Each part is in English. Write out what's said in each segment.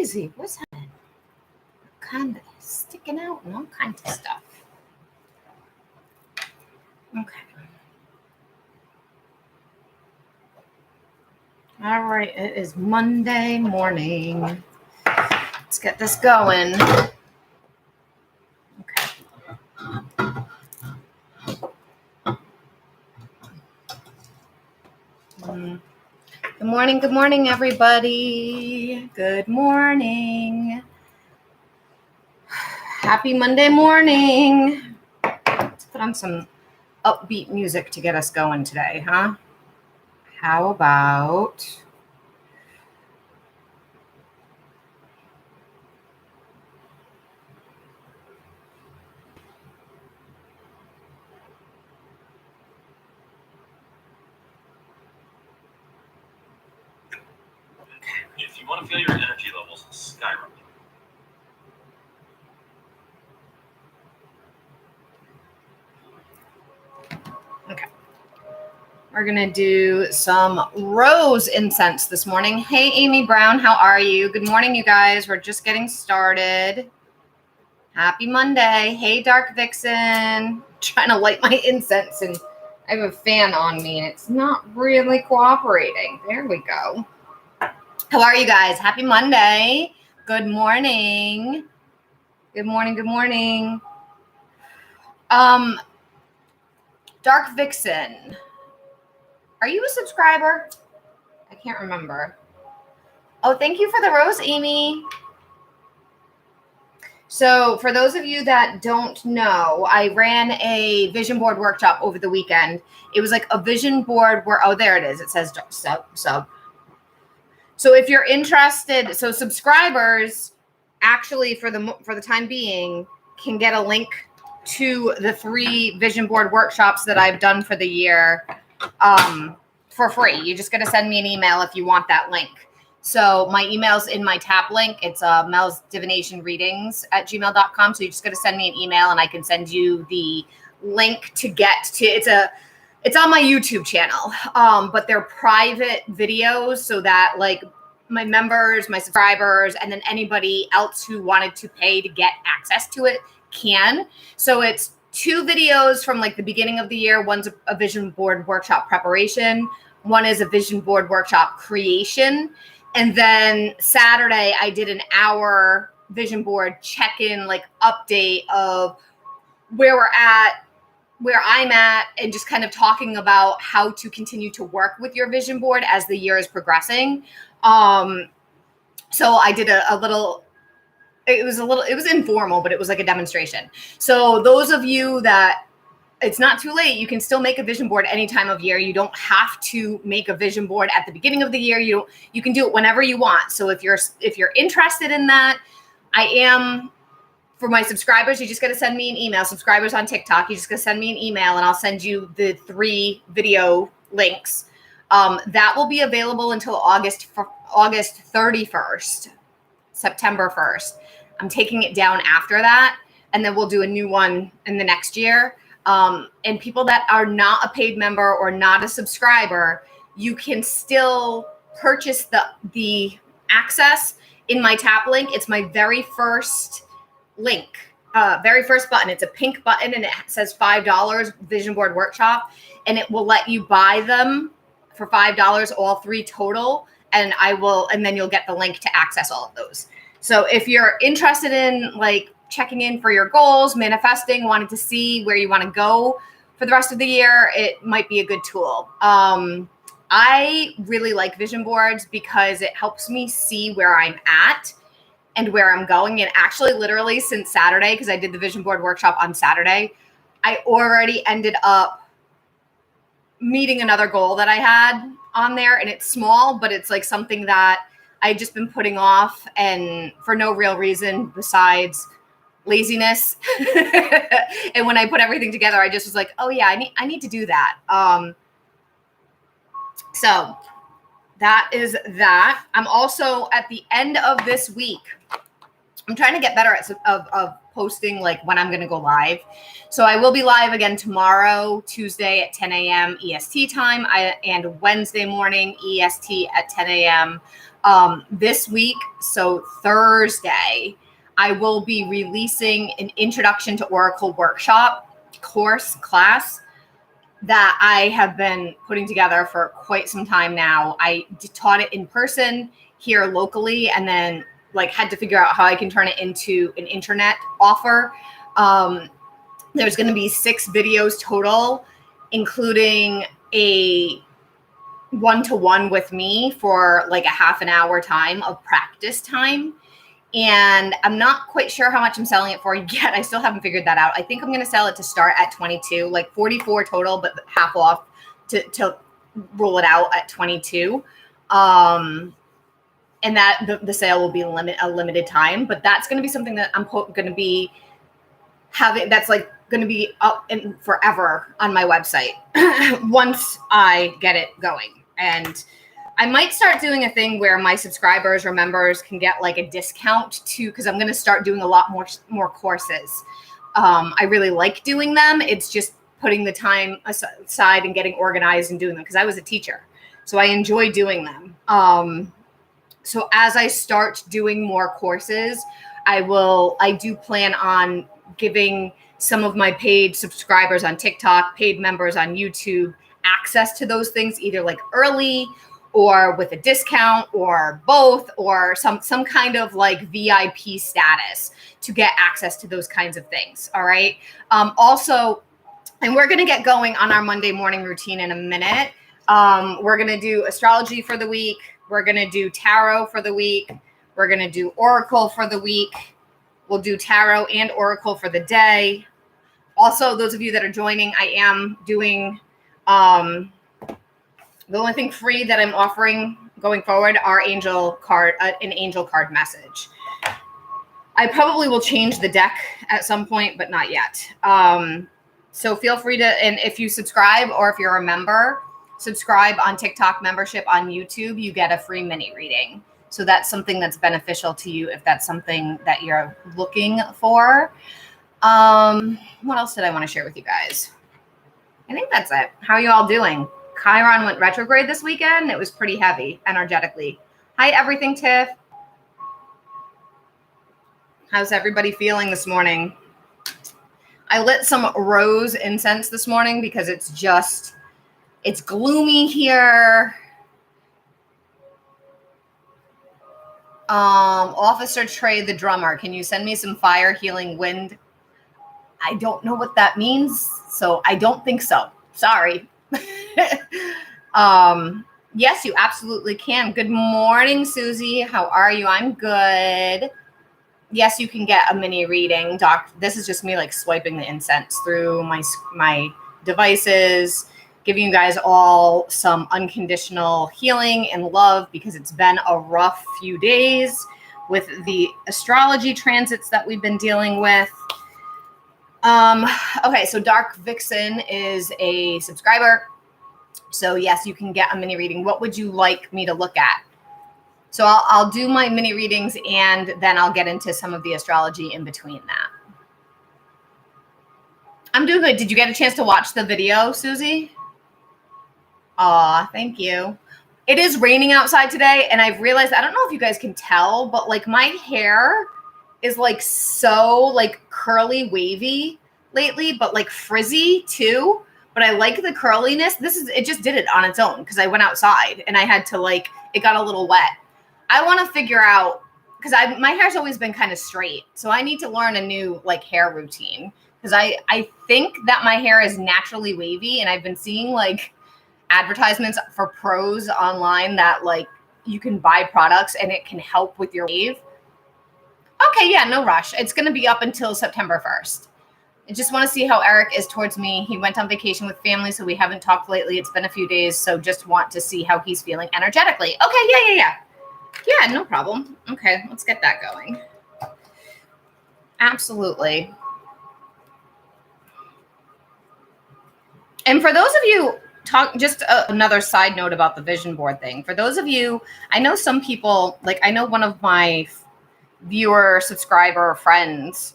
crazy. What's happening? Kind of sticking out and all kinds of stuff. Okay. All right, it is Monday morning. Let's get this going. Okay. Good morning, everybody. Good morning. Happy Monday morning. Let's put on some upbeat music to get us going today, huh? How about... If you want to feel your energy levels skyrocket. Okay. We're going to do some rose incense this morning. Hey, Amy Brown, how are you? Good morning, you guys. We're just getting started. Happy Monday. Hey, Dark Vixen. I'm trying to light my incense, and I have a fan on me, and it's not really cooperating. There we go. How are you guys? Happy Monday. Good morning. Good morning. Good morning. Dark Vixen. Are you a subscriber? I can't remember. Oh, thank you for the rose, Amy. So for those of you that don't know, I ran a vision board workshop over the weekend. It was like a vision board where, oh, there it is. It says sub. So if you're interested, so subscribers actually for the time being can get a link to the 3 vision board workshops that I've done for the year for free. You just got to send me an email if you want that link. So my email's in my tap link. It's melsdivinationreadings@gmail.com. So you just got to send me an email and I can send you the link to get to, it's on my YouTube channel. But they're private videos so that like my members, my subscribers, and then anybody else who wanted to pay to get access to it can. So it's 2 videos from like the beginning of the year. One's a vision board workshop preparation. One is a vision board workshop creation. And then Saturday, I did an hour vision board check-in, like update of where we're at, where I'm at, and just kind of talking about how to continue to work with your vision board as the year is progressing. So I did a little, it was informal, but it was like a demonstration. So those of you that it's not too late, you can still make a vision board any time of year. You don't have to make a vision board at the beginning of the year. You can do it whenever you want. So if you're interested in that, I am, for my subscribers, you just got to send me an email. Subscribers on TikTok, you just got to send me an email and I'll send you the 3 video links. That will be available until August 31st, September 1st. I'm taking it down after that, and then we'll do a new one in the next year. And people that are not a paid member or not a subscriber, you can still purchase the access in my tap link. It's my very first link, very first button. It's a pink button and it says $5 vision board workshop, and it will let you buy them for $5, all 3 total. And then you'll get the link to access all of those. So if you're interested in like checking in for your goals, manifesting, wanting to see where you want to go for the rest of the year, it might be a good tool. I really like vision boards because it helps me see where I'm at and where I'm going. And actually, literally since Saturday, because I did the vision board workshop on Saturday, I already ended up meeting another goal that I had on there. And it's small, but it's like something that I've just been putting off, and for no real reason besides laziness. And when I put everything together, I just was like, oh yeah, I need to do that. So that is that. I'm also at the end of this week, I'm trying to get better at of posting like when I'm going to go live. So I will be live again tomorrow, Tuesday at 10 a.m. EST time, and Wednesday morning EST at 10 a.m. This week, so Thursday, I will be releasing an Introduction to Oracle workshop class that I have been putting together for quite some time now. I taught it in person here locally, and then like had to figure out how I can turn it into an internet offer. There's going to be 6 videos total, including a one-to-one with me for like a half an hour time of practice time. And I'm not quite sure how much I'm selling it for yet. I still haven't figured that out. I think I'm going to sell it to start at 22, like 44 total, but half off to roll it out at 22. And that the sale will be a limited time, but that's going to be something that I'm going to be having. That's like going to be up and forever on my website once I get it going. And I might start doing a thing where my subscribers or members can get like a discount too, because I'm going to start doing a lot more courses. I really like doing them. It's just putting the time aside and getting organized and doing them because I was a teacher, so I enjoy doing them. So as I start doing more courses, I do plan on giving some of my paid subscribers on TikTok, paid members on YouTube, access to those things, either like early or with a discount or both, or some kind of like VIP status to get access to those kinds of things. All right. Also, and we're going to get going on our Monday morning routine in a minute. We're going to do astrology for the week. We're going to do tarot for the week. We're going to do oracle for the week. We'll do tarot and oracle for the day. Also, those of you that are joining, I am doing the only thing free that I'm offering going forward are an angel card message. I probably will change the deck at some point, but not yet. So feel free to, and if you subscribe or if you're a member, subscribe on TikTok membership on YouTube, you get a free mini reading. So that's something that's beneficial to you if that's something that you're looking for. What else did I want to share with you guys? I think that's it. How are you all doing? Chiron went retrograde this weekend. It was pretty heavy energetically. Hi, everything, Tiff. How's everybody feeling this morning? I lit some rose incense this morning because it's gloomy here. Officer Trey, the drummer, can you send me some fire healing wind? I don't know what that means, so I don't think so. Sorry. Yes, you absolutely can. Good morning, Susie. How are you? I'm good. Yes, you can get a mini reading, Doc. This is just me like swiping the incense through my devices, giving you guys all some unconditional healing and love because it's been a rough few days with the astrology transits that we've been dealing with. Okay, so Dark Vixen is a subscriber. So yes, you can get a mini reading. What would you like me to look at? So I'll do my mini readings and then I'll get into some of the astrology in between that. I'm doing good. Did you get a chance to watch the video, Susie? Aw, thank you. It is raining outside today, and I've realized, I don't know if you guys can tell, but like my hair is like so like curly wavy lately, but like frizzy too. But I like the curliness. It just did it on its own because I went outside and I had to like, it got a little wet. I want to figure out, because my hair's always been kind of straight. So I need to learn a new like hair routine because I think that my hair is naturally wavy, and I've been seeing like advertisements for pros online that like you can buy products and it can help with your wave. Okay, yeah, no rush. It's going to be up until September 1st. I just want to see how Eric is towards me. He went on vacation with family, so we haven't talked lately. It's been a few days, so just want to see how he's feeling energetically. Okay, yeah. Yeah, no problem. Okay, let's get that going. Absolutely. And for those of you, another side note about the vision board thing. For those of you, I know some people, like I know one of my viewer, subscriber friends,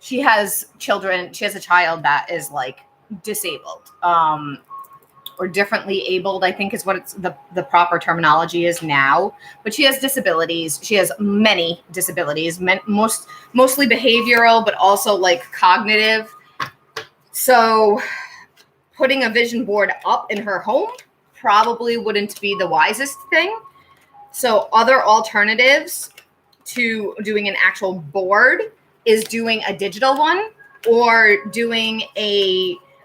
she has children. She has a child that is like disabled. or differently abled, I think is what it's the proper terminology is now. But she has disabilities. She has many disabilities, mostly behavioral, but also like cognitive. So putting a vision board up in her home probably wouldn't be the wisest thing. So other alternatives to doing an actual board is doing a digital one, or doing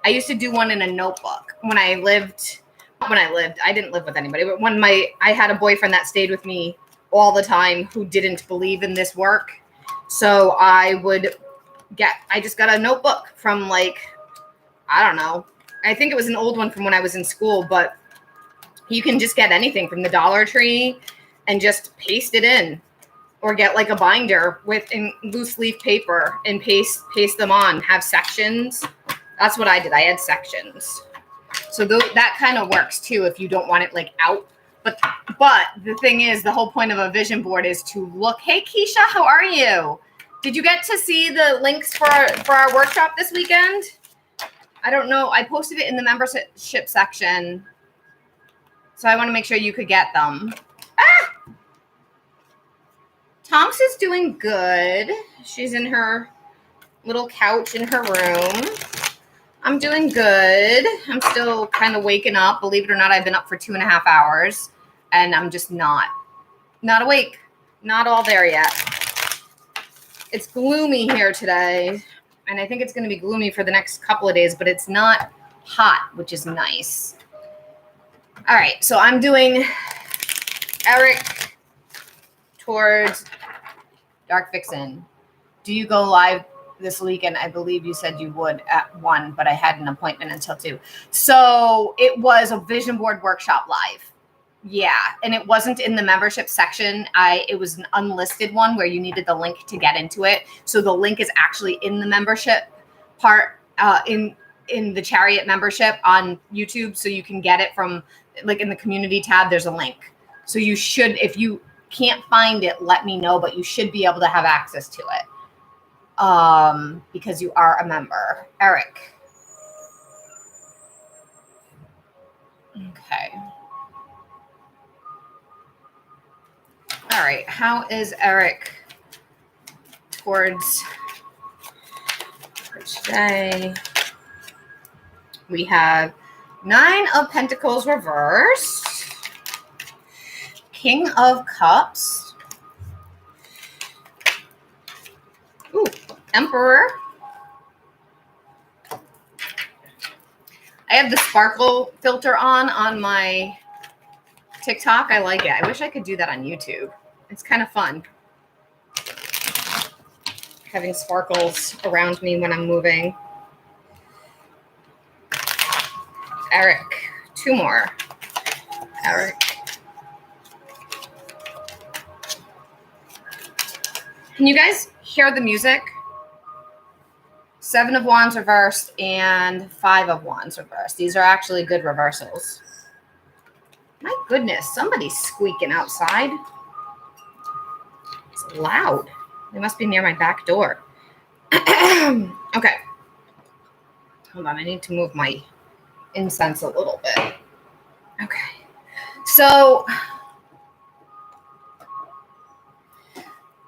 I used to do one in a notebook when I didn't live with anybody, but when I had a boyfriend that stayed with me all the time who didn't believe in this work. So I just got a notebook from like, I don't know. I think it was an old one from when I was in school, but you can just get anything from the Dollar Tree and just paste it in, or get like a binder in loose leaf paper and paste them on, have sections. That's what I did. I had sections. So that kind of works too if you don't want it like out. But the thing is, the whole point of a vision board is to look. Hey, Keisha, how are you? Did you get to see the links for our workshop this weekend? I don't know. I posted it in the membership section. So I want to make sure you could get them. Tonks is doing good. She's in her little couch in her room. I'm doing good. I'm still kind of waking up. Believe it or not, I've been up for 2.5 hours, and I'm just not awake. Not all there yet. It's gloomy here today, and I think it's going to be gloomy for the next couple of days, but it's not hot, which is nice. All right, so I'm doing Eric towards Dark Vixen. Do you go live this weekend? I believe you said you would at 1, but I had an appointment until 2. So it was a vision board workshop live. Yeah, and it wasn't in the membership section. It was an unlisted one where you needed the link to get into it. So the link is actually in the membership part, in the Chariot membership on YouTube. So you can get it from like in the community tab, there's a link. So you should, if you can't find it, let me know, but you should be able to have access to it. Because you are a member. Eric. Okay. All right. How is Eric towards today? We have 9 of Pentacles reversed. King of Cups. Ooh, Emperor. I have the sparkle filter on my TikTok. I like it. I wish I could do that on YouTube. It's kind of fun. Having sparkles around me when I'm moving. Eric. 2 more. Eric. Can you guys hear the music? 7 of Wands reversed and 5 of Wands reversed. These are actually good reversals. My goodness, somebody's squeaking outside. It's loud. They must be near my back door. Okay. Hold on, I need to move my incense a little bit. Okay. So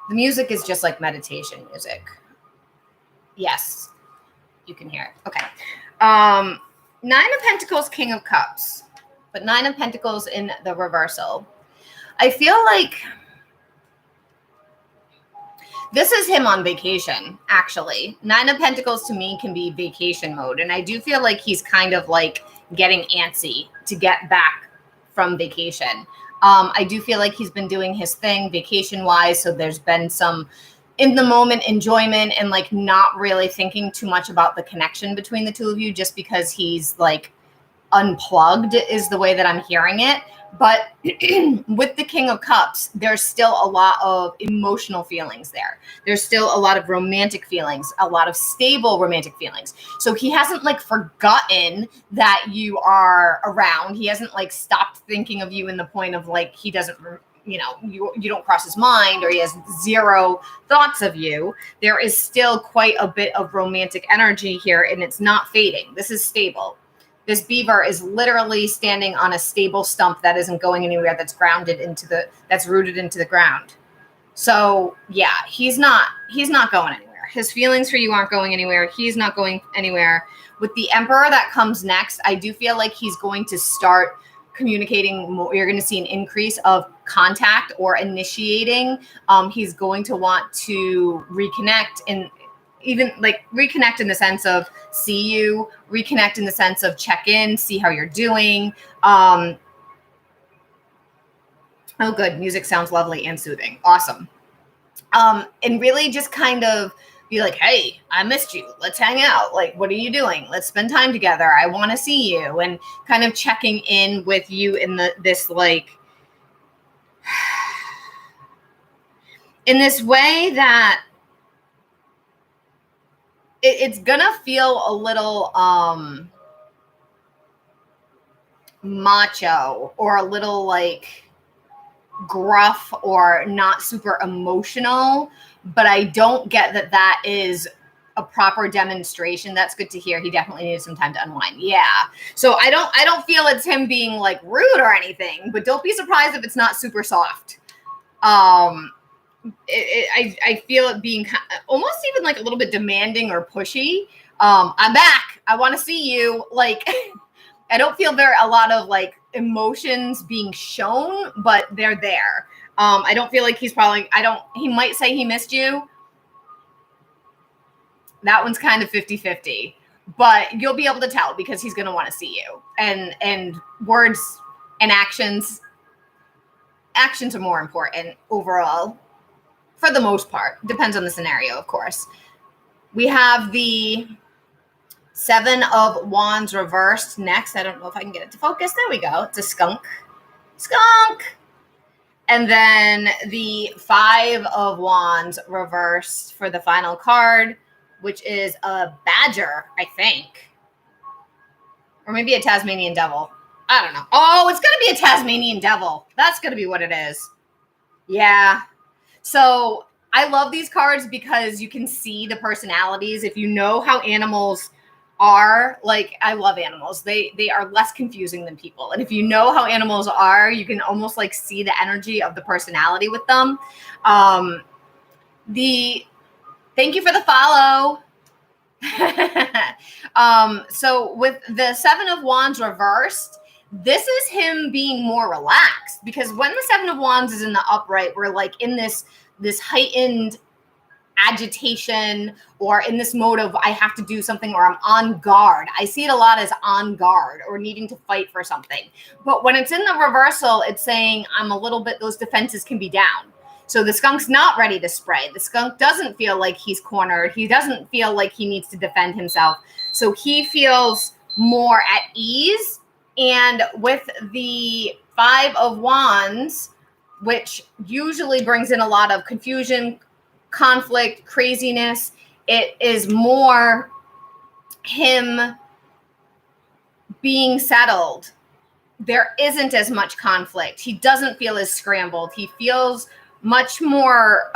the music is just like meditation music. Yes, you can hear it. Okay. 9 of Pentacles, King of Cups, but 9 of Pentacles in the reversal. I feel like this is him on vacation, actually. 9 of Pentacles to me can be vacation mode. And I do feel like he's kind of like getting antsy to get back from vacation. I do feel like he's been doing his thing vacation-wise. So there's been some in the moment enjoyment and like not really thinking too much about the connection between the two of you, just because he's like unplugged is the way that I'm hearing it. But with the King of Cups, there's still a lot of emotional feelings there. There's still a lot of romantic feelings, a lot of stable romantic feelings. So he hasn't like forgotten that you are around. He hasn't like stopped thinking of you in the point of like he doesn't, you know, you don't cross his mind, or he has 0 thoughts of you. There is still quite a bit of romantic energy here, and it's not fading. This is stable. This beaver is literally standing on a stable stump that isn't going anywhere, that's rooted into the ground. So yeah, he's not going anywhere. His feelings for you aren't going anywhere. He's not going anywhere. With the Emperor that comes next, I do feel like he's going to start communicating more. You're going to see an increase of contact or initiating. He's going to want to reconnect, and even like reconnect in the sense of see you, reconnect in the sense of check in, see how you're doing. Oh, good. Music sounds lovely and soothing. Awesome. And really just kind of be like, hey, I missed you. Let's hang out. Like, what are you doing? Let's spend time together. I want to see you. And kind of checking in with you in this like, in this way that it's gonna feel a little macho or a little like gruff or not super emotional, but I don't get that is a proper demonstration. That's good to hear. He definitely needed some time to unwind. Yeah. So I don't feel it's him being like rude or anything, but don't be surprised if it's not super soft. I feel it being almost even like a little bit demanding or pushy. I'm back. I want to see you. Like, I don't feel there a lot of like emotions being shown, but they're there. I don't feel like he might say he missed you. That one's kind of 50-50, but you'll be able to tell because he's going to want to see you, and words and actions are more important overall. For the most part, depends on the scenario, of course. We have the 7 of Wands reversed next. I don't know if I can get it to focus. There we go. It's a skunk. And then the 5 of Wands reversed for the final card, which is a badger, I think. Or maybe a Tasmanian devil. I don't know. Oh, it's going to be a Tasmanian devil. That's going to be what it is. Yeah. So I love these cards because you can see the personalities. If you know how animals are, like, I love animals. They are less confusing than people. And if you know how animals are, you can almost like see the energy of the personality with them. Thank you for the follow. So with the 7 of Wands reversed, this is him being more relaxed, because when the 7 of Wands is in the upright, we're like in this heightened agitation or in this mode of I have to do something or I'm on guard. I see it a lot as on guard or needing to fight for something. But when it's in the reversal, it's saying I'm a little bit, those defenses can be down. So the skunk's not ready to spray. The skunk doesn't feel like he's cornered. He doesn't feel like he needs to defend himself. So he feels more at ease. And with the 5 of Wands, which usually brings in a lot of confusion, conflict, craziness, it is more him being settled. There isn't as much conflict. He doesn't feel as scrambled. He feels much more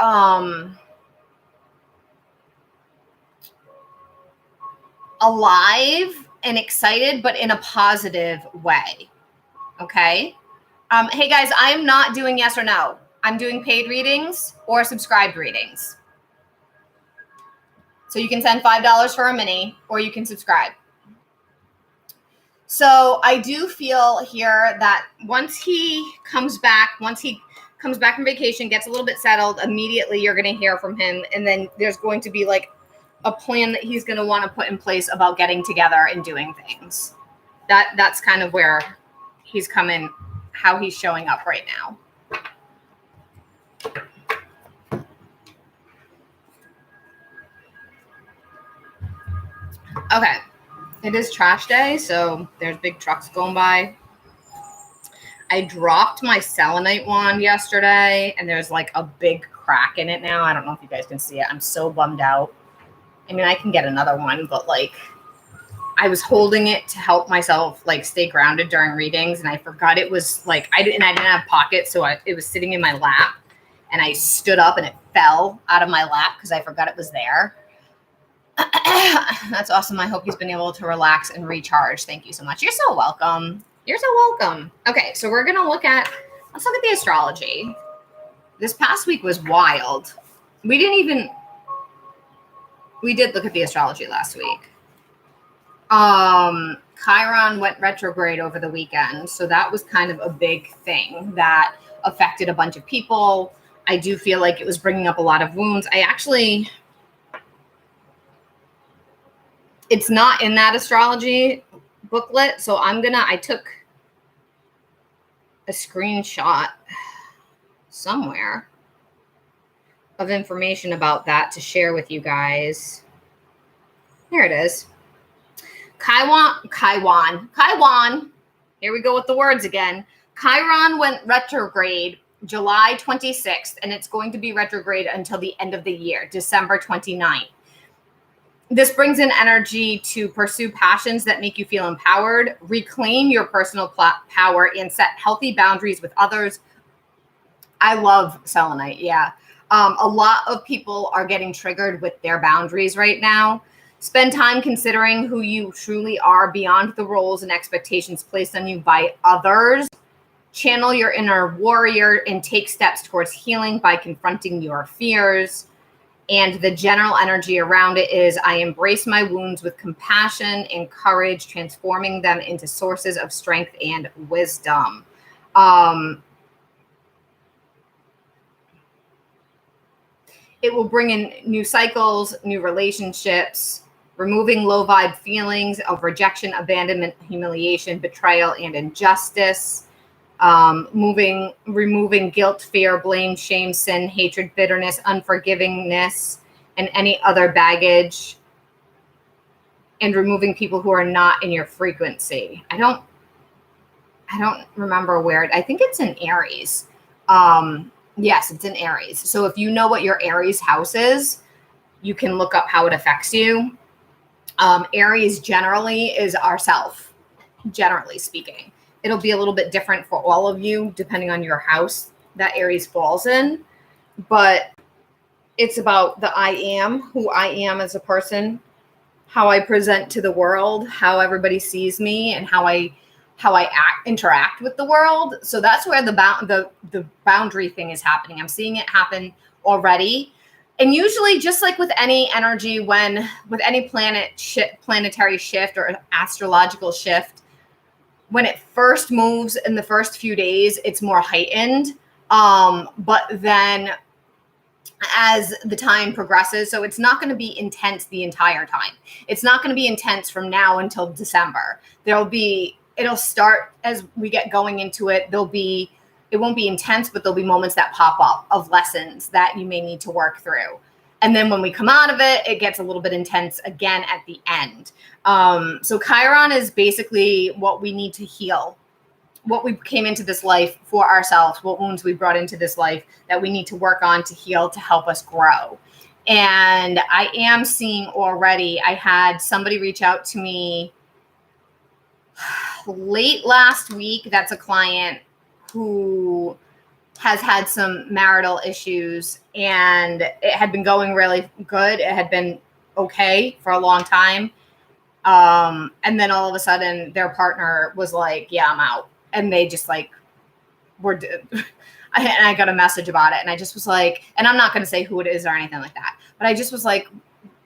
alive and excited, but in a positive way. Okay. Hey guys, I'm not doing yes or no. I'm doing paid readings or subscribed readings. So you can send $5 for a mini or you can subscribe. So I do feel here that once he comes back from vacation, gets a little bit settled, immediately you're going to hear from him. And then there's going to be like a plan that he's going to want to put in place about getting together and doing things. That's kind of where he's coming, how he's showing up right now. Okay. It is trash day, so there's big trucks going by. I dropped my selenite wand yesterday, and there's like a big crack in it now. I don't know if you guys can see it. I'm so bummed out. I mean, I can get another one, but like I was holding it to help myself like stay grounded during readings, and I forgot it was like I didn't have pockets, so it was sitting in my lap, and I stood up and it fell out of my lap because I forgot it was there. That's awesome. I hope he's been able to relax and recharge. Thank you so much. You're so welcome. You're so welcome. Okay, so let's look at the astrology. This past week was wild. We did look at the astrology last week. Chiron went retrograde over the weekend, so that was kind of a big thing that affected a bunch of people. I do feel like it was bringing up a lot of wounds. It's not in that astrology booklet, so I took a screenshot somewhere of information about that to share with you guys. Here it is. Chiron. Here we go with the words again. Chiron went retrograde July 26th, and it's going to be retrograde until the end of the year, December 29th. This brings in energy to pursue passions that make you feel empowered, reclaim your personal power, and set healthy boundaries with others. I love selenite, yeah. A lot of people are getting triggered with their boundaries right now. Spend time considering who you truly are beyond the roles and expectations placed on you by others. Channel your inner warrior and take steps towards healing by confronting your fears. And the general energy around it is, I embrace my wounds with compassion and courage, transforming them into sources of strength and wisdom. It will bring in new cycles, new relationships, removing low vibe feelings of rejection, abandonment, humiliation, betrayal, and injustice. Removing guilt, fear, blame, shame, sin, hatred, bitterness, unforgivingness, and any other baggage. And removing people who are not in your frequency. I don't remember where. I think it's in Aries. Yes, it's in Aries. So if you know what your Aries house is, you can look up how it affects you. Aries generally is ourself, generally speaking. It'll be a little bit different for all of you, depending on your house that Aries falls in. But it's about the I am, who I am as a person, how I present to the world, how everybody sees me, and how I interact with the world. So that's where the boundary thing is happening. I'm seeing it happen already. And usually, just like with any energy, with any planetary shift or astrological shift, when it first moves in the first few days, it's more heightened. But then as the time progresses, so it's not going to be intense the entire time. It's not going to be intense from now until December. It'll start as we get going into it. It won't be intense, but there'll be moments that pop up of lessons that you may need to work through. And then when we come out of it, it gets a little bit intense again at the end. So Chiron is basically what we need to heal, what we came into this life for ourselves, what wounds we brought into this life that we need to work on to heal, to help us grow. And I am seeing already, I had somebody reach out to me late last week. That's a client who has had some marital issues, and it had been going really good. It had been okay for a long time. And then all of a sudden their partner was like, yeah, I'm out. And they just like, and I got a message about it. And I just was like, and I'm not going to say who it is or anything like that, but I just was like,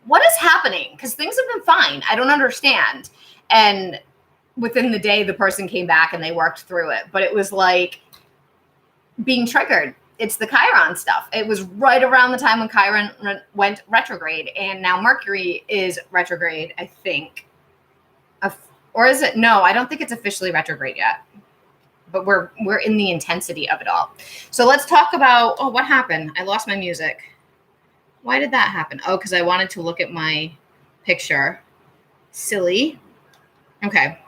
what is happening? Because things have been fine. I don't understand. And within the day, the person came back and they worked through it. But it was like being triggered. It's the Chiron stuff. It was right around the time when Chiron went retrograde. And now Mercury is retrograde, I think. Or is it? No, I don't think it's officially retrograde yet. But we're in the intensity of it all. So let's talk about, what happened? I lost my music. Why did that happen? Oh, because I wanted to look at my picture. Silly. Okay.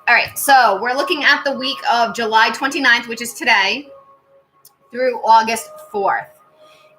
All right. So we're looking at the week of July 29th, which is today, through August 4th.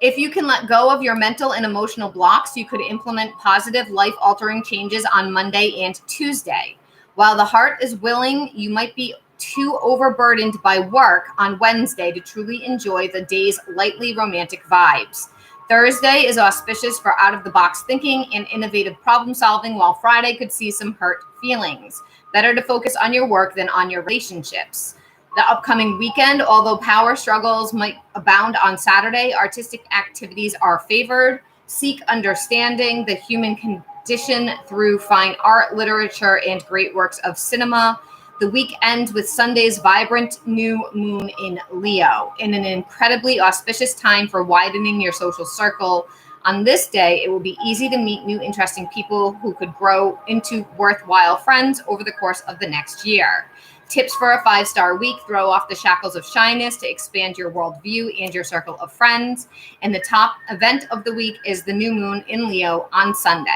If you can let go of your mental and emotional blocks, you could implement positive, life-altering changes on Monday and Tuesday. While the heart is willing, you might be too overburdened by work on Wednesday to truly enjoy the day's lightly romantic vibes. Thursday is auspicious for out-of-the-box thinking and innovative problem-solving, while Friday could see some hurt feelings. Better to focus on your work than on your relationships. The upcoming weekend, although power struggles might abound on Saturday, artistic activities are favored. Seek understanding the human condition through fine art, literature, and great works of cinema. The week ends with Sunday's vibrant new moon in Leo, in an incredibly auspicious time for widening your social circle. On this day, it will be easy to meet new interesting people who could grow into worthwhile friends over the course of the next year. Tips for a 5-star week: throw off the shackles of shyness to expand your worldview and your circle of friends. And the top event of the week is the new moon in Leo on Sunday.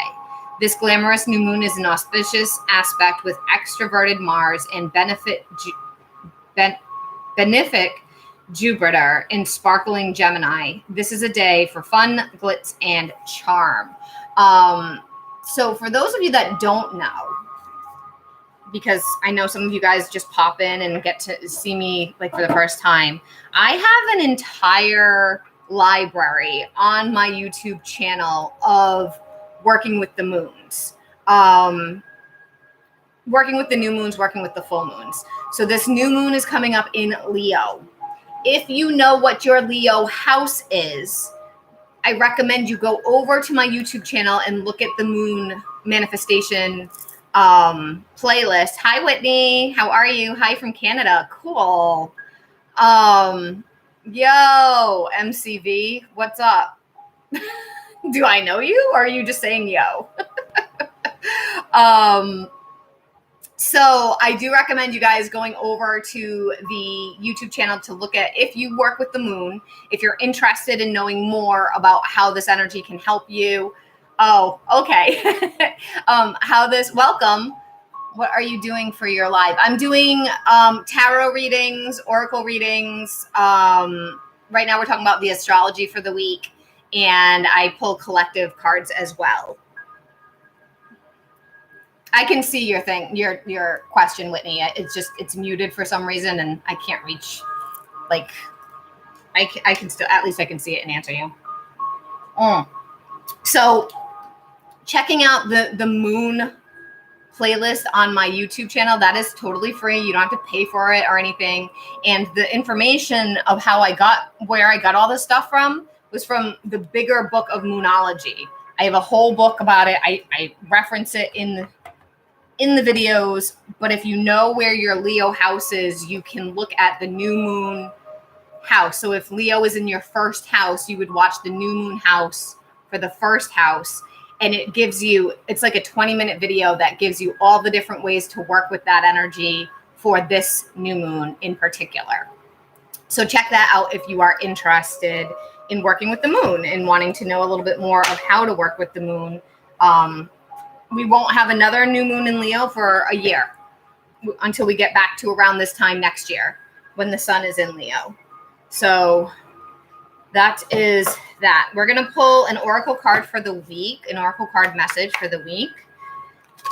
This glamorous new moon is an auspicious aspect with extroverted Mars and benefic Jupiter in sparkling Gemini. This is a day for fun, glitz, and charm. So for those of you that don't know, because I know some of you guys just pop in and get to see me like for the first time, I have an entire library on my YouTube channel of working with the moons, working with the new moons, working with the full moons. So this new moon is coming up in Leo. If you know what your Leo house is, I recommend you go over to my YouTube channel and look at the moon manifestation playlist. Hi, Whitney. How are you? Hi from Canada. Cool. Yo, MCV, what's up? Do I know you, or are you just saying yo? So I do recommend you guys going over to the YouTube channel to look at, if you work with the moon, if you're interested in knowing more about how this energy can help you. Oh, okay. Welcome. What are you doing for your live? I'm doing tarot readings, oracle readings. Right now we're talking about the astrology for the week, and I pull collective cards as well. I can see your thing, your question, Whitney. It's muted for some reason, and I can't reach. Like, I can still, at least I can see it and answer you. So, checking out the moon playlist on my YouTube channel, that is totally free. You don't have to pay for it or anything. And the information of where I got all this stuff from was from the bigger book of Moonology. I have a whole book about it. I reference it in the videos, but if you know where your Leo house is, you can look at the new moon house. So if Leo is in your first house, you would watch the new moon house for the first house, and it gives you, it's like a 20-minute video that gives you all the different ways to work with that energy for this new moon in particular. So check that out if you are interested in working with the moon and wanting to know a little bit more of how to work with the moon. We won't have another new moon in Leo for a year until we get back to around this time next year when the sun is in Leo. So that is that. We're going to pull an oracle card for the week, an oracle card message for the week.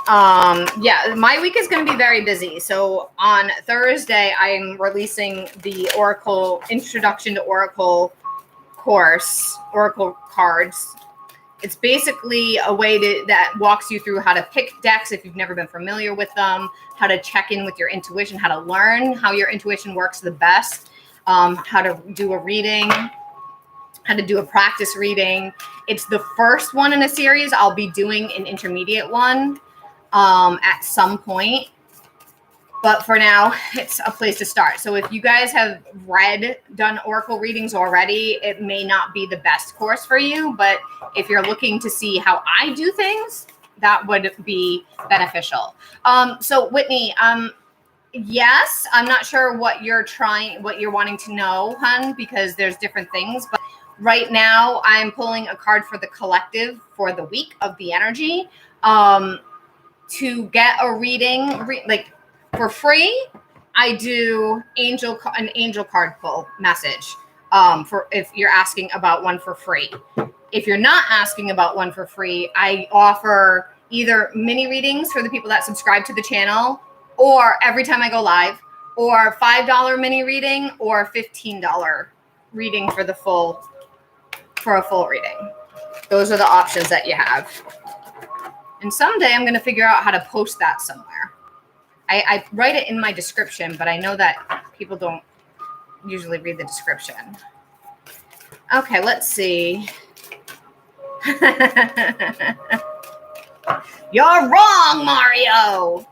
Yeah, my week is going to be very busy. So on Thursday, I'm releasing the Oracle Introduction to Oracle course, Oracle cards. It's basically a way that walks you through how to pick decks if you've never been familiar with them, how to check in with your intuition, how to learn how your intuition works the best, how to do a reading, how to do a practice reading. It's the first one in a series. I'll be doing an intermediate one at some point. But for now, it's a place to start. So if you guys have done oracle readings already, it may not be the best course for you. But if you're looking to see how I do things, that would be beneficial. So Whitney, yes, I'm not sure what you're wanting to know, hun, because there's different things. But right now, I'm pulling a card for the collective for the week of the energy. To get a reading, for free, I do an angel card pull message for if you're asking about one for free. If you're not asking about one for free, I offer either mini readings for the people that subscribe to the channel, or every time I go live, or $5 mini reading, or $15 reading for the full for a full reading. Those are the options that you have. And someday I'm going to figure out how to post that somewhere. I write it in my description, but I know that people don't usually read the description. Okay, let's see. You're wrong, Mario.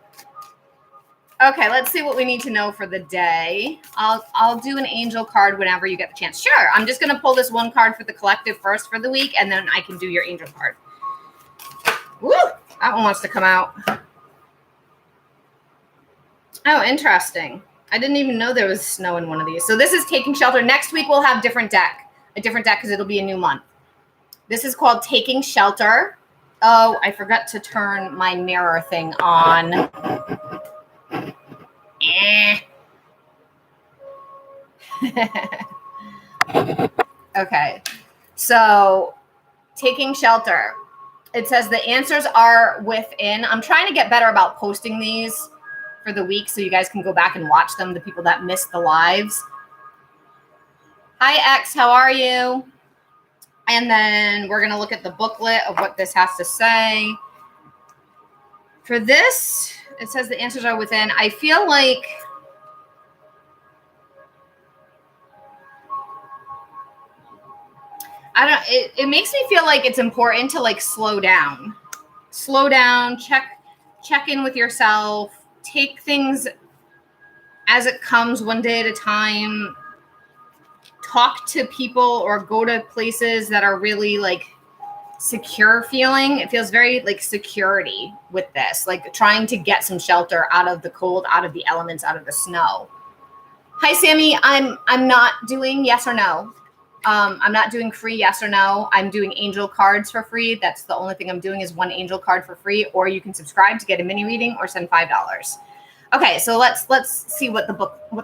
Okay, let's see what we need to know for the day. I'll do an angel card whenever you get the chance. Sure, I'm just going to pull this one card for the collective first for the week, and then I can do your angel card. Woo! That one wants to come out. Oh, interesting. I didn't even know there was snow in one of these. So this is Taking Shelter. Next week we'll have a different deck because it'll be a new month. This is called Taking Shelter. Oh, I forgot to turn my mirror thing on. Okay, so Taking Shelter. It says the answers are within. I'm trying to get better about posting these for the week so you guys can go back and watch them, the people that missed the lives. Hi, X, how are you? And then we're going to look at the booklet of what this has to say. For this, it says the answers are within. I feel like it makes me feel like it's important to like slow down, check in with yourself, take things as it comes one day at a time, talk to people or go to places that are really like secure feeling. It feels very like security with this, like trying to get some shelter out of the cold, out of the elements, out of the snow. Hi, Sammy. I'm not doing yes or no. I'm not doing free yes or no. I'm doing angel cards for free. That's the only thing I'm doing is one angel card for free, or you can subscribe to get a mini reading or send $5. Okay, so let's see what the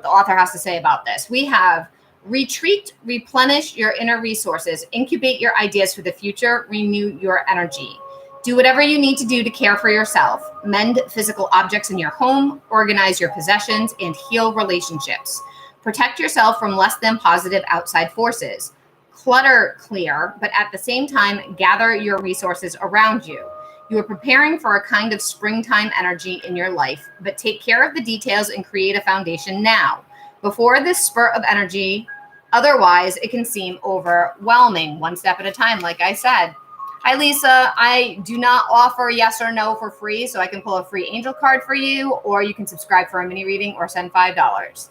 author has to say about this. We have retreat, replenish your inner resources, incubate your ideas for the future, renew your energy. Do whatever you need to do to care for yourself. Mend physical objects in your home, organize your possessions, and heal relationships. Protect yourself from less than positive outside forces. Clutter clear, but at the same time, gather your resources around you. You are preparing for a kind of springtime energy in your life, but take care of the details and create a foundation now, before this spurt of energy. Otherwise, it can seem overwhelming, one step at a time, like I said. Hi, Lisa. I do not offer yes or no for free, so I can pull a free angel card for you, or you can subscribe for a mini reading or send $5.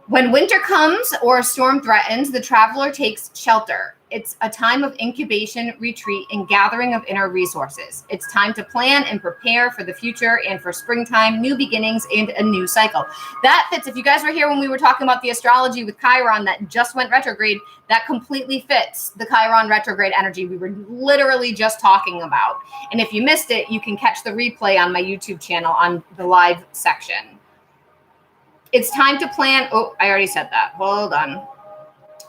When winter comes or a storm threatens, the traveler takes shelter. It's a time of incubation, retreat, and gathering of inner resources. It's time to plan and prepare for the future and for springtime, new beginnings, and a new cycle. That fits. If you guys were here when we were talking about the astrology with Chiron that just went retrograde, that completely fits the Chiron retrograde energy we were literally just talking about. And if you missed it, you can catch the replay on my YouTube channel on the live section. It's time to plan. Oh, I already said that. Hold on.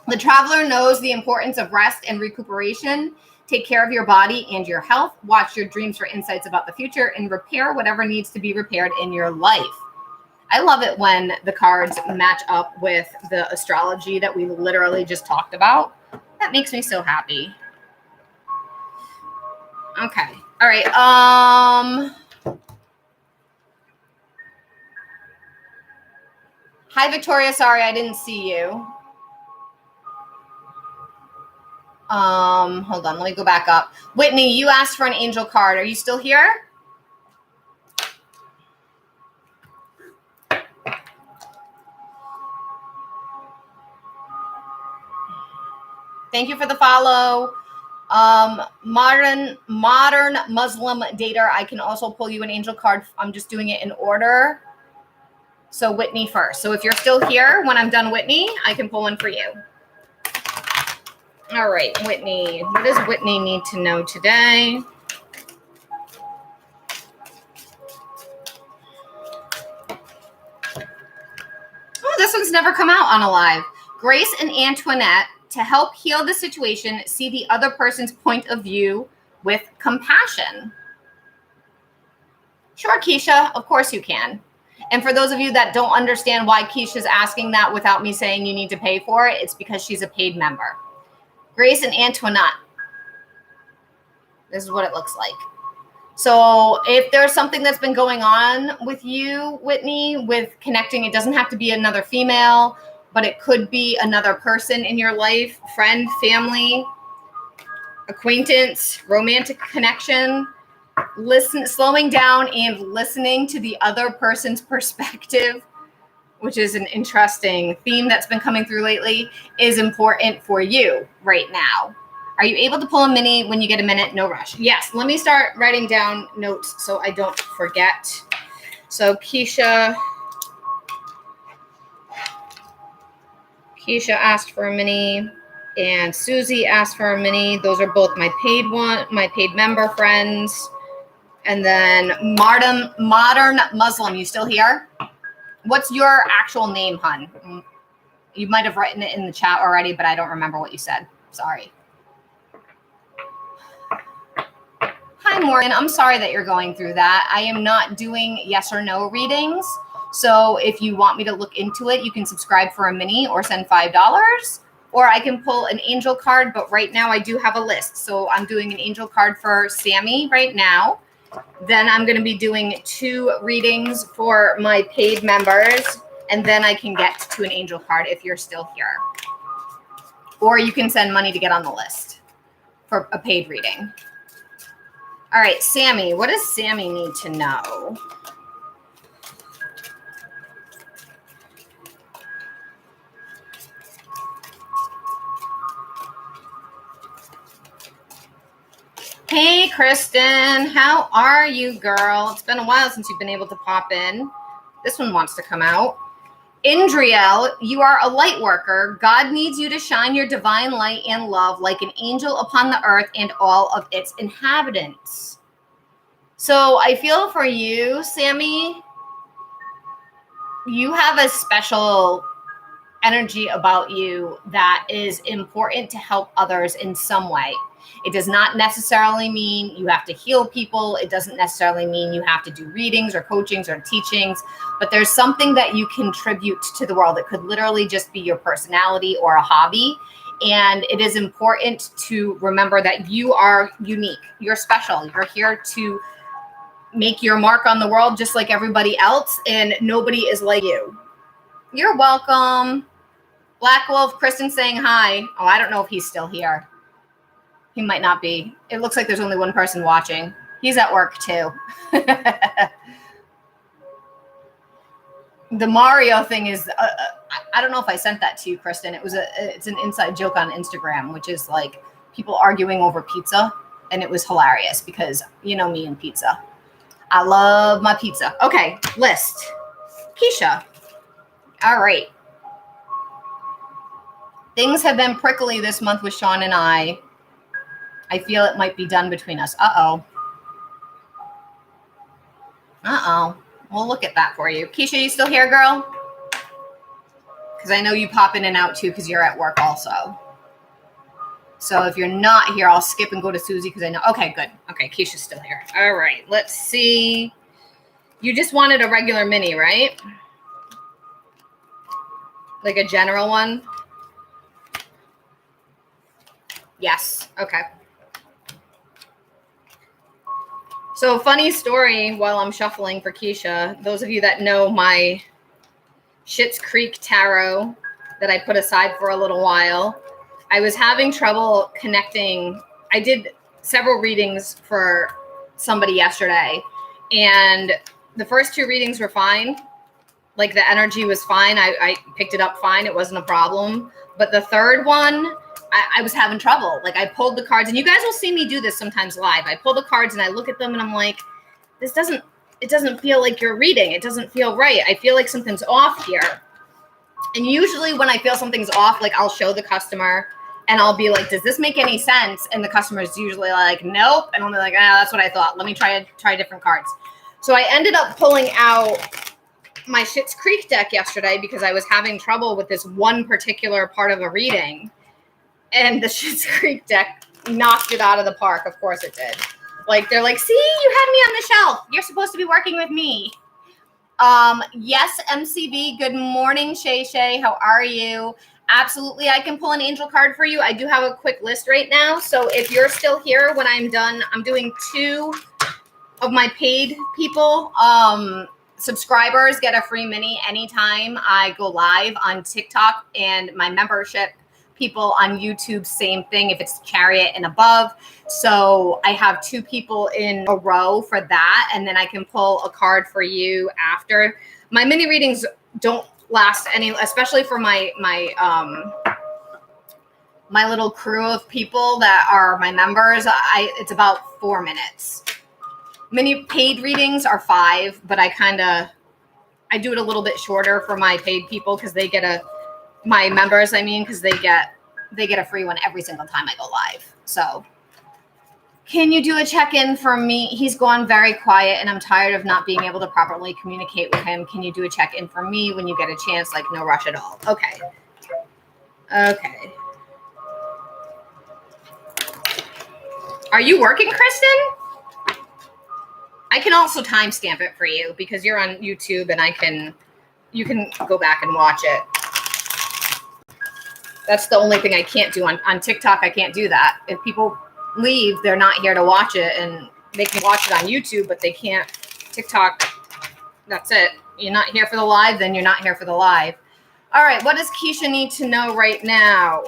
The traveler knows the importance of rest and recuperation. Take care of your body and your health. Watch your dreams for insights about the future and repair whatever needs to be repaired in your life. I love it when the cards match up with the astrology that we literally just talked about. That makes me so happy. Okay. All right. Hi, Victoria. Sorry, I didn't see you. Hold on. Let me go back up. Whitney, you asked for an angel card. Are you still here? Thank you for the follow. Modern Muslim dater. I can also pull you an angel card. I'm just doing it in order. So Whitney first. So if you're still here when I'm done Whitney, I can pull one for you. All right, Whitney. What does Whitney need to know today? Oh, this one's never come out on a live. Grace and Antoinette, to help heal the situation, see the other person's point of view with compassion. Sure, Keisha, of course you can. And for those of you that don't understand why Keisha's asking that without me saying you need to pay for it, it's because she's a paid member. Grace and Antoinette. This is what it looks like. So if there's something that's been going on with you, Whitney, with connecting, it doesn't have to be another female, but it could be another person in your life, friend, family, acquaintance, romantic connection. Slowing down and listening to the other person's perspective, which is an interesting theme that's been coming through lately, is important for you right now. Are you able to pull a mini when you get a minute? No rush. Yes, let me start writing down notes so I don't forget. So Keisha asked for a mini, and Susie asked for a mini. Those are both my paid member friends. And then Modern Muslim, you still here? What's your actual name, hun? You might have written it in the chat already, but I don't remember what you said. Sorry. Hi, Morgan. I'm sorry that you're going through that. I am not doing yes or no readings. So if you want me to look into it, you can subscribe for a mini or send $5. Or I can pull an angel card, but right now I do have a list. So I'm doing an angel card for Sammy right now. Then I'm going to be doing 2 readings for my paid members, and then I can get to an angel card if you're still here. Or you can send money to get on the list for a paid reading. All right, Sammy, what does Sammy need to know? Hey, Kristen, how are you, girl? It's been a while since you've been able to pop in. This one wants to come out. Indriel, you are a light worker. God needs you to shine your divine light and love like an angel upon the earth and all of its inhabitants. So I feel for you, Sammy. You have a special energy about you that is important to help others in some way. It does not necessarily mean you have to heal people. It doesn't necessarily mean you have to do readings or coachings or teachings, but there's something that you contribute to the world. It could literally just be your personality or a hobby. And it is important to remember that you are unique. You're special. You're here to make your mark on the world just like everybody else, and nobody is like you. You're welcome. Black Wolf, Kristen saying hi. Oh, I don't know if he's still here. He might not be. It looks like there's only one person watching. He's at work too. The Mario thing is, I don't know if I sent that to you, Kristen. It's an inside joke on Instagram, which is like people arguing over pizza. And it was hilarious because you know me and pizza. I love my pizza. Okay, list. Keisha. All right. Things have been prickly this month with Sean and I. I feel it might be done between us. Uh-oh. We'll look at that for you. Keisha, you still here, girl? Because I know you pop in and out too because you're at work also. So if you're not here, I'll skip and go to Susie because I know. Okay, good. Okay, Keisha's still here. All right, let's see. You just wanted a regular mini, right? Like a general one? Yes. Okay. So funny story while I'm shuffling for Keisha. Those of you that know my Schitt's Creek tarot that I put aside for a little while, I was having trouble connecting. I did several readings for somebody yesterday, and the first 2 readings were fine. Like the energy was fine. I picked it up fine. It wasn't a problem. But the third one, I was having trouble. Like I pulled the cards, and you guys will see me do this sometimes live. I pull the cards and I look at them and I'm like, it doesn't feel like you're reading. It doesn't feel right. I feel like something's off here. And usually when I feel something's off, like I'll show the customer and I'll be like, does this make any sense? And the customer's usually like, nope. And I'll be like, that's what I thought. Let me try different cards. So I ended up pulling out my Schitt's Creek deck yesterday because I was having trouble with this one particular part of a reading. And the Schitt's Creek deck knocked it out of the park. Of course it did. Like, they're like, see, you had me on the shelf. You're supposed to be working with me. Yes, MCB. Good morning, Shay Shay. How are you? Absolutely, I can pull an angel card for you. I do have a quick list right now. So if you're still here when I'm done, I'm doing 2 of my paid people. Subscribers get a free mini anytime I go live on TikTok, and my membership people on YouTube, same thing if it's Chariot and above. So I have 2 people in a row for that, and then I can pull a card for you after. My mini readings don't last any, especially for my little crew of people that are my members. It's about 4 minutes. Many paid readings are 5, but I do it a little bit shorter for my paid people because they get my members, because they get a free one every single time I go live. So can you do a check-in for me? He's gone very quiet and I'm tired of not being able to properly communicate with him. Can you do a check-in for me when you get a chance? Like, no rush at all. Okay. Are you working, Kristen? I can also timestamp it for you because you're on YouTube and you can go back and watch it. That's the only thing I can't do on TikTok. I can't do that. If people leave, they're not here to watch it, and they can watch it on YouTube, but they can't TikTok. That's it. You're not here for the live, then you're not here for the live. All right. What does Keisha need to know right now?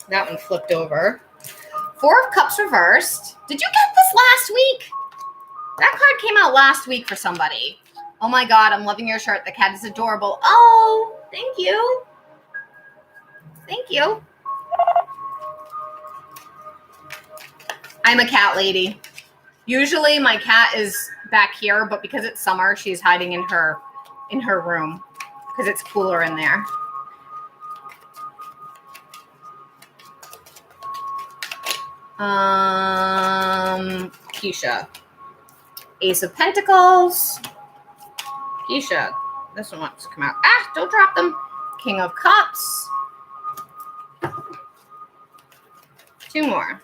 That one flipped over. 4 of Cups reversed. Did you get this last week? That card came out last week for somebody. Oh my God, I'm loving your shirt. The cat is adorable. Oh, thank you. Thank you. I'm a cat lady. Usually my cat is back here, but because it's summer, she's hiding in her room because it's cooler in there. Keisha. Ace of Pentacles. Keisha. This one wants to come out. Ah, don't drop them. King of Cups. 2 more.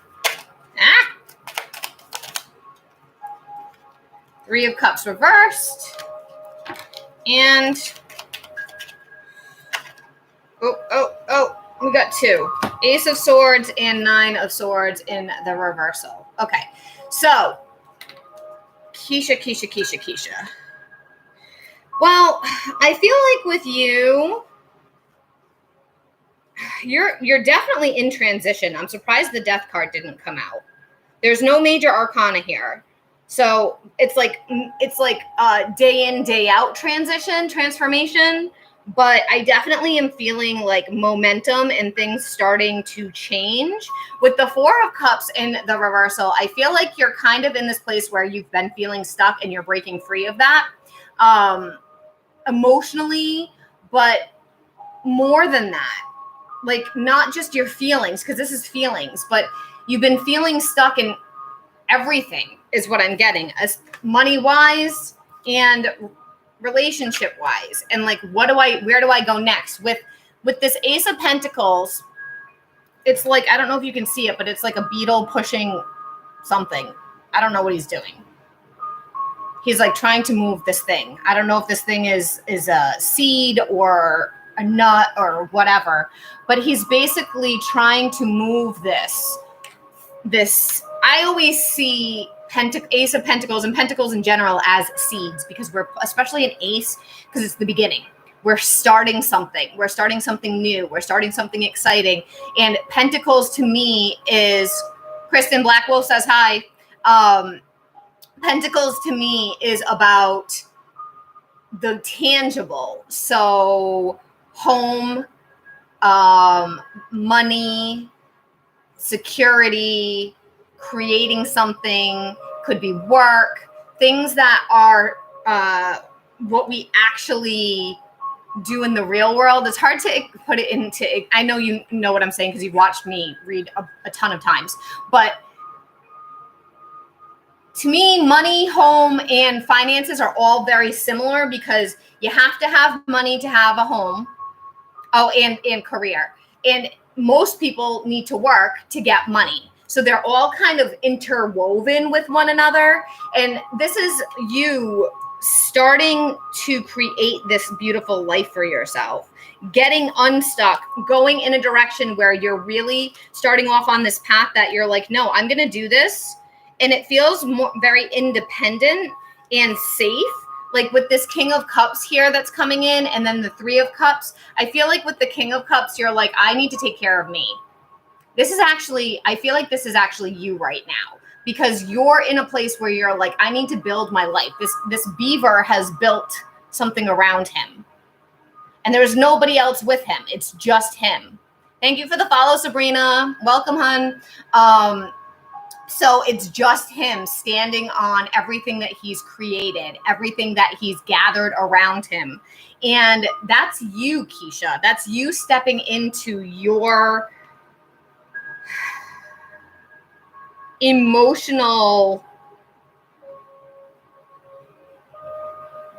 Ah. 3 of Cups reversed. And oh, we got 2. Ace of Swords and 9 of Swords in the reversal. Okay, so Keisha. Well, I feel like with you're definitely in transition. I'm surprised the Death card didn't come out. There's no major arcana here. So it's like a day in, day out transformation. But I definitely am feeling like momentum and things starting to change. With the 4 of Cups in the reversal, I feel like you're kind of in this place where you've been feeling stuck and you're breaking free of that emotionally, but more than that, like not just your feelings, because this is feelings, but you've been feeling stuck in everything is what I'm getting, as money-wise and relationship-wise. And like, where do I go next? With this Ace of Pentacles, it's like, I don't know if you can see it, but it's like a beetle pushing something. I don't know what he's doing. He's like trying to move this thing. I don't know if this thing is a seed or a nut or whatever, but he's basically trying to move this. I always see Ace of Pentacles and Pentacles in general as seeds, because we're, especially an ace, because it's the beginning. We're starting something. We're starting something new. We're starting something exciting. And Pentacles to me is, Kristen Black Wolf says hi. Pentacles to me is about the tangible. So home, money, security, creating something, could be work, things that are what we actually do in the real world. It's hard to put it into, I know you know what I'm saying because you've watched me read a ton of times, but to me, money, home, and finances are all very similar because you have to have money to have a home. Oh, and career. And most people need to work to get money. So they're all kind of interwoven with one another. And this is you starting to create this beautiful life for yourself, getting unstuck, going in a direction where you're really starting off on this path that you're like, no, I'm going to do this. And it feels very independent and safe. Like with this King of Cups here that's coming in, and then the Three of Cups, I feel like with the King of Cups, you're like, I need to take care of me. This is actually, I feel like this is actually you right now, because you're in a place where you're like, I need to build my life. This beaver has built something around him, and there's nobody else with him. It's just him. Thank you for the follow, Sabrina. Welcome, hun. So it's just him standing on everything that he's created, everything that he's gathered around him. And that's you, Keisha. That's you stepping into your emotional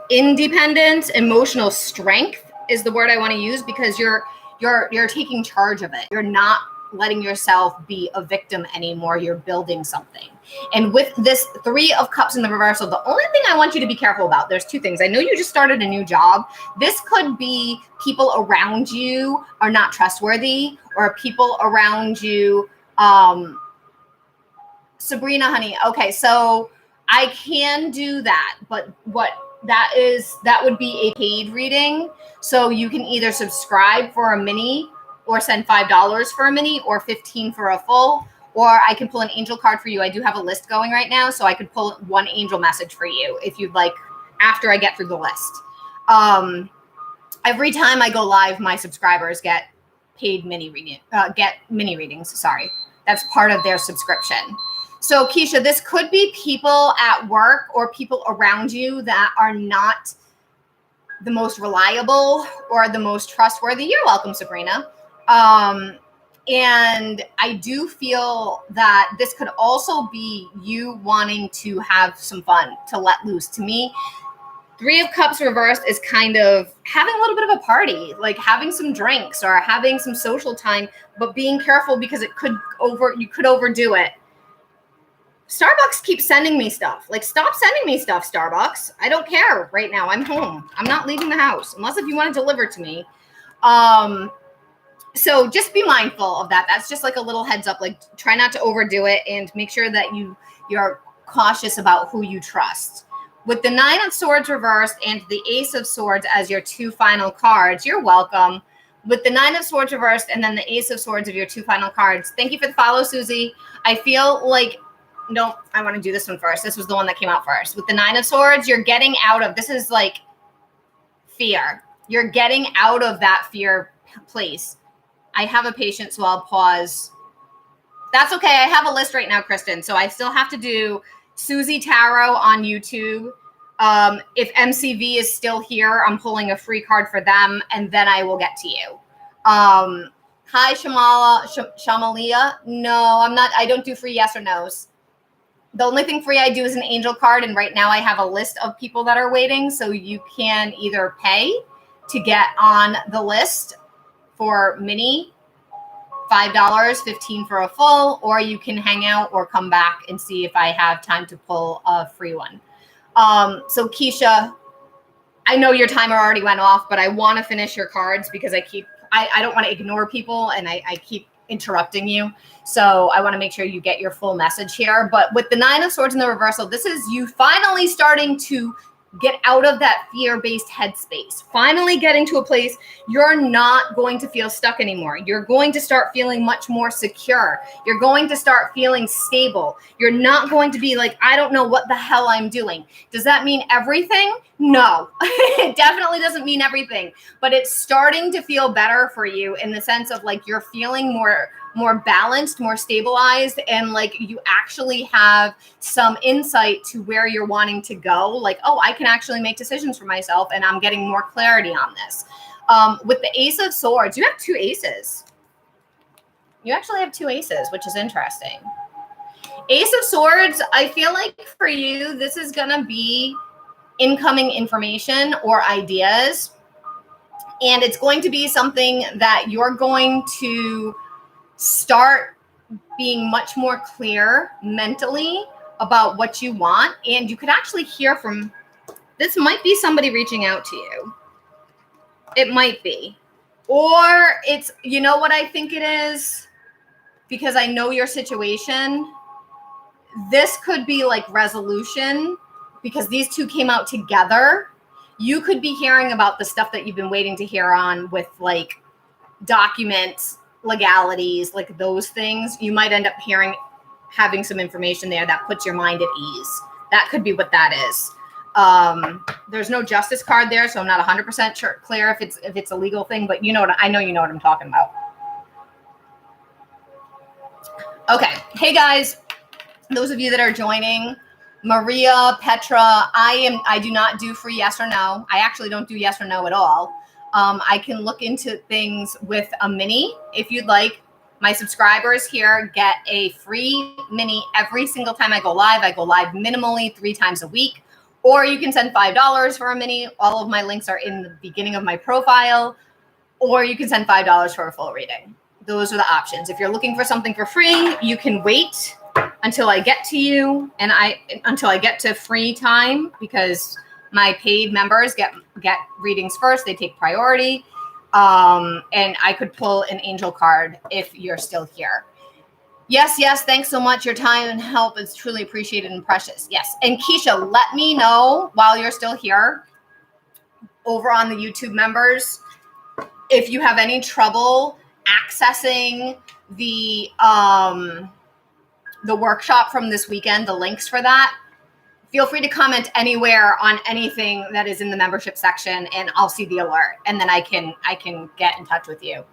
independence, emotional strength is the word I want to use, because you're taking charge of it. You're not letting yourself be a victim anymore. You're building something. And with this Three of Cups in the reversal, the only thing I want you to be careful about, there's two things. I know you just started a new job. This could be people around you are not trustworthy, or people around you, Sabrina, honey. Okay, so I can do that, but that would be a paid reading. So you can either subscribe for a mini, or send $5 for a mini, or $15 for a full, or I can pull an angel card for you. I do have a list going right now, so I could pull one angel message for you if you'd like after I get through the list. Every time I go live, my subscribers get paid mini readings. Sorry, that's part of their subscription. So Keisha, this could be people at work or people around you that are not the most reliable or the most trustworthy. You're welcome, Sabrina. And I do feel that this could also be you wanting to have some fun, to let loose. To me, Three of Cups reversed is kind of having a little bit of a party, like having some drinks or having some social time, but being careful because you could overdo it. Starbucks keeps sending me stuff. Like, stop sending me stuff, Starbucks. I don't care right now. I'm home. I'm not leaving the house unless if you want to deliver to me. So just be mindful of that. That's just like a little heads up. Like, try not to overdo it, and make sure that you're cautious about who you trust. With the Nine of Swords reversed and the Ace of Swords as your two final cards, you're welcome. With the Nine of Swords reversed and then the Ace of Swords of your two final cards. Thank you for the follow, Susie. I feel like, no, I want to do this one first. This was the one that came out first. With the Nine of Swords, you're getting out of, this is like fear. You're getting out of that fear place. I have a patient, so I'll pause. That's okay. I have a list right now, Kristen. So I still have to do Susie Tarot on YouTube. If MCV is still here, I'm pulling a free card for them, and then I will get to you. Hi, Shamalia. No, I'm not. I don't do free yes or no's. The only thing free I do is an angel card, and right now I have a list of people that are waiting, so you can either pay to get on the list for mini, $5, $15 for a full, or you can hang out or come back and see if I have time to pull a free one. So Keisha, I know your timer already went off, but I want to finish your cards because I don't want to ignore people, and I keep interrupting you. So I want to make sure you get your full message here. But with the Nine of Swords in the reversal, this is you finally starting to get out of that fear-based headspace, finally getting to a place you're not going to feel stuck anymore. You're going to start feeling much more secure. You're going to start feeling stable. You're not going to be like, I don't know what the hell I'm doing. Does that mean everything? No, it definitely doesn't mean everything, but it's starting to feel better for you in the sense of like you're feeling more balanced, more stabilized, and like you actually have some insight to where you're wanting to go. Like, oh, I can actually make decisions for myself, and I'm getting more clarity on this. With the Ace of Swords, you have two aces. You actually have two aces, which is interesting. Ace of Swords, I feel like for you, this is going to be incoming information or ideas. And it's going to be something that you're going to start being much more clear mentally about what you want. And you could actually hear from, this might be somebody reaching out to you. It might be. Or it's, you know what I think it is? Because I know your situation. This could be like resolution, because these two came out together. You could be hearing about the stuff that you've been waiting to hear on with like documents, legalities, like those things. You might end up having some information there that puts your mind at ease. That could be what that is. There's no justice card there, so I'm not 100% clear if it's a legal thing, but I know you know what I'm talking about. Okay. Hey guys, those of you that are joining, Maria, Petra, I do not do free yes or no. I actually don't do yes or no at all. I can look into things with a mini if you'd like. My subscribers here get a free mini every single time I go live. I go live minimally 3 times a week, or you can send $5 for a mini. All of my links are in the beginning of my profile, or you can send $5 for a full reading. Those are the options. If you're looking for something for free, you can wait until I get to you, and until I get to free time, because my paid members get readings first. They take priority. And I could pull an angel card if you're still here. Yes. Thanks so much. Your time and help is truly appreciated and precious. Yes. And Keisha, let me know while you're still here over on the YouTube members, if you have any trouble accessing the workshop from this weekend, the links for that. Feel free to comment anywhere on anything that is in the membership section, and I'll see the alert, and then I can get in touch with you.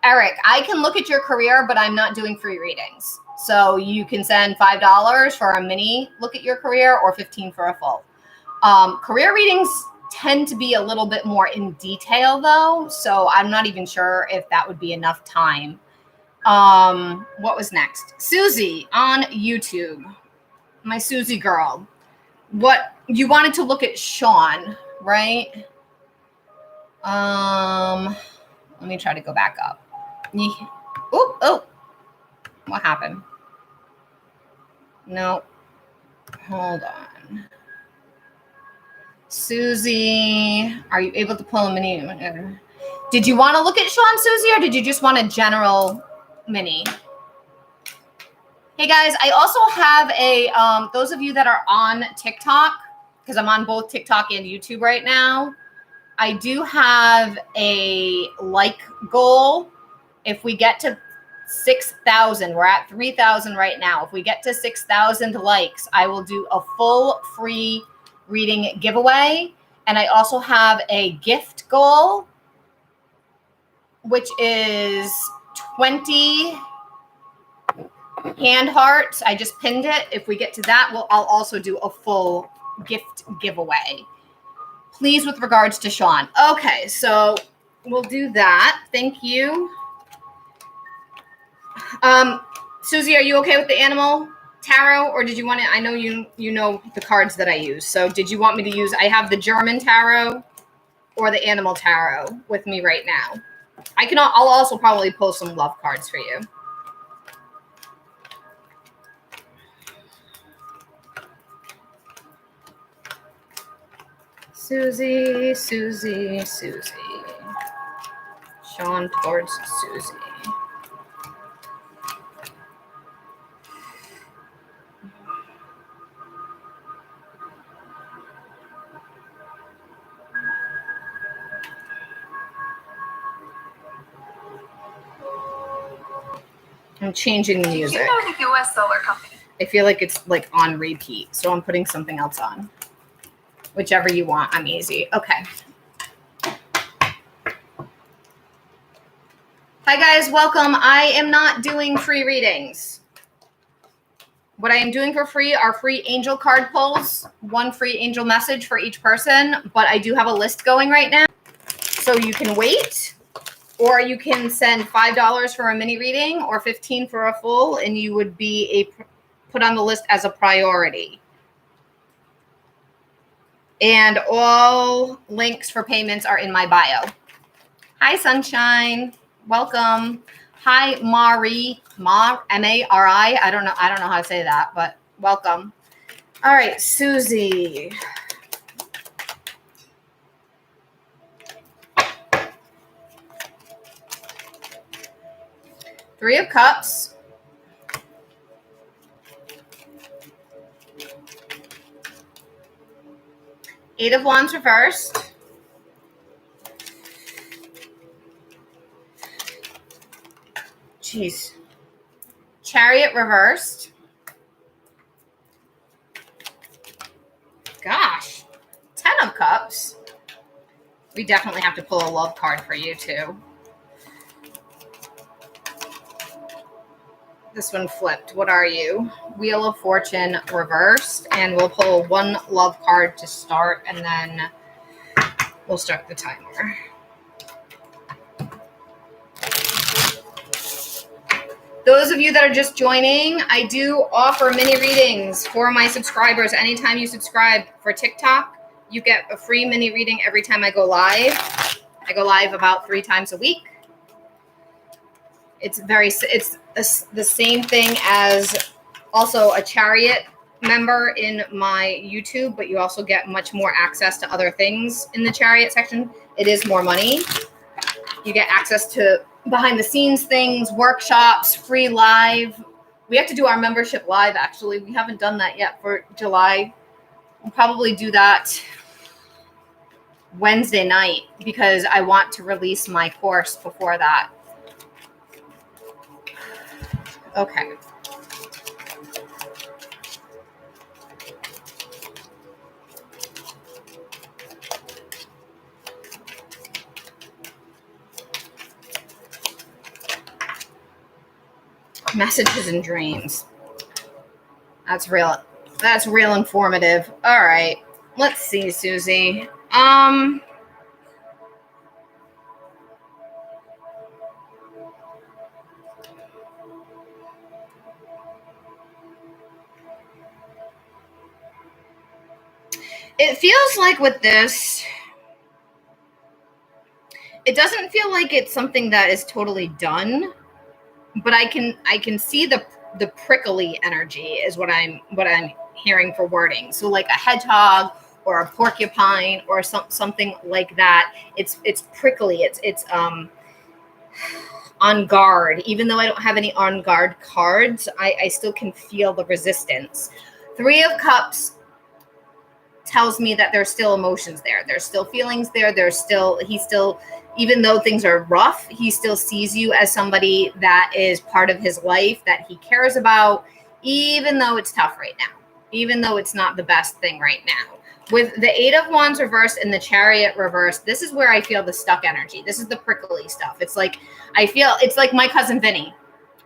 Eric, I can look at your career, but I'm not doing free readings. So you can send $5 for a mini look at your career, or $15 for a full. Career readings tend to be a little bit more in detail though, so I'm not even sure if that would be enough time. What was next? Susie on YouTube. My Susie girl. What you wanted to look at Sean, right? Let me try to go back up. Oh, what happened? No, hold on. Susie, are you able to pull a mini? Did you want to look at Sean, Susie, or did you just want a general mini? Hey guys, I also have a, those of you that are on TikTok, because I'm on both TikTok and YouTube right now, I do have a like goal. If we get to 6,000, we're at 3,000 right now. If we get to 6,000 likes, I will do a full free reading giveaway. And I also have a gift goal, which is 20 hand hearts. I just pinned it. If we get to that, I'll also do a full gift giveaway. Please, with regards to Sean. Okay, so we'll do that. Thank you. Susie, are you okay with the animal tarot, or did you want to? I know you know the cards that I use. So did you want me to use? I have the German tarot or the animal tarot with me right now. I'll also probably pull some love cards for you. Susie. Sean towards Susie. I'm changing the music. Do you know the U.S. Solar Company? I feel like it's like on repeat, so I'm putting something else on. Whichever you want, I'm easy. Okay. Hi guys, welcome. I am not doing free readings. What I am doing for free are free angel card pulls, 1 free angel message for each person, but I do have a list going right now. So you can wait, or you can send $5 for a mini reading or $15 for a full, and you would be put on the list as a priority. And all links for payments are in my bio. Hi, Sunshine. Welcome. Hi, Mari. M-A-R-I. I don't know how to say that, but welcome. All right, Susie. Three of Cups. Eight of Wands reversed. Jeez. Chariot reversed. Gosh. 10 of Cups. We definitely have to pull a love card for you too. This one flipped. What are you? Wheel of Fortune reversed. And we'll pull one love card to start, and then we'll start the timer. Those of you that are just joining, I do offer mini readings for my subscribers. Anytime you subscribe for TikTok, you get a free mini reading every time I go live. I go live about 3 times a week. It's the same thing as also a Chariot member in my YouTube, but you also get much more access to other things in the Chariot section. It is more money. You get access to behind the scenes things, workshops, free live. We have to do our membership live, actually. We haven't done that yet for July. We'll probably do that Wednesday night because I want to release my course before that. Okay. Messages and dreams. That's real. That's real informative. All right. Let's see, Susie. It feels like with this, it doesn't feel like it's something that is totally done, but I can see the prickly energy is what I'm hearing for wording. So like a hedgehog or a porcupine or something like that. It's prickly. It's on guard. Even though I don't have any on guard cards, I still can feel the resistance. 3 of Cups tells me that there's still emotions there. There's still feelings there. He still, even though things are rough, he still sees you as somebody that is part of his life, that he cares about, even though it's tough right now, even though it's not the best thing right now. With the 8 of Wands reversed and the Chariot reversed, this is where I feel the stuck energy. This is the prickly stuff. It's like, I feel it's like my cousin Vinny.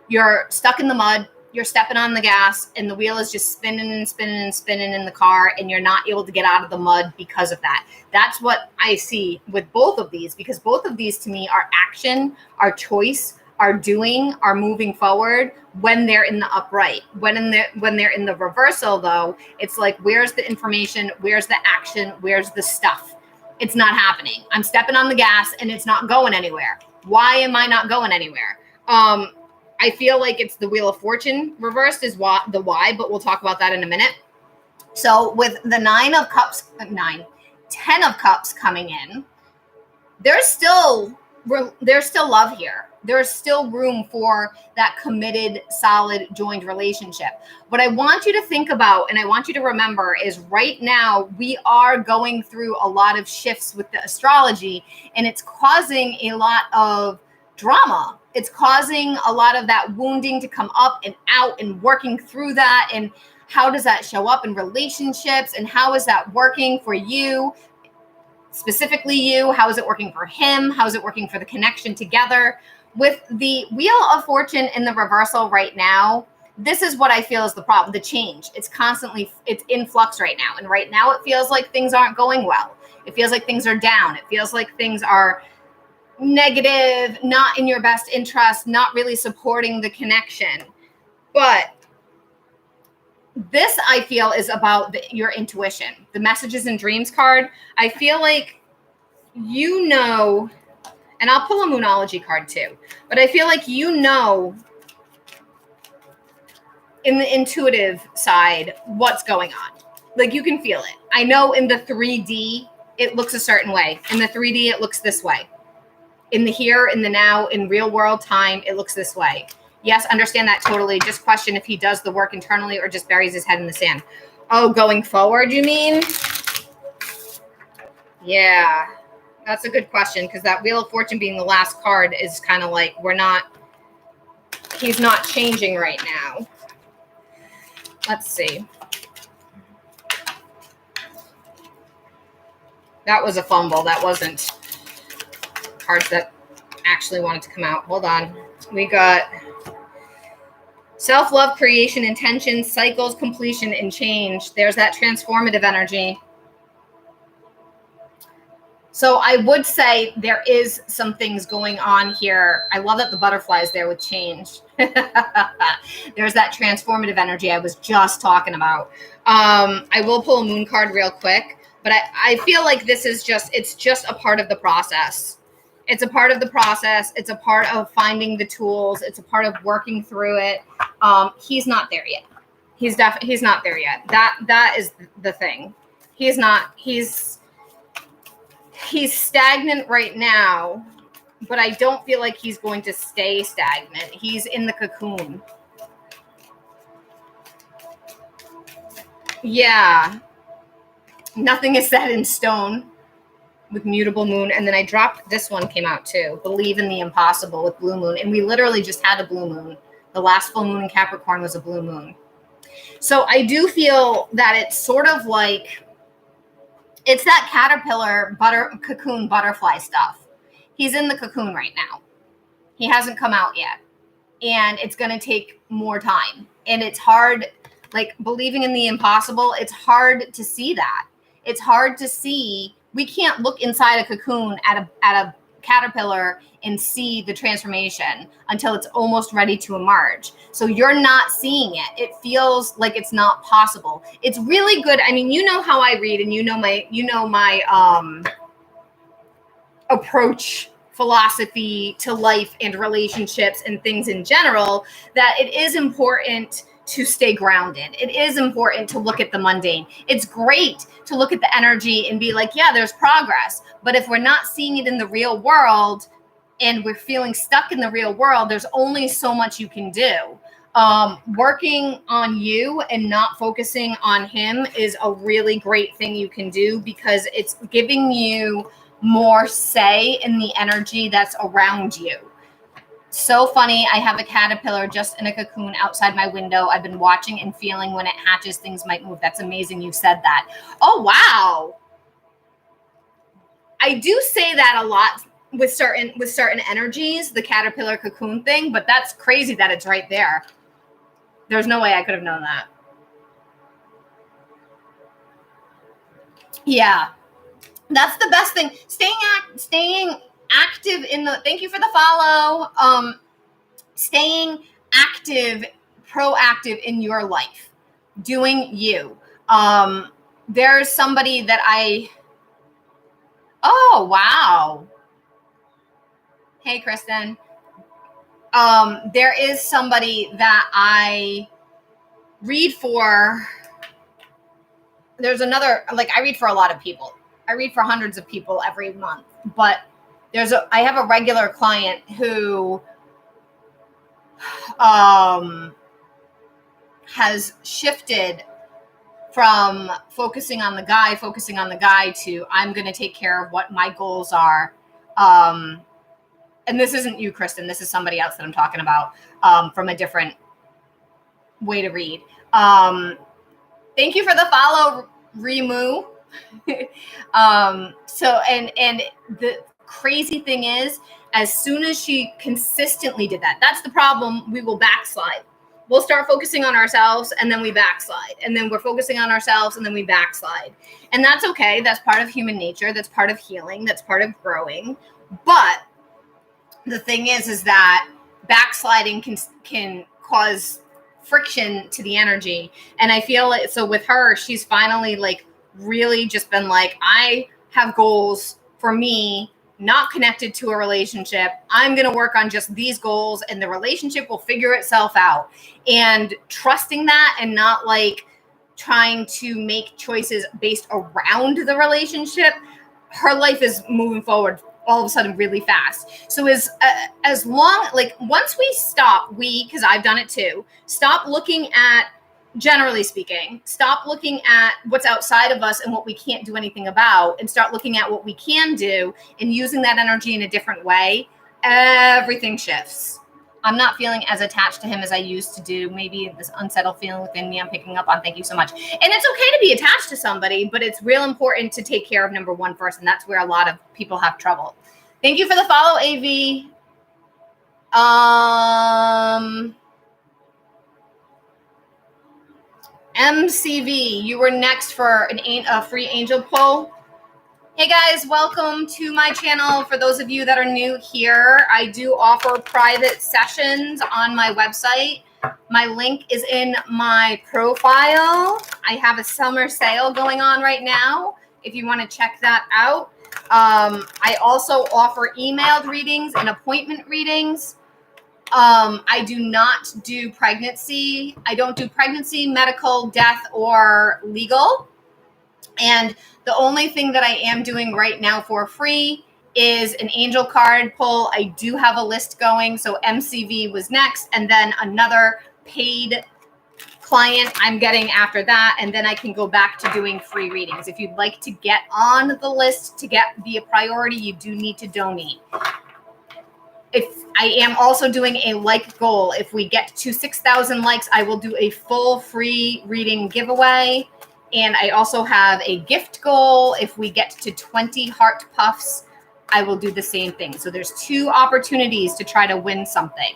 You're stuck in the mud. You're stepping on the gas and the wheel is just spinning and spinning and spinning in the car, and you're not able to get out of the mud because of that. That's what I see with both of these, because both of these to me are action, are choice, are doing, are moving forward when they're in the upright. When they're in the reversal, though, it's like, where's the information? Where's the action? Where's the stuff? It's not happening. I'm stepping on the gas and it's not going anywhere. Why am I not going anywhere? I feel like it's the Wheel of Fortune reversed is the why, but we'll talk about that in a minute. So with the 10 of Cups coming in, there's still love here. There's still room for that committed, solid, joined relationship. What I want you to think about, and I want you to remember, is right now we are going through a lot of shifts with the astrology, and it's causing a lot of drama. It's causing a lot of that wounding to come up and out, and working through that. And how does that show up in relationships? And how is that working for you? Specifically you, how is it working for him? How is it working for the connection together? With the Wheel of Fortune in the reversal right now, this is what I feel is the problem, the change. It's in flux right now. And right now it feels like things aren't going well. It feels like things are down. It feels like things are negative, not in your best interest, not really supporting the connection. But this, I feel, is about your intuition. The Messages and Dreams card, I feel like, And I'll pull a Moonology card too. But I feel like you know, in the intuitive side, what's going on. Like you can feel it. I know in the 3D, it looks a certain way. In the 3D, it looks this way. In the here, in the now, in real world time, it looks this way. Yes, understand that totally. Just question if he does the work internally or just buries his head in the sand. Oh, going forward, you mean? Yeah, that's a good question, because that Wheel of Fortune being the last card is kind of like he's not changing right now. Let's see. That was a fumble. That wasn't cards that actually wanted to come out. Hold on. We got self-love, creation, intention, cycles, completion, and change. There's that transformative energy. So I would say there is some things going on here. I love that the butterfly is there with change. There's that transformative energy I was just talking about. I will pull a moon card real quick, but I feel like this is it's just a part of the process. It's a part of the process. It's a part of finding the tools. It's a part of working through it. He's not there yet. He's not there yet. That is the thing. He's stagnant right now, but I don't feel like he's going to stay stagnant. He's in the cocoon. Yeah. Nothing is set in stone with mutable moon. And then I dropped this one, came out too. Believe in the impossible with blue moon. And we literally just had a blue moon. The last full moon in Capricorn was a blue moon. So I do feel that it's sort of like, it's that caterpillar cocoon butterfly stuff. He's in the cocoon right now. He hasn't come out yet. And it's going to take more time. And it's hard, like believing in the impossible, it's hard to see that. It's hard to see. We can't look inside a cocoon at a caterpillar and see the transformation until it's almost ready to emerge. So you're not seeing it. It feels like it's not possible. It's really good. I mean, you know how I read, and you know my approach, philosophy to life and relationships and things in general, that it is important to stay grounded. It is important to look at the mundane. It's great to look at the energy and be like, yeah, there's progress. But if we're not seeing it in the real world and we're feeling stuck in the real world, there's only so much you can do. Working on you and not focusing on him is a really great thing you can do, because it's giving you more say in the energy that's around you. So funny. I have a caterpillar just in a cocoon outside my window. I've been watching and feeling when it hatches, things might move. That's amazing you said that. Oh, wow. I do say that a lot with certain energies, the caterpillar cocoon thing, but that's crazy that it's right there. There's no way I could have known that. Yeah. That's the best thing. Staying active in the, thank you for the follow. Staying active, proactive in your life, doing you. There's somebody that oh, wow. Hey, Kristen. There is somebody that I read for. There's another, like I read for a lot of people. I read for hundreds of people every month, but I have a regular client who has shifted from focusing on the guy to I'm going to take care of what my goals are. And this isn't you, Kristen. This is somebody else that I'm talking about from a different way to read. Thank you for the follow, Remu. And the crazy thing is, as soon as she consistently did that, that's the problem. We will backslide. We'll start focusing on ourselves and then we backslide. And then we're focusing on ourselves and then we backslide. And that's okay. That's part of human nature. That's part of healing. That's part of growing. But the thing is that backsliding can cause friction to the energy. And I feel like, so with her, she's finally like really just been like, I have goals for me not connected to a relationship. I'm going to work on just these goals and the relationship will figure itself out. And trusting that and not like trying to make choices based around the relationship, her life is moving forward all of a sudden really fast. So as long, like once we stop, because I've done it too, stop looking at, generally speaking, stop looking at what's outside of us and what we can't do anything about, and start looking at what we can do and using that energy in a different way, everything shifts. I'm not feeling as attached to him as I used to do. Maybe this unsettled feeling within me I'm picking up on. Thank you so much. And it's okay to be attached to somebody, but it's real important to take care of number one first. And that's where a lot of people have trouble. Thank you for the follow, AV. MCV, you were next for a free angel pull. Hey guys, welcome to my channel. For those of you that are new here, I do offer private sessions on my website. My link is in my profile. I have a summer sale going on right now if you want to check that out. I also offer emailed readings and appointment readings. I do not do pregnancy. I don't do pregnancy, medical, death, or legal. And the only thing that I am doing right now for free is an angel card pull. I do have a list going. So MCV was next, and then another paid client I'm getting after that. And then I can go back to doing free readings. If you'd like to get on the list to be a priority, you do need to donate. If I am also doing a like goal, if we get to 6,000 likes, I will do a full free reading giveaway. And I also have a gift goal. If we get to 20 heart puffs, I will do the same thing. So there's 2 opportunities to try to win something.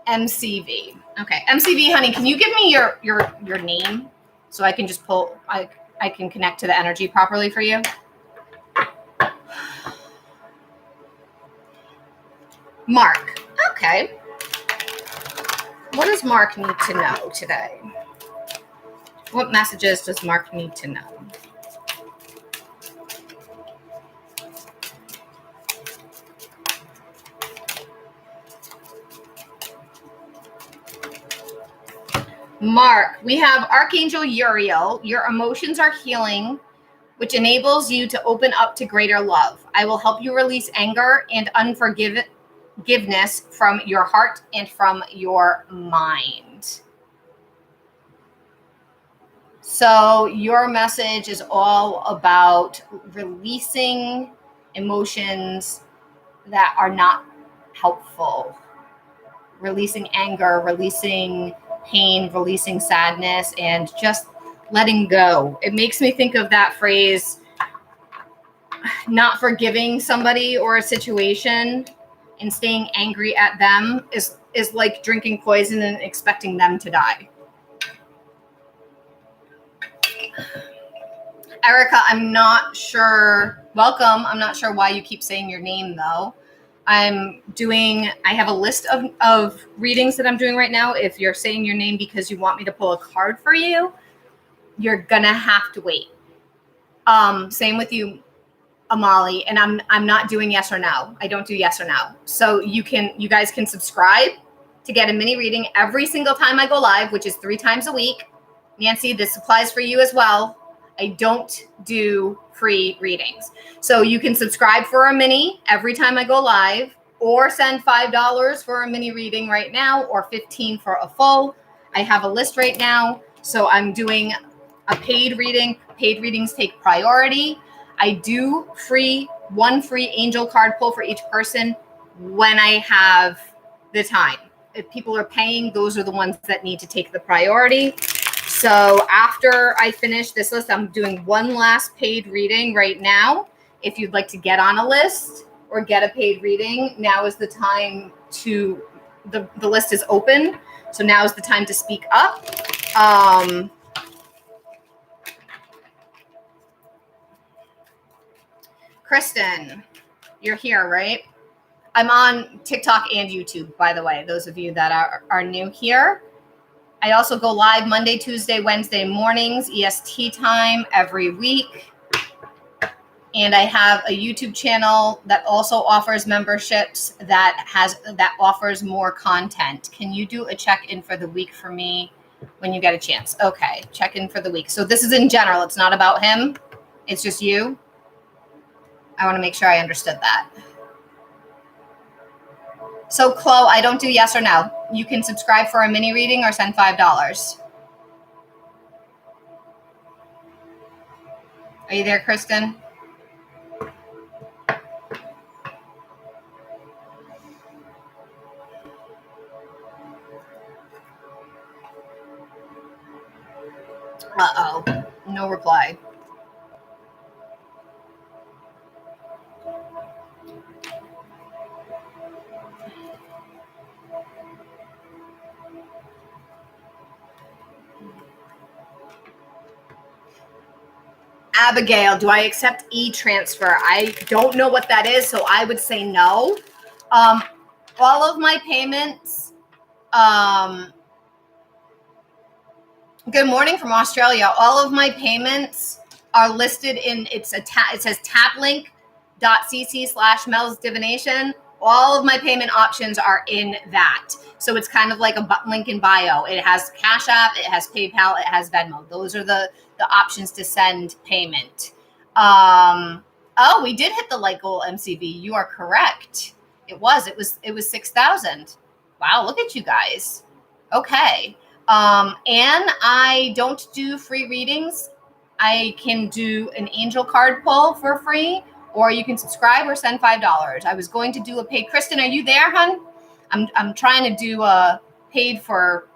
MCV. Okay, MCV, honey, can you give me your name so I can just pull, I can connect to the energy properly for you? Mark. Okay. What does Mark need to know today? What messages does Mark need to know? Mark, we have Archangel Uriel. Your emotions are healing, which enables you to open up to greater love. I will help you release anger and unforgiveness from your heart and from your mind. So your message is all about releasing emotions that are not helpful. Releasing anger, releasing pain, releasing sadness, and just letting go. It makes me think of that phrase, not forgiving somebody or a situation and staying angry at them is like drinking poison and expecting them to die. Erica, I'm not sure. Welcome. I'm not sure why you keep saying your name, though. I have a list of readings that I'm doing right now. If you're saying your name because you want me to pull a card for you, you're going to have to wait. Same with you, Amali. And I'm not doing yes or no. I don't do yes or no. So you guys can subscribe to get a mini reading every single time I go live, which is 3 times a week. Nancy, this applies for you as well. I don't do free readings. So you can subscribe for a mini every time I go live, or send $5 for a mini reading right now, or $15 for a full. I have a list right now. So I'm doing a paid reading. Paid readings take priority. I do one free angel card pull for each person when I have the time. If people are paying, those are the ones that need to take the priority. So after I finish this list, I'm doing one last paid reading right now. If you'd like to get on a list or get a paid reading, now is the time to, the list is open. So now is the time to speak up. Kristen, you're here, right? I'm on TikTok and YouTube, by the way, those of you that are new here. I also go live Monday, Tuesday, Wednesday mornings, EST time every week. And I have a YouTube channel that also offers memberships that offers more content. Can you do a check-in for the week for me when you get a chance? Okay, check-in for the week. So this is in general. It's not about him. It's just you. I want to make sure I understood that. So, Chloe, I don't do yes or no. You can subscribe for a mini reading or send $5. Are you there, Kristen? Uh-oh. No reply. Abigail, do I accept e-transfer? I don't know what that is, so I would say no. All of my payments, good morning from Australia. All of my payments are listed in, it says taplink.cc/melsdivination. All of my payment options are in that. So it's kind of like a link in bio. It has Cash App, it has PayPal, it has Venmo. Those are the options to send payment. Oh, we did hit the like goal, MCV. You are correct. It was 6,000. Wow, look at you guys. Okay. And I don't do free readings. I can do an angel card pull for free, or you can subscribe or send $5. I was going to do a paid. Kristen, are you there, hon? I'm trying to do a paid for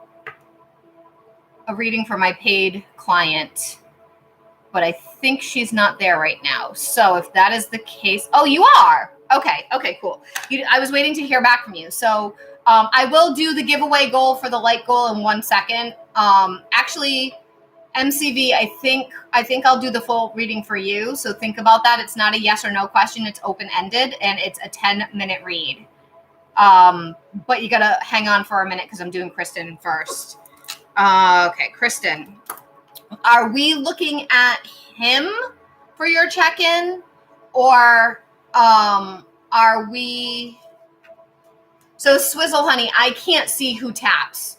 a reading for my paid client, but I think she's not there right now. So if that is the case, oh, you are. Okay, cool. I was waiting to hear back from you. So I will do the giveaway goal for the light goal in 1 second. Actually, MCV, I think I'll do the full reading for you. So think about that. It's not a yes or no question. It's open-ended, and it's a 10-minute read. But you got to hang on for a minute because I'm doing Kristen first. Okay, Kristen. Are we looking at him for your check-in, or are we? So Swizzle Honey, I can't see who taps.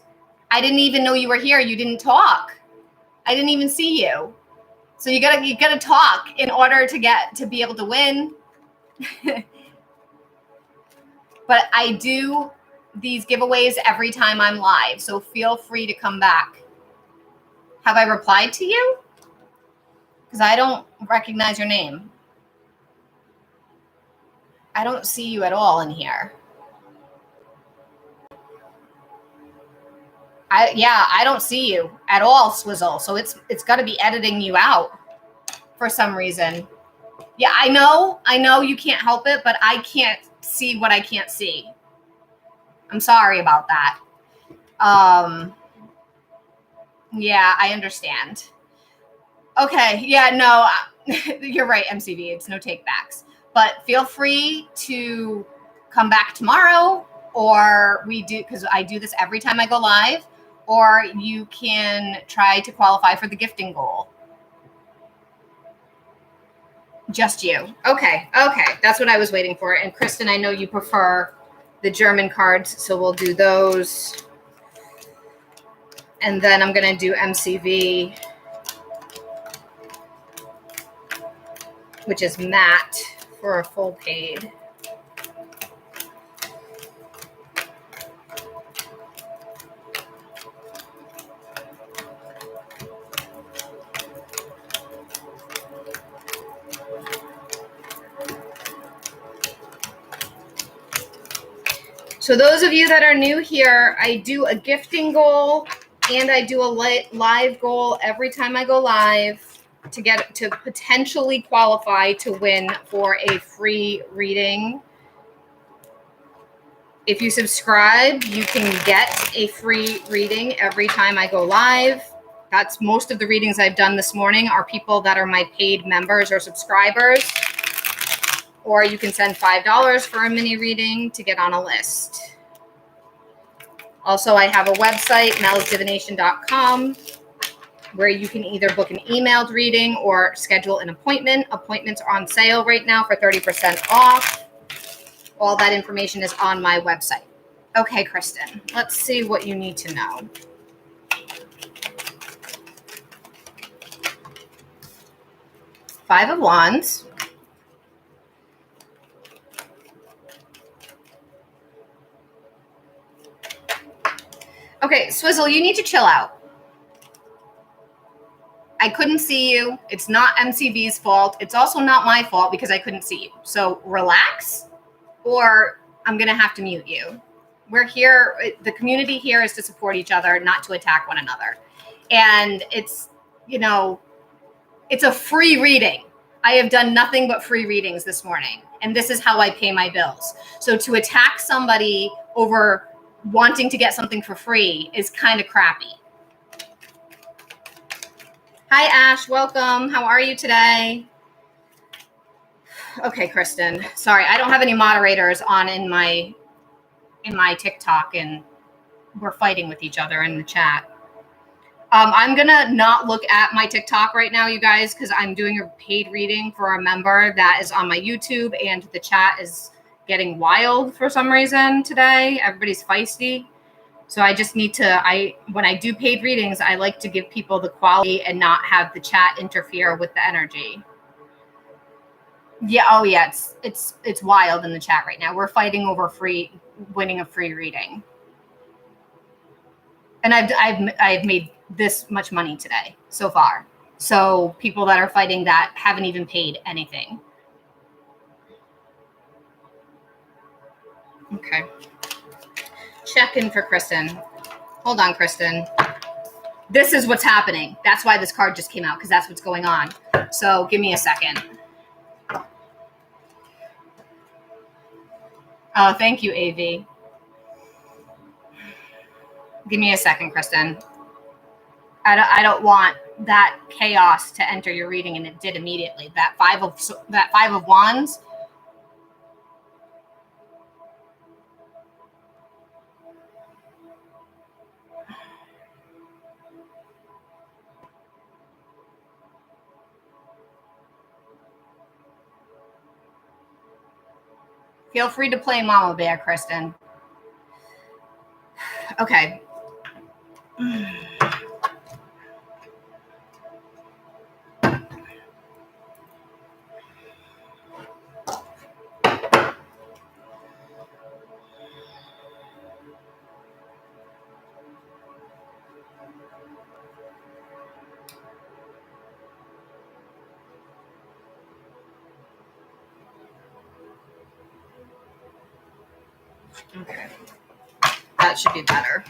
I didn't even know you were here. You didn't talk. I didn't even see you. So you gotta talk in order to be able to win. But I do these giveaways every time I'm live, so feel free to come back. Have I replied to you? Because I don't recognize your name. I don't see you at all in here. I don't see you at all, Swizzle. So it's got to be editing you out for some reason. Yeah, I know you can't help it, but I can't see what I can't see. I'm sorry about that. Yeah, I understand. Okay, yeah, no, you're right, MCV. It's no takebacks. But feel free to come back tomorrow, or because I do this every time I go live, or you can try to qualify for the gifting goal. Just you. Okay. That's what I was waiting for. And Kristen, I know you prefer the German cards, so we'll do those. And then I'm going to do MCV, which is Matt, for a full paid. So those of you that are new here, I do a gifting goal and I do a live goal every time I go live to potentially qualify to win for a free reading. If you subscribe, you can get a free reading every time I go live. That's most of the readings I've done this morning are people that are my paid members or subscribers. Or you can send $5 for a mini reading to get on a list. Also, I have a website, melsdivination.com, where you can either book an emailed reading or schedule an appointment. Appointments are on sale right now for 30% off. All that information is on my website. Okay, Kristen, let's see what you need to know. Five of Wands. Okay, Swizzle, you need to chill out. I couldn't see you. It's not MCB's fault. It's also not my fault because I couldn't see you. So relax, or I'm going to have to mute you. We're here. The community here is to support each other, not to attack one another. And it's, you know, it's a free reading. I have done nothing but free readings this morning, and this is how I pay my bills. So to attack somebody over wanting to get something for free is kind of crappy. Hi, Ash. Welcome. How are you today? Okay, Kristen. Sorry, I don't have any moderators on in my TikTok, and we're fighting with each other in the chat. I'm going to not look at my TikTok right now, you guys, because I'm doing a paid reading for a member that is on my YouTube, and the chat is getting wild for some reason today. Everybody's feisty. So I just need to, when I do paid readings, I like to give people the quality and not have the chat interfere with the energy. Yeah, oh yeah, it's wild in the chat right now. We're fighting over winning a free reading. And I've made this much money today so far. So people that are fighting that haven't even paid anything. Okay. Check in for Kristen. Hold on, Kristen. This is what's happening. That's why this card just came out, because that's what's going on. So give me a second. Oh, thank you, AV. Give me a second, Kristen. I don't want that chaos to enter your reading, and it did immediately. That five of Wands. Feel free to play Mama Bear, Kristen. Okay. Okay. That should be better.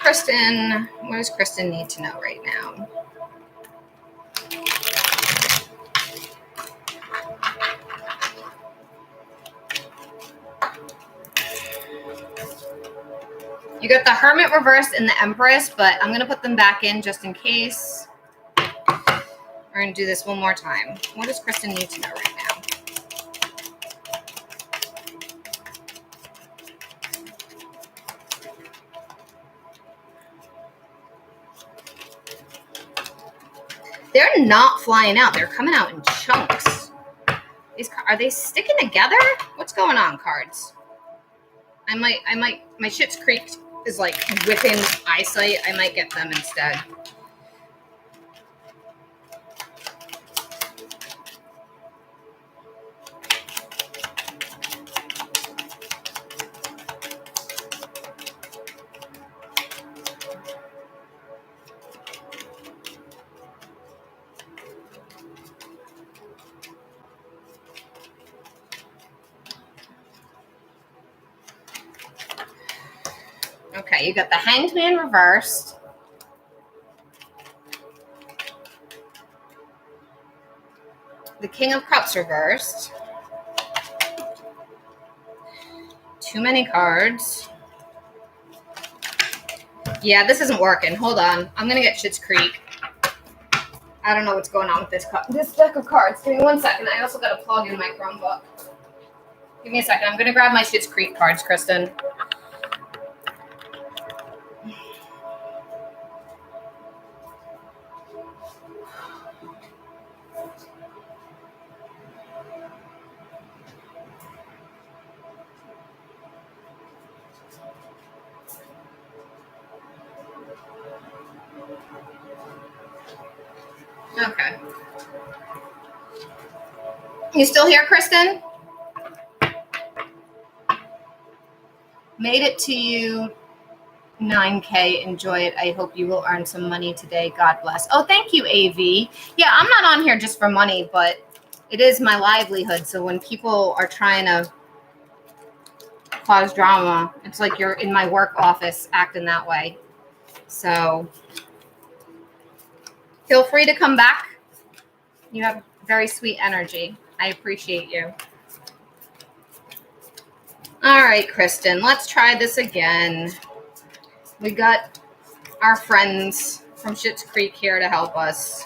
Kristen, what does Kristen need to know right now? You got the Hermit reversed and the Empress, but I'm going to put them back in just in case. We're going to do this one more time. What does Kristen need to know right now? They're not flying out. They're coming out in chunks. Are they sticking together? What's going on, cards? my Schitt's Creek is like within eyesight. I might get them instead. Okay, you got the Hanged Man reversed. The King of Cups reversed. Too many cards. Yeah, this isn't working. Hold on. I'm going to get Schitt's Creek. I don't know what's going on with this deck of cards. Give me 1 second. I also got to plug in my Chromebook. Give me a second. I'm going to grab my Schitt's Creek cards, Kristen. Okay. You still here, Kristen? Made it to you. 9K. Enjoy it. I hope you will earn some money today. God bless. Oh, thank you, AV. Yeah, I'm not on here just for money, but it is my livelihood. So when people are trying to cause drama, it's like you're in my work office acting that way. So feel free to come back. You have very sweet energy. I appreciate you. All right, Kristen, let's try this again. We got our friends from Schitt's Creek here to help us.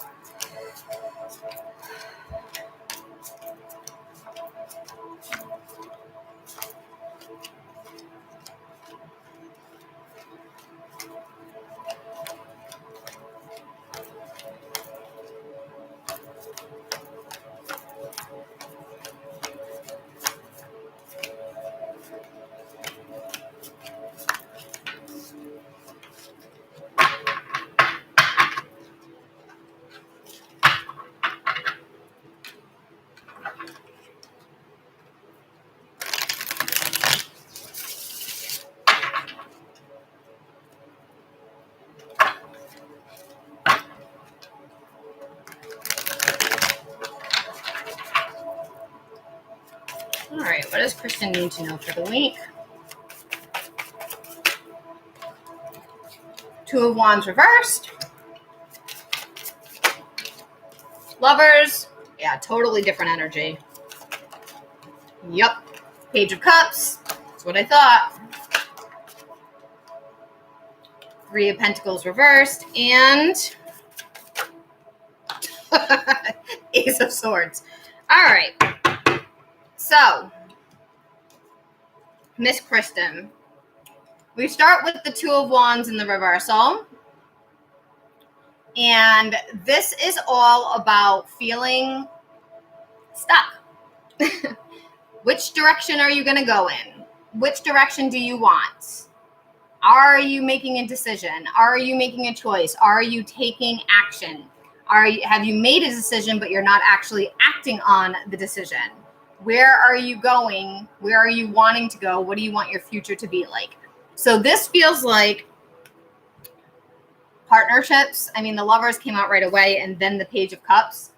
All right, what does Kristen need to know for the week? Two of Wands reversed. Lovers. Yeah, totally different energy. Yep. Page of Cups. That's what I thought. Three of Pentacles reversed. And Ace of Swords. All right. So, Miss Kristen, we start with the Two of Wands in the reversal. And this is all about feeling stuck. Which direction are you going to go in? Which direction do you want? Are you making a decision? Are you making a choice? Are you taking action? Have you made a decision, but you're not actually acting on the decision? Where are you going? Where are you wanting to go? What do you want your future to be like? So this feels like partnerships. I mean, the Lovers came out right away, and then the Page of Cups.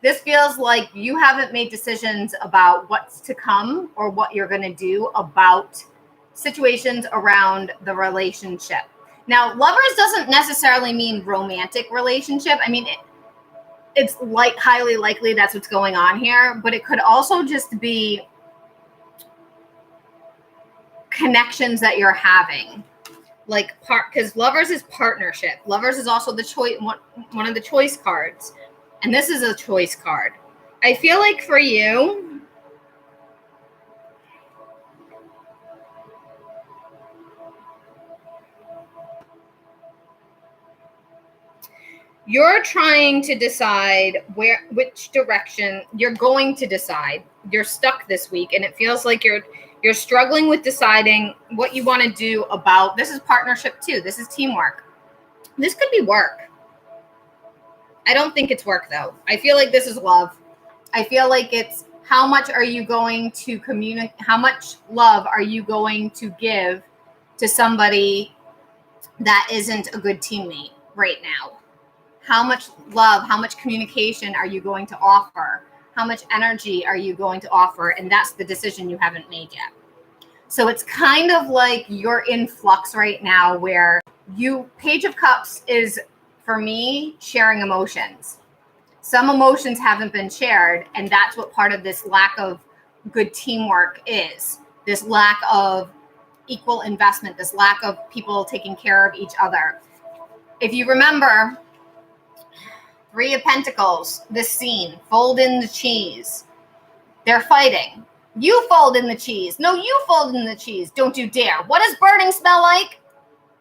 This feels like you haven't made decisions about what's to come or what you're going to do about situations around the relationship. Now, Lovers doesn't necessarily mean romantic relationship. I mean, it's like highly likely that's what's going on here, but it could also just be connections that you're having. Like, because Lovers is partnership. Lovers is also the choice, one of the choice cards. And this is a choice card. I feel like for you, you're trying to decide which direction you're going to decide. You're stuck this week, and it feels like you're struggling with deciding what you want to do about. This is partnership too. This is teamwork. This could be work. I don't think it's work though. I feel like this is love. I feel like it's how much are you going to communicate? How much love are you going to give to somebody that isn't a good teammate right now? How much love, how much communication are you going to offer? How much energy are you going to offer? And that's the decision you haven't made yet. So it's kind of like you're in flux right now where Page of Cups is, for me, sharing emotions. Some emotions haven't been shared, and that's what part of this lack of good teamwork is. This lack of equal investment, this lack of people taking care of each other. If you remember, Three of Pentacles, this scene. Fold in the cheese. They're fighting. You fold in the cheese. No, you fold in the cheese. Don't you dare. What does burning smell like?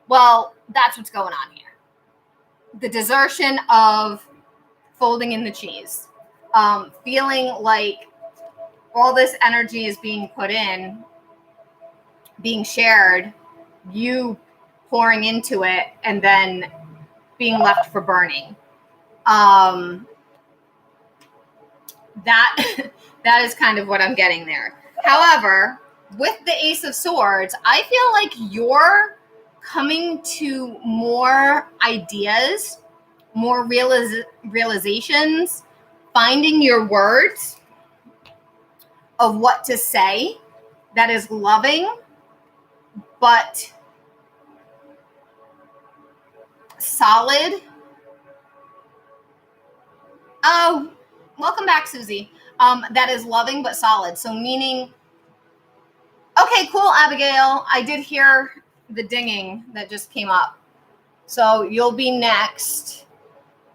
Well, that's what's going on here. The desertion of folding in the cheese. Feeling like all this energy is being put in, being shared, you pouring into it, and then being left for burning. That is kind of what I'm getting there. However, with the Ace of Swords, I feel like you're coming to more ideas, more realizations, finding your words of what to say that is loving, but solid. Oh, welcome back, Susie. That is loving but solid. So meaning, okay, cool, Abigail. I did hear the dinging that just came up. So you'll be next.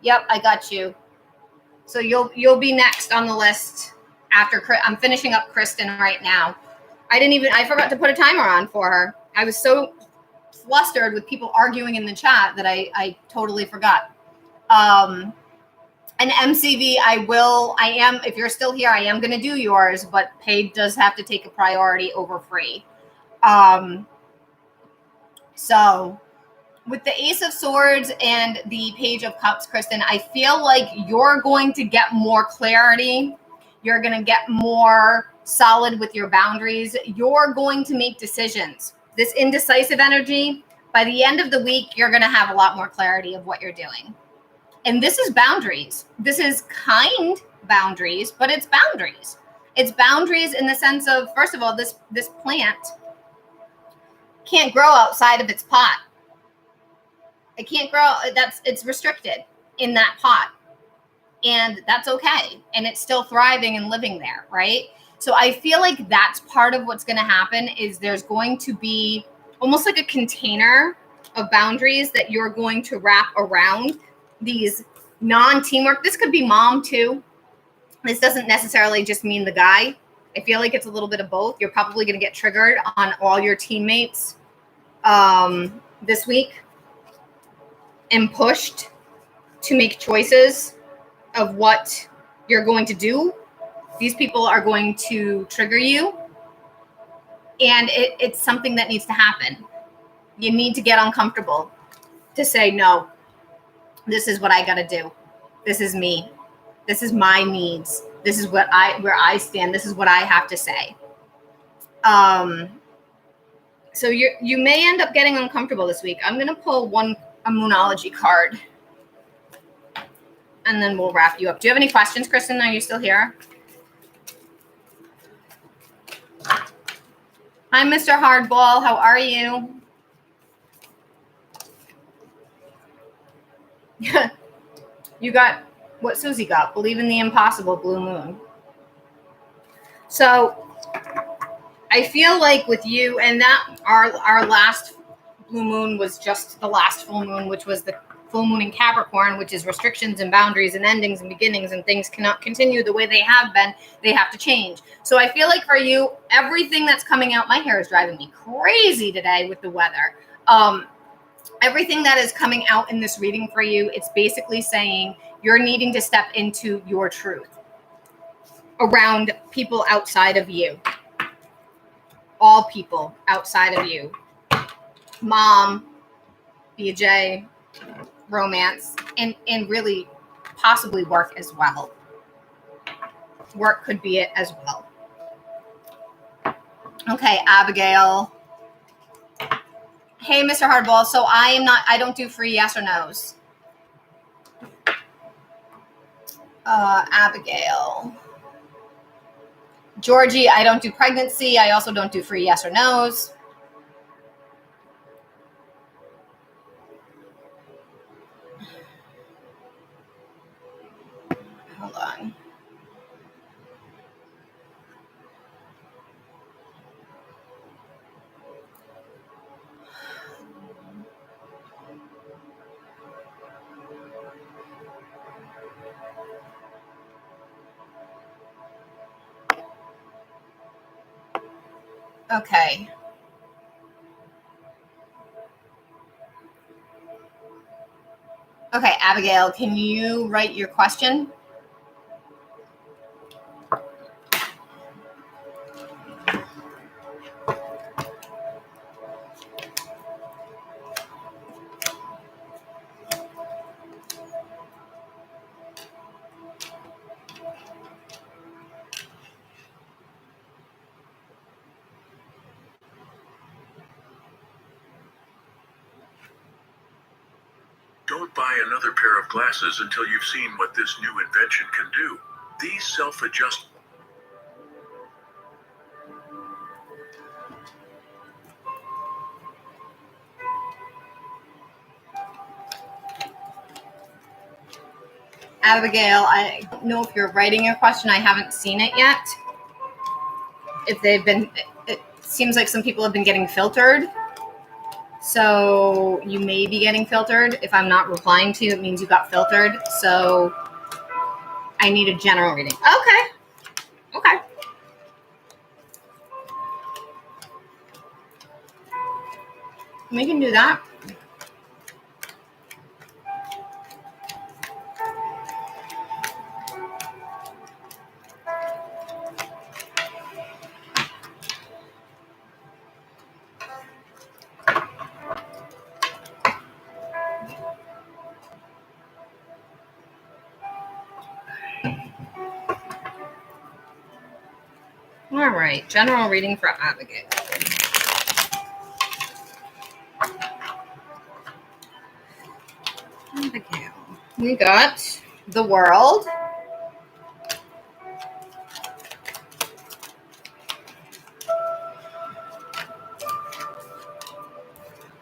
Yep, I got you. So you'll be next on the list after I'm finishing up Kristen right now. I forgot to put a timer on for her. I was so flustered with people arguing in the chat that I totally forgot. And MCV, if you're still here, I am going to do yours, but paid does have to take a priority over free. So with the Ace of Swords and the Page of Cups, Kristen, I feel like you're going to get more clarity. You're going to get more solid with your boundaries. You're going to make decisions. This indecisive energy, by the end of the week, you're going to have a lot more clarity of what you're doing. And this is boundaries. This is kind boundaries, but it's boundaries. It's boundaries in the sense of, first of all, this plant can't grow outside of its pot. It can't grow. It's restricted in that pot. And that's okay. And it's still thriving and living there, right? So I feel like that's part of what's going to happen is there's going to be almost like a container of boundaries that you're going to wrap around these non-teamwork. This could be mom too. This doesn't necessarily just mean the guy. I feel like it's a little bit of both. You're probably going to get triggered on all your teammates this week and pushed to make choices of what you're going to do. These people are going to trigger you, and it's something that needs to happen. You need to get uncomfortable to say, no, this is what I got to do. This is me. This is my needs. This is where I stand. This is what I have to say. So you may end up getting uncomfortable this week. I'm going to pull a Moonology card, and then we'll wrap you up. Do you have any questions, Kristen? Are you still here? Hi, Mr. Hardball. How are you? You got what Susie got. Believe in the impossible, Blue Moon. So I feel like with you and that our last Blue Moon was just the last full moon, which was the full moon in Capricorn, which is restrictions and boundaries and endings and beginnings, and things cannot continue the way they have been. They have to change. So I feel like for you, everything that's coming out, my hair is driving me crazy today with the weather. Everything that is coming out in this reading for you, it's basically saying you're needing to step into your truth around people outside of you. All people outside of you. Mom, BJ, romance, and really possibly work as well. Work could be it as well. Okay, Abigail. Hey, Mr. Hardball. So I don't do free yes or no's. Abigail. Georgie, I don't do pregnancy. I also don't do free yes or no's. Hold on. Okay. Okay, Abigail, can you write your question? Don't buy another pair of glasses until you've seen what this new invention can do. These self-adjust. Abigail, I don't know if you're writing your question. I haven't seen it yet. If they've been, it seems like some people have been getting filtered. So you may be getting filtered. If I'm not replying to you, it means you got filtered. So I need a general reading. Okay. We can do that. All right, general reading for Abigail. Abigail. We got the World,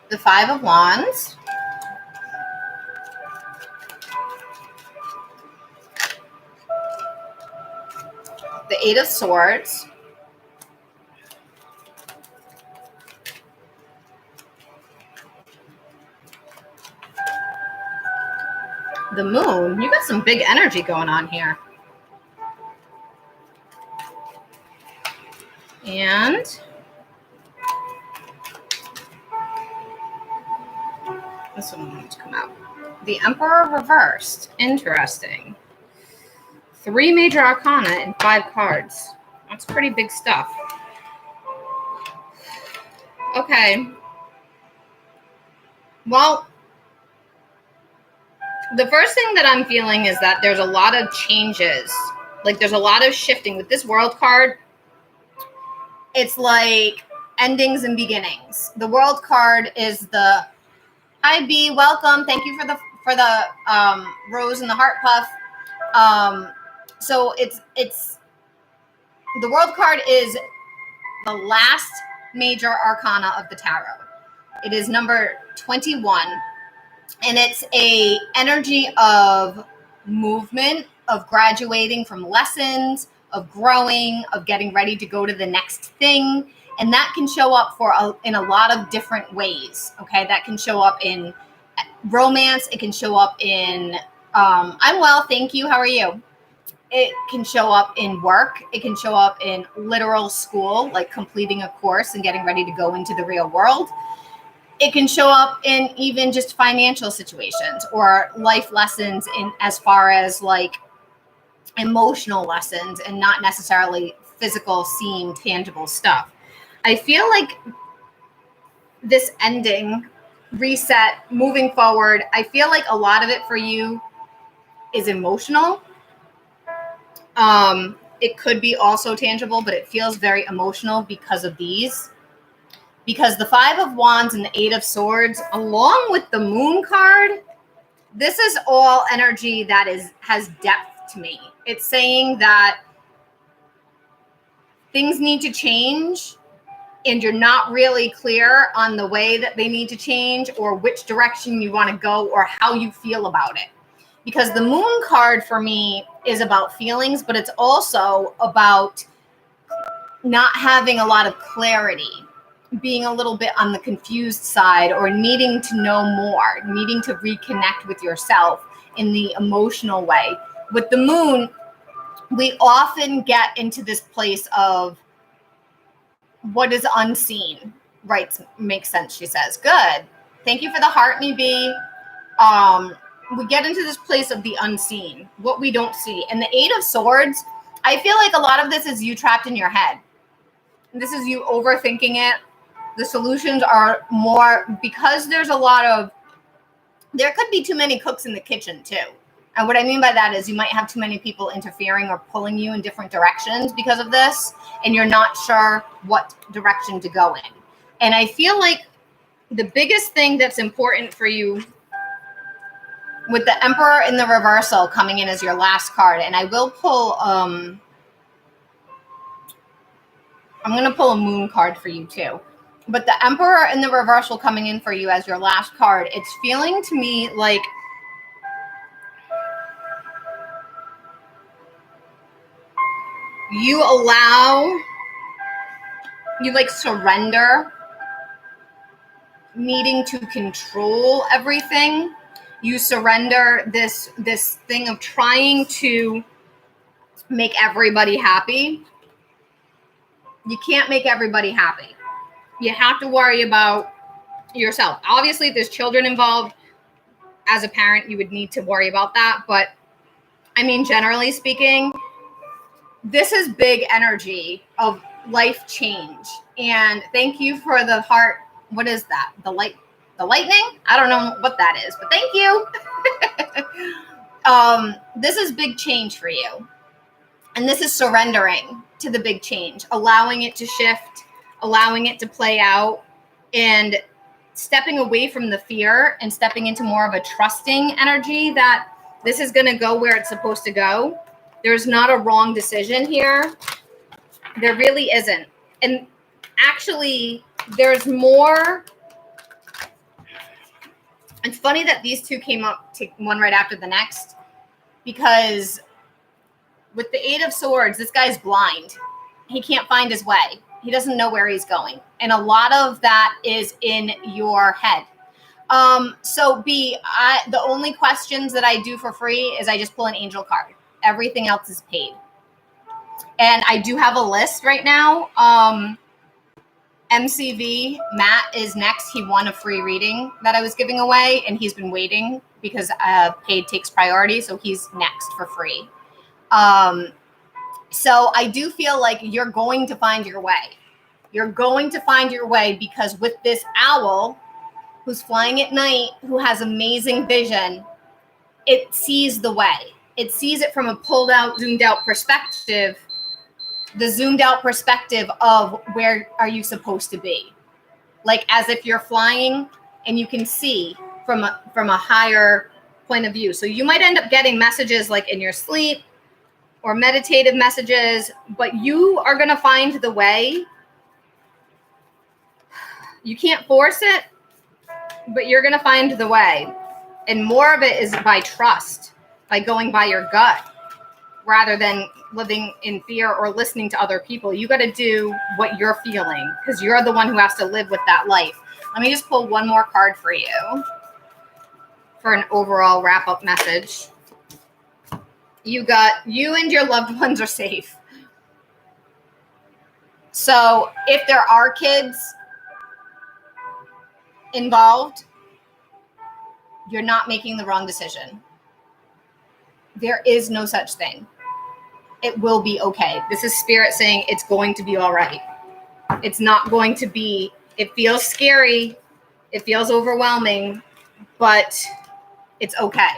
the Five of Wands, the Eight of Swords, the Moon. You got some big energy going on here. And this one wanted to come out. The Emperor reversed. Interesting. 3 major arcana and 5 cards. That's pretty big stuff. Okay. Well, the first thing that I'm feeling is that there's a lot of changes. Like there's a lot of shifting with this World card. It's like endings and beginnings. The World card is the hi B, welcome. Thank you for the rose and the heart puff. So it's the World card is the last major arcana of the tarot. It is number 21. And it's a energy of movement, of graduating from lessons, of growing, of getting ready to go to the next thing. And that can show up in a lot of different ways. Okay, that can show up in romance. It can show up in I'm well, thank you. How are you? It can show up in work. It can show up in literal school, like completing a course and getting ready to go into the real world. It can show up in even just financial situations or life lessons in as far as like emotional lessons and not necessarily physical, seeing, tangible stuff. I feel like this ending, reset, moving forward, I feel like a lot of it for you is emotional. It could be also tangible, but it feels very emotional because of these. Because the Five of Wands and the Eight of Swords, along with the Moon card, this is all energy that has depth to me. It's saying that things need to change and you're not really clear on the way that they need to change or which direction you want to go or how you feel about it. Because the Moon card for me is about feelings, but it's also about not having a lot of clarity, being a little bit on the confused side or needing to know more, needing to reconnect with yourself in the emotional way. With the Moon, we often get into this place of what is unseen. Right, makes sense, she says. Good. Thank you for the heart, me bee. We get into this place of the unseen, what we don't see. And the Eight of Swords, I feel like a lot of this is you trapped in your head. This is you overthinking it. The solutions are more, because there's a lot of, there could be too many cooks in the kitchen too. And what I mean by that is you might have too many people interfering or pulling you in different directions because of this, and you're not sure what direction to go in. And I feel like the biggest thing that's important for you with the Emperor in the reversal coming in as your last card, and I will pull, I'm going to pull a moon card for you too. But the Emperor in the reversal coming in for you as your last card, it's feeling to me like you like surrender needing to control everything. You surrender this thing of trying to make everybody happy. You can't make everybody happy. You have to worry about yourself. Obviously, if there's children involved, as a parent, you would need to worry about that. But I mean, generally speaking, this is big energy of life change. And thank you for the heart. What is that? The lightning? I don't know what that is, but thank you. This is big change for you. And this is surrendering to the big change, allowing it to shift, allowing it to play out, and stepping away from the fear and stepping into more of a trusting energy that this is going to go where it's supposed to go. There's not a wrong decision here. There really isn't. And actually, there's more. It's funny that these two came up to one right after the next, because with the Eight of Swords, this guy's blind. He can't find his way. He doesn't know where he's going. And a lot of that is in your head. So B, the only questions that I do for free is I just pull an angel card. Everything else is paid. And I do have a list right now. MCV, Matt is next. He won a free reading that I was giving away, and he's been waiting because paid takes priority. So he's next for free. So I do feel like you're going to find your way. You're going to find your way, because with this owl who's flying at night, who has amazing vision, it sees the way. It sees it from a pulled out, zoomed out perspective, the zoomed out perspective of where are you supposed to be? Like as if you're flying and you can see from a higher point of view. So you might end up getting messages like in your sleep or meditative messages, but you are going to find the way. You can't force it, but you're going to find the way. And more of it is by trust, by going by your gut, rather than living in fear or listening to other people. You got to do what you're feeling, because you're the one who has to live with that life. Let me just pull one more card for you for an overall wrap-up message. You and your loved ones are safe. So if there are kids involved, you're not making the wrong decision. There is no such thing. It will be okay. This is spirit saying it's going to be all right. It's not going to be, it feels scary. It feels overwhelming, but it's okay.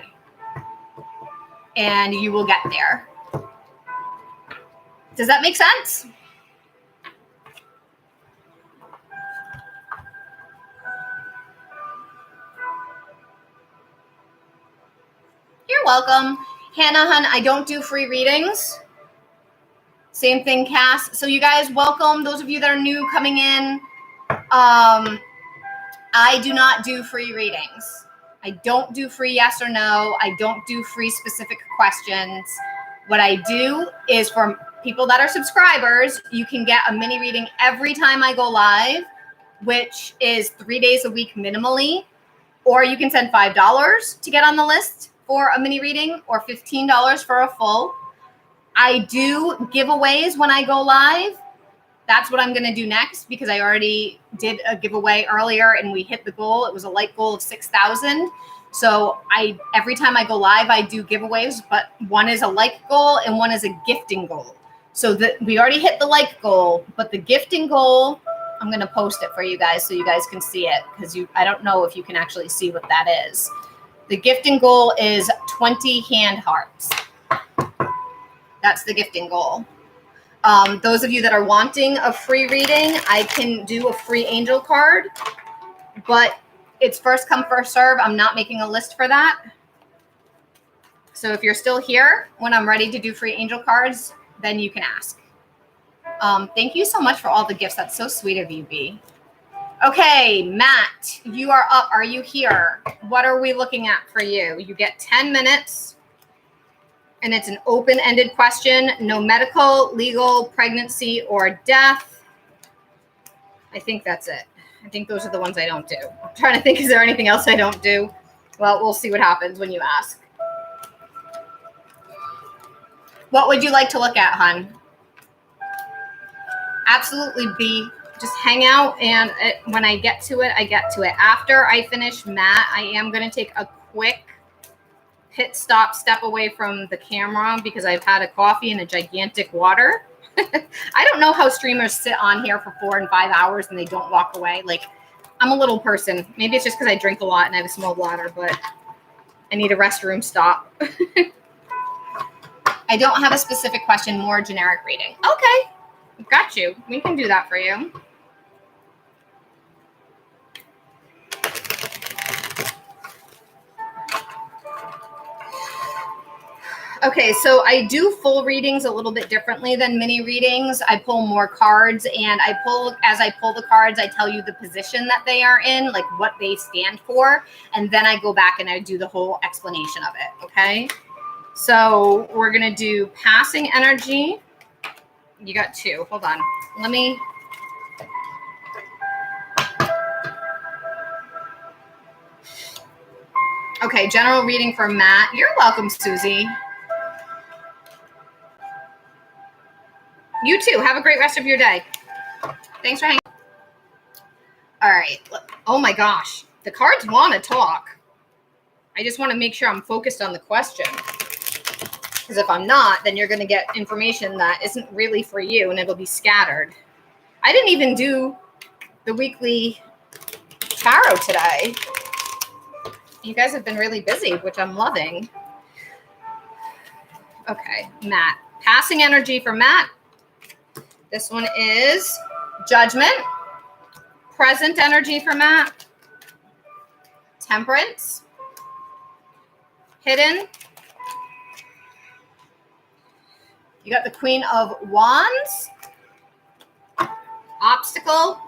And you will get there. Does that make sense? You're welcome. Hannah, hun, I don't do free readings. Same thing, Cass. So you guys, welcome. Those of you that are new coming in, I do not do free readings. I don't do free yes or no. I don't do free specific questions. What I do is for people that are subscribers, you can get a mini reading every time I go live, which is 3 days a week minimally, or you can send $5 to get on the list for a mini reading, or $15 for a full. I do giveaways when I go live. that's what I'm going to do next because I already did a giveaway earlier and we hit the goal. It was a like goal of 6,000. So every time I go live, I do giveaways, but one is a like goal and one is a gifting goal. So that we already hit the like goal, but the gifting goal, I'm going to post it for you guys so you guys can see it because I don't know if you can actually see what that is. The gifting goal is 20 hand hearts. That's the gifting goal. Those of you that are wanting a free reading, I can do a free angel card, but it's first come, first serve. I'm not making a list for that. So if you're still here when I'm ready to do free angel cards, then you can ask. Thank you so much for all the gifts. That's so sweet of you, B. Okay, Matt, you are up. Are you here? What are we looking at for you? You get 10 minutes. And it's an open-ended question. No medical, legal, pregnancy, or death. I think that's it. I think those are the ones I don't do. I'm trying to think, is there anything else I don't do? Well, we'll see what happens when you ask. What would you like to look at, hon? Absolutely, B. Just hang out, and when I get to it, I get to it. After I finish Matt, I am going to take a quick pit stop, step away from the camera because I've had a coffee and a gigantic water. I don't know how streamers sit on here for 4 and 5 hours and they don't walk away. Like, I'm a little person. Maybe it's just because I drink a lot and I have a small bladder, but I need a restroom stop. I don't have a specific question, more generic reading. Okay, got you. We can do that for you. Okay, so I do full readings a little bit differently than mini readings. I pull more cards, and as I pull the cards, I tell you the position that they are in, like what they stand for, and then I go back and I do the whole explanation of it, okay? So we're going to do passing energy. You got 2. Hold on. Let me... Okay, general reading for Matt. You're welcome, Susie. You too. Have a great rest of your day. Thanks for hanging. All right. Oh my gosh. The cards want to talk. I just want to make sure I'm focused on the question. Because if I'm not, then you're going to get information that isn't really for you and it'll be scattered. I didn't even do the weekly tarot today. You guys have been really busy, which I'm loving. Okay, Matt. Passing energy for Matt. This one is Judgment. Present energy for Matt. Temperance. Hidden. You got the Queen of Wands. Obstacle.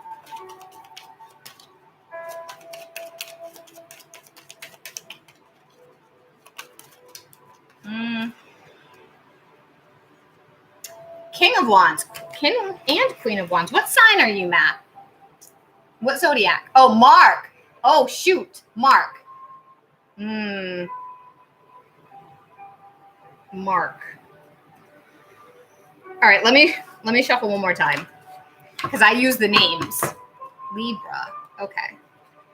King of Wands. King and Queen of Wands. What sign are you, Matt? What zodiac? Oh, Mark. Oh, shoot. Mark. Mark. All right, let me shuffle one more time because I use the names. Libra. Okay.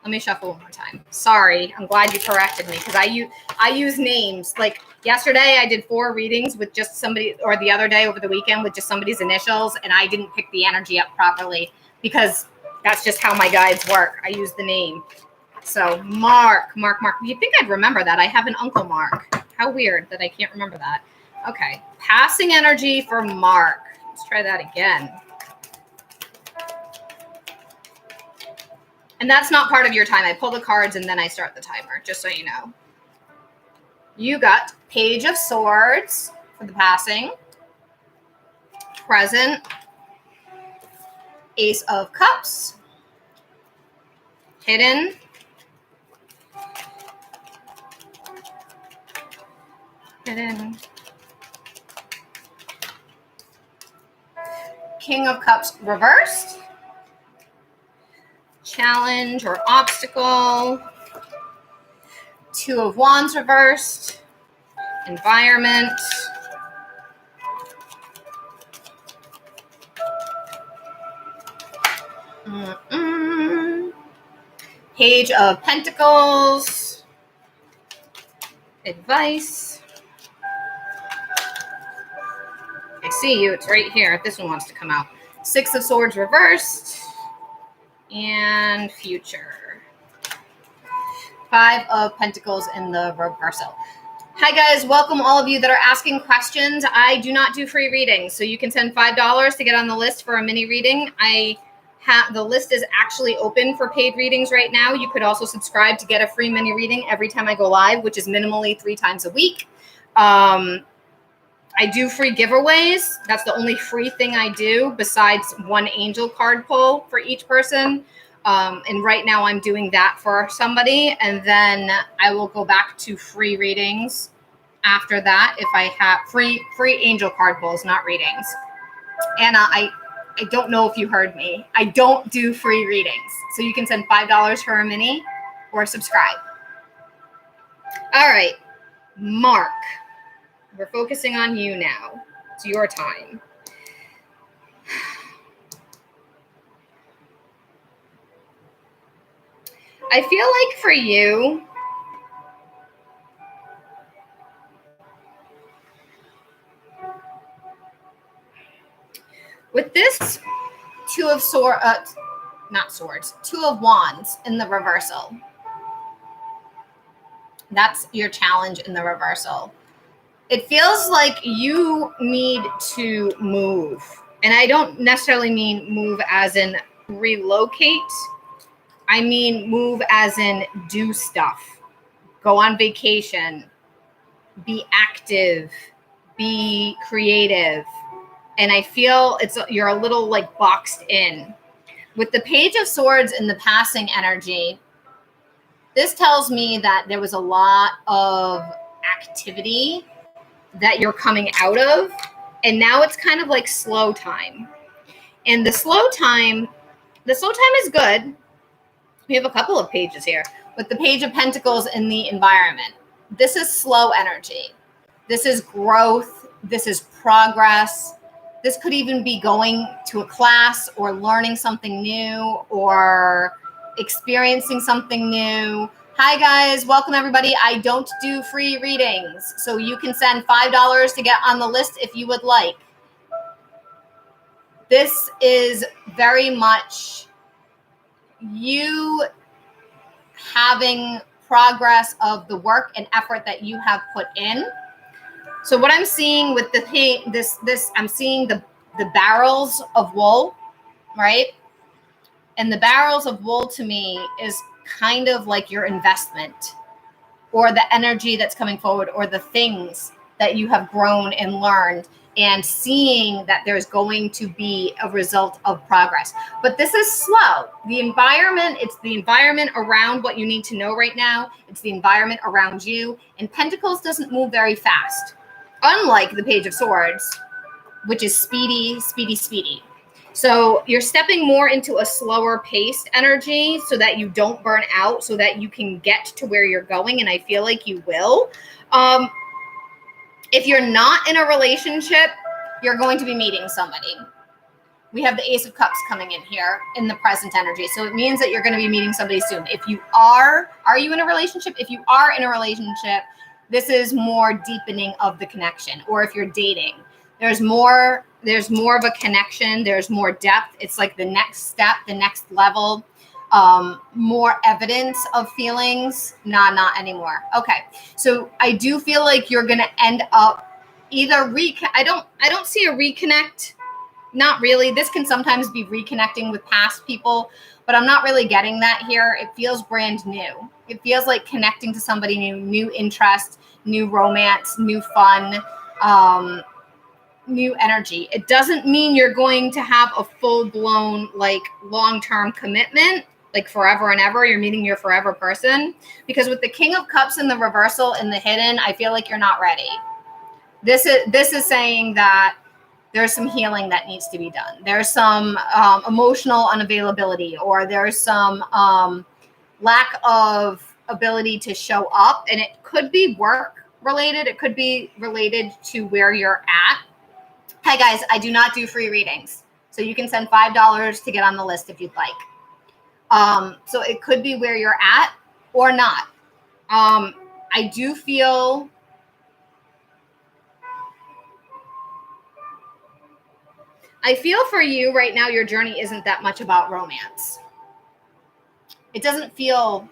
Let me shuffle one more time. Sorry. I'm glad you corrected me because I use names. Like yesterday I did 4 readings with just somebody, or the other day over the weekend with just somebody's initials, and I didn't pick the energy up properly because that's just how my guides work. I use the name. So Mark. You'd think I'd remember that. I have an Uncle Mark. How weird that I can't remember that. Okay. Passing energy for Mark. Let's try that again. And that's not part of your time. I pull the cards and then I start the timer, just so you know. You got Page of Swords for the passing. Present. Ace of Cups. Hidden. Hidden. King of Cups reversed. Challenge or obstacle. 2 of Wands reversed. Environment. Page of Pentacles. Advice. I see you. It's right here. If this one wants to come out. Six of Swords reversed. And future. Five of Pentacles in the reversal. Hi guys, welcome all of you that are asking questions. I do not do free readings, so you can send $5 to get on the list for a mini reading. The list is actually open for paid readings right now. You could also subscribe to get a free mini reading every time I go live, which is minimally 3 times a week. I do free giveaways. That's the only free thing I do besides one angel card pull for each person. And right now I'm doing that for somebody, and then I will go back to free readings after that if I have free angel card pulls, not readings. Anna, I don't know if you heard me. I don't do free readings. So you can send $5 for a mini or subscribe. All right, Mark, we're focusing on you now. It's your time. I feel like for you, with this Two of Wands in the reversal, that's your challenge in the reversal. It feels like you need to move. And I don't necessarily mean move as in relocate. I mean move as in do stuff, go on vacation, be active, be creative. And I feel you're a little like boxed in. With the Page of Swords in the passing energy, this tells me that there was a lot of activity that you're coming out of, and now it's kind of like slow time. And the slow time is good. We have a couple of pages here with the Page of Pentacles in the environment. This is slow energy. This is growth. This is progress. This could even be going to a class or learning something new or experiencing something new. Hi guys, welcome everybody. I don't do free readings, so you can send $5 to get on the list if you would like. This is very much you having progress of the work and effort that you have put in. So what I'm seeing with I'm seeing the barrels of wool, right? And the barrels of wool to me is kind of like your investment or the energy that's coming forward or the things that you have grown and learned, and seeing that there's going to be a result of progress. But this is slow. The environment, it's the environment around what you need to know right now. It's the environment around you. And Pentacles doesn't move very fast. Unlike the Page of Swords, which is speedy, speedy, speedy. So you're stepping more into a slower paced energy so that you don't burn out, so that you can get to where you're going. And I feel like you will. If you're not in a relationship, you're going to be meeting somebody. We have the Ace of Cups coming in here in the present energy. So it means that you're going to be meeting somebody soon. If you are you in a relationship? If you are in a relationship, this is more deepening of the connection. Or if you're dating, there's more of a connection. There's more depth. It's like the next step, the next level. More evidence of feelings. Not anymore. Okay. So I do feel like you're going to end up either I don't see a reconnect. Not really. This can sometimes be reconnecting with past people, but I'm not really getting that here. It feels brand new. It feels like connecting to somebody new interest, new romance, new fun, new energy. It doesn't mean you're going to have a full-blown like long-term commitment, like forever and ever. You're meeting your forever person, because with the King of Cups in the reversal and the hidden, I feel like you're not ready. This is saying that there's some healing that needs to be done. There's some emotional unavailability, or there's some lack of ability to show up. And it could be work related. It could be related to where you're at. Hi guys, I do not do free readings. So you can send $5 to get on the list if you'd like. So it could be where you're at or not. I do feel for you right now, your journey isn't that much about romance. It doesn't feel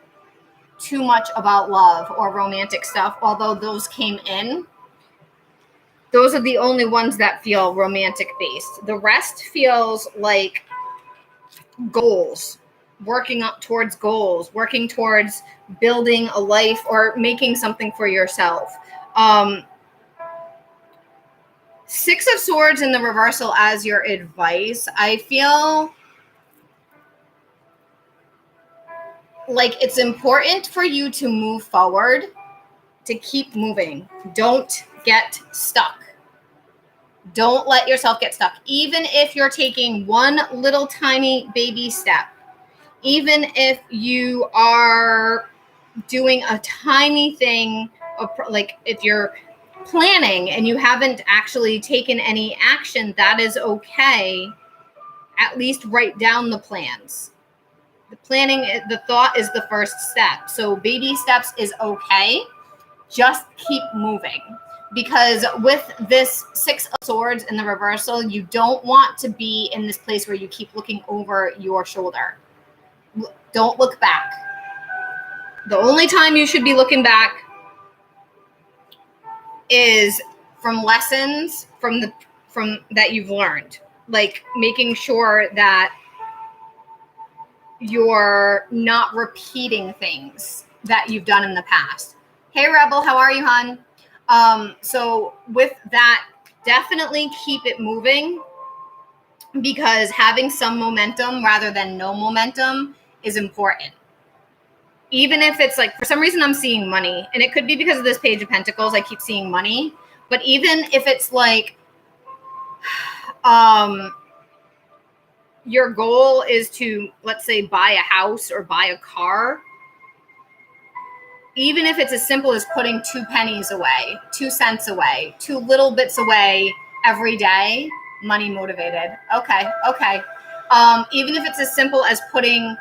too much about love or romantic stuff, although those came in. Those are the only ones that feel romantic based. The rest feels like goals, working up towards goals, working towards building a life or making something for yourself. Six of Swords in the reversal as your advice. I feel like it's important for you to move forward, to keep moving. Don't get stuck. Don't let yourself get stuck. Even if you're taking one little tiny baby step, even if you are doing a tiny thing, like if you're planning and you haven't actually taken any action, that is okay. At least write down the plans. The planning, the thought is the first step. So baby steps is okay. Just keep moving. Because with this Six of Swords in the reversal, you don't want to be in this place where you keep looking over your shoulder. Don't look back. The only time you should be looking back is from lessons from that you've learned. Like making sure that you're not repeating things that you've done in the past. Hey, Rebel, how are you, hon? So with that, definitely keep it moving, because having some momentum rather than no momentum is important. Even if it's like, for some reason I'm seeing money, and it could be because of this Page of Pentacles, I keep seeing money. But even if it's like, your goal is to, let's say, buy a house or buy a car, even if it's as simple as putting 2 pennies away, 2 cents away, 2 little bits away every day, money motivated. Okay. Even if it's as simple as putting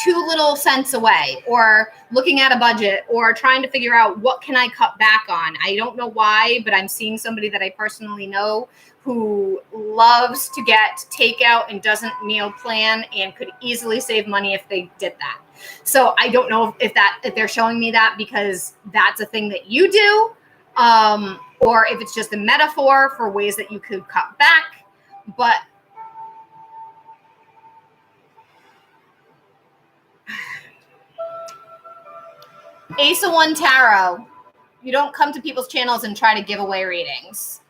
2 little cents away, or looking at a budget, or trying to figure out what can I cut back on. I don't know why, but I'm seeing somebody that I personally know who loves to get takeout and doesn't meal plan and could easily save money if they did that. So I don't know if they're showing me that because that's a thing that you do, or if it's just a metaphor for ways that you could cut back. But Ace of One Tarot, you don't come to people's channels and try to give away readings.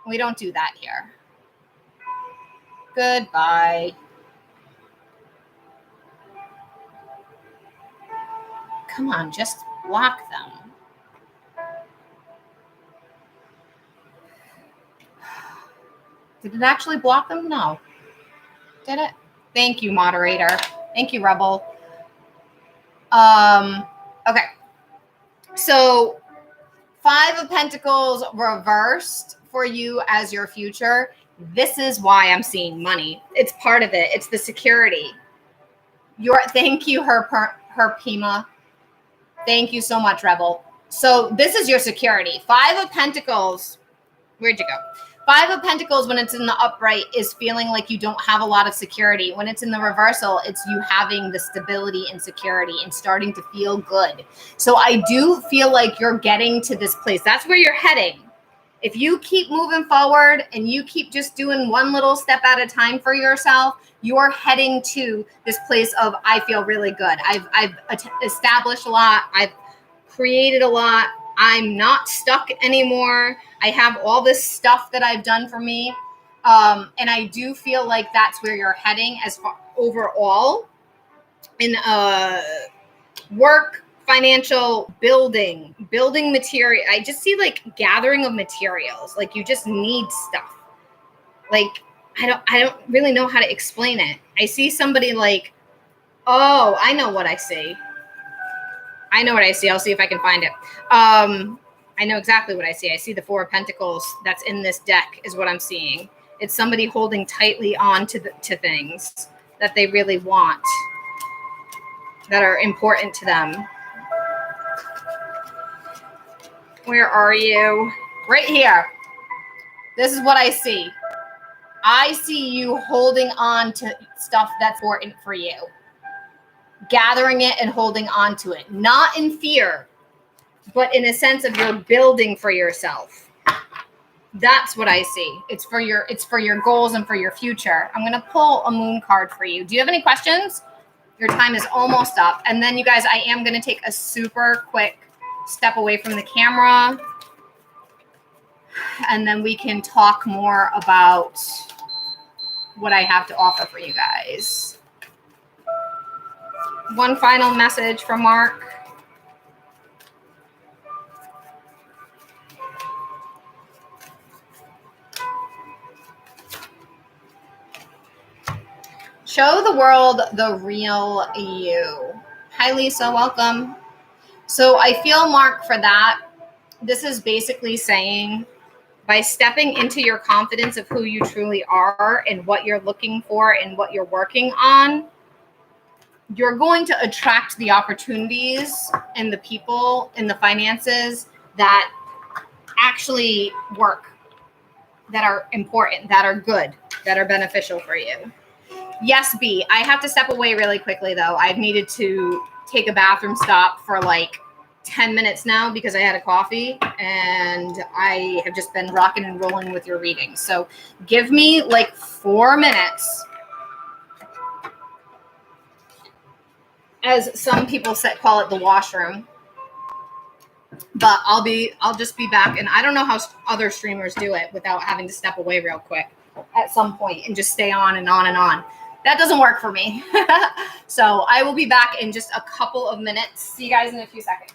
We don't do that here. Goodbye. Come on, just block them. Did it actually block them? No. Did it? Thank you, moderator. Thank you, Rebel. Okay. So 5 of Pentacles reversed for you as your future. This is why I'm seeing money. It's part of it. It's the security. Thank you, her Pima. Thank you so much, Rebel. So this is your security. 5 of Pentacles. Where'd you go? 5 of Pentacles, when it's in the upright, is feeling like you don't have a lot of security. When it's in the reversal, it's you having the stability and security and starting to feel good. So I do feel like you're getting to this place. That's where you're heading. If you keep moving forward and you keep just doing one little step at a time for yourself, you're heading to this place of, I feel really good. I've established a lot. I've created a lot. I'm not stuck anymore. I have all this stuff that I've done for me. And I do feel like that's where you're heading as far overall in work, financial, building material. I just see like gathering of materials. Like you just need stuff. Like, I don't really know how to explain it. I see somebody like, oh, I know what I see. I'll see if I can find it. I know exactly what I see. I see the 4 of Pentacles that's in this deck is what I'm seeing. It's somebody holding tightly on to things that they really want. that are important to them. Where are you? Right here. This is what I see. I see you holding on to stuff that's important for you. Gathering it and holding on to it. Not in fear, but in a sense of you're building for yourself. That's what I see. It's for your goals and for your future. I'm going to pull a moon card for you. Do you have any questions? Your time is almost up. And then you guys, I am going to take a super quick step away from the camera. And then we can talk more about what I have to offer for you guys. One final message from Mark. Show the world the real you. Hi, Lisa. Welcome. So I feel, Mark, for that, this is basically saying by stepping into your confidence of who you truly are and what you're looking for and what you're working on, you're going to attract the opportunities and the people and the finances that actually work, that are important, that are good, that are beneficial for you. Yes, B. I have to step away really quickly, though. I've needed to take a bathroom stop for like 10 minutes now because I had a coffee and I have just been rocking and rolling with your reading. So give me like 4 minutes. As some people call it the washroom. But I'll just be back. And I don't know how other streamers do it without having to step away real quick at some point and just stay on and on and on. That doesn't work for me. So I will be back in just a couple of minutes. See you guys in a few seconds.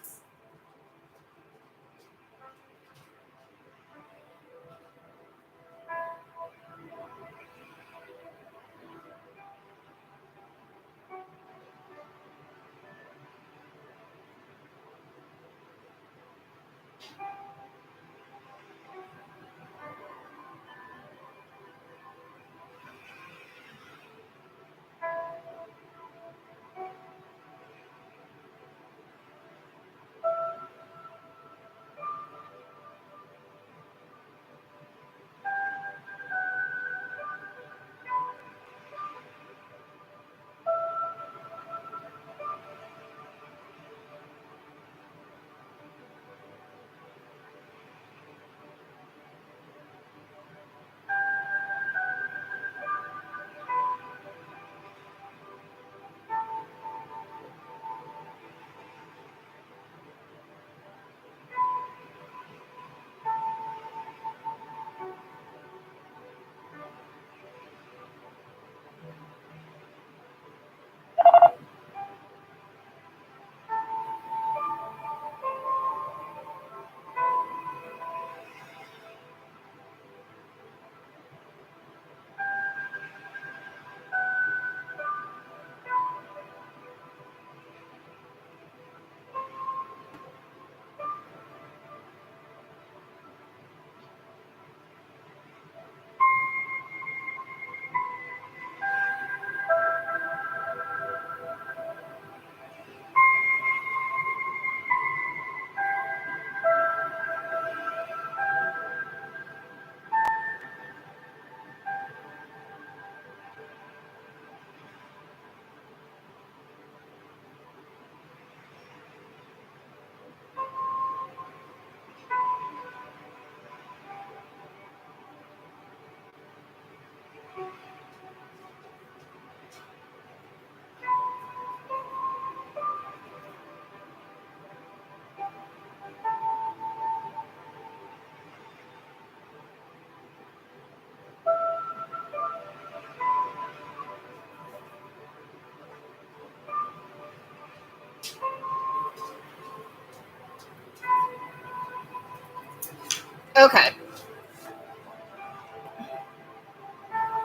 Okay.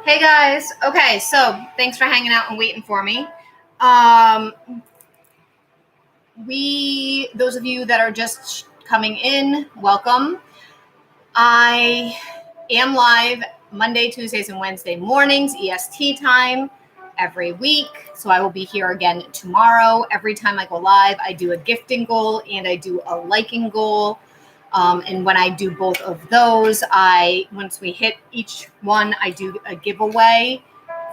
Hey guys. Okay, so thanks for hanging out and waiting for me. Those of you that are just coming in, welcome. I am live Monday, Tuesdays, and Wednesday mornings, EST time. every week. So I will be here again tomorrow. Every time I go live, I do a gifting goal and I do a liking goal. And when I do both of those, once we hit each one, I do a giveaway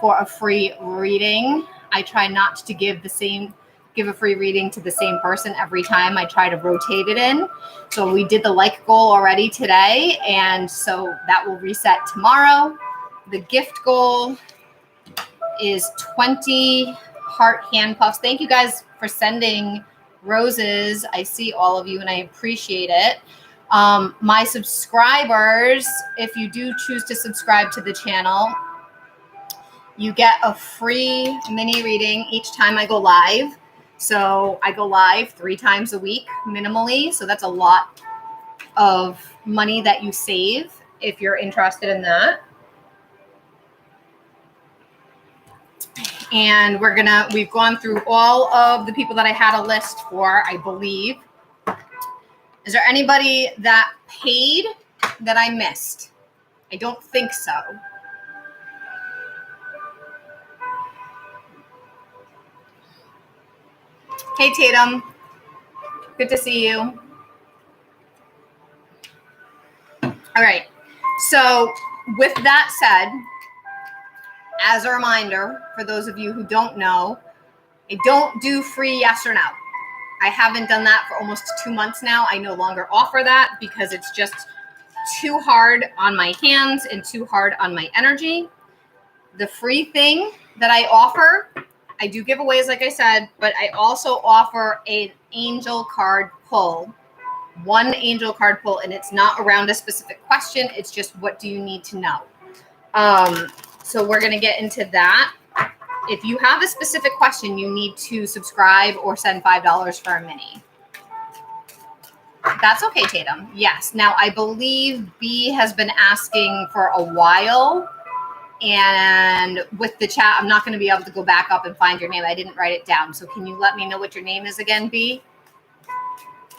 for a free reading. I try not to give a free reading to the same person every time. I try to rotate it in. So we did the like goal already today, and so that will reset tomorrow. The gift goal is 20 heart hand puffs. Thank you guys for sending roses. I see all of you and I appreciate it. My subscribers, if you do choose to subscribe to the channel, you get a free mini reading each time I go live. So I go live 3 times a week minimally. So that's a lot of money that you save if you're interested in that. And we've gone through all of the people that I had a list for, I believe. Is there anybody that paid that I missed? I don't think so. Hey, Tatum. Good to see you. All right. So with that said, as a reminder, for those of you who don't know, I don't do free yes or no. I haven't done that for almost 2 months now. I no longer offer that because it's just too hard on my hands and too hard on my energy. The free thing that I offer, I do giveaways, like I said, but I also offer an angel card pull. One angel card pull, and it's not around a specific question. It's just, what do you need to know? So we're going to get into that. If you have a specific question, you need to subscribe or send $5 for a mini. That's okay, Tatum. Yes. Now, I believe B has been asking for a while. And with the chat, I'm not going to be able to go back up and find your name. I didn't write it down. So can you let me know what your name is again, B?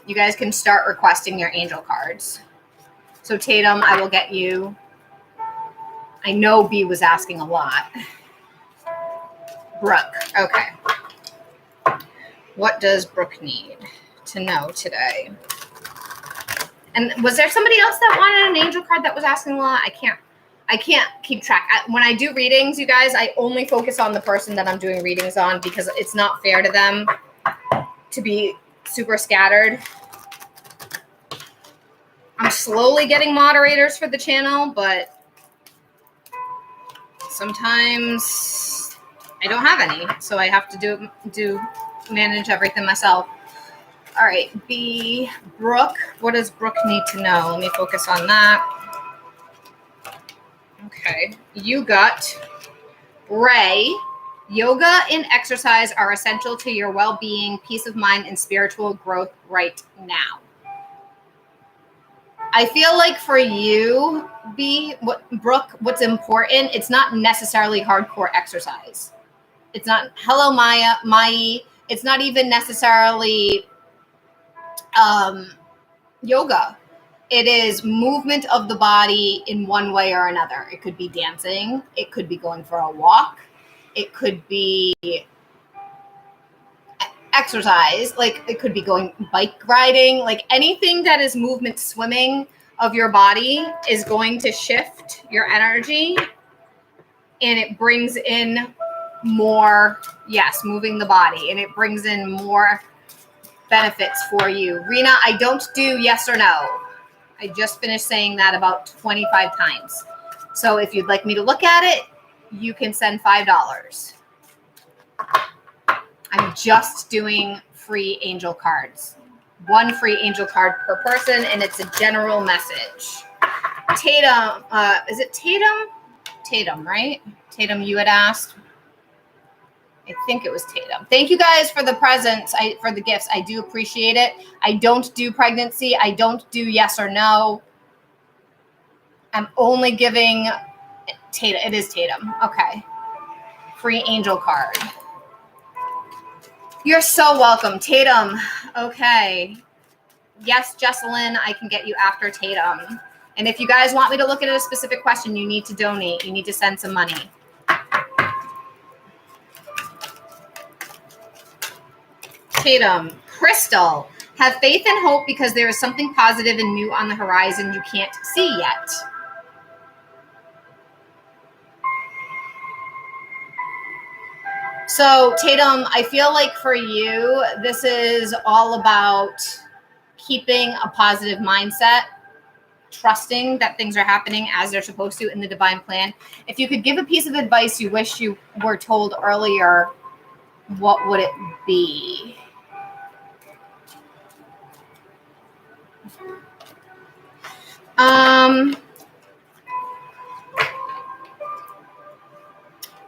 You guys can start requesting your angel cards. So Tatum, I will get you. I know B was asking a lot. Brooke. Okay. What does Brooke need to know today? And was there somebody else that wanted an angel card that was asking a lot? I can't keep track. When I do readings, you guys, I only focus on the person that I'm doing readings on because it's not fair to them to be super scattered. I'm slowly getting moderators for the channel, but sometimes I don't have any, so I have to manage everything myself. All right, B, Brooke. What does Brooke need to know? Let me focus on that. Okay, you got Ray. Yoga and exercise are essential to your well-being, peace of mind, and spiritual growth right now. I feel like for you, Brooke, what's important, it's not necessarily hardcore exercise. It's not, hello, Mai. It's not even necessarily yoga. It is movement of the body in one way or another. It could be dancing. It could be going for a walk. It could be exercise. Like it could be going bike riding. Like anything that is movement, swimming of your body is going to shift your energy. And it brings in more, yes, moving the body. And it brings in more benefits for you. Rena, I don't do yes or no. I just finished saying that about 25 times. So if you'd like me to look at it, you can send $5. I'm just doing free angel cards. One free angel card per person, and it's a general message. Tatum, is it Tatum? Tatum, right? Tatum, you had asked. I think it was Tatum. Thank you guys for the presents, for the gifts. I do appreciate it. I don't do pregnancy. I don't do yes or no. I'm only giving Tatum. It is Tatum. Okay. Free angel card. You're so welcome, Tatum. Okay. Yes, Jesselyn, I can get you after Tatum. And if you guys want me to look at a specific question, you need to donate. You need to send some money. Tatum. Crystal. Have faith and hope because there is something positive and new on the horizon you can't see yet. So, Tatum, I feel like for you, this is all about keeping a positive mindset, trusting that things are happening as they're supposed to in the divine plan. If you could give a piece of advice you wish you were told earlier, what would it be?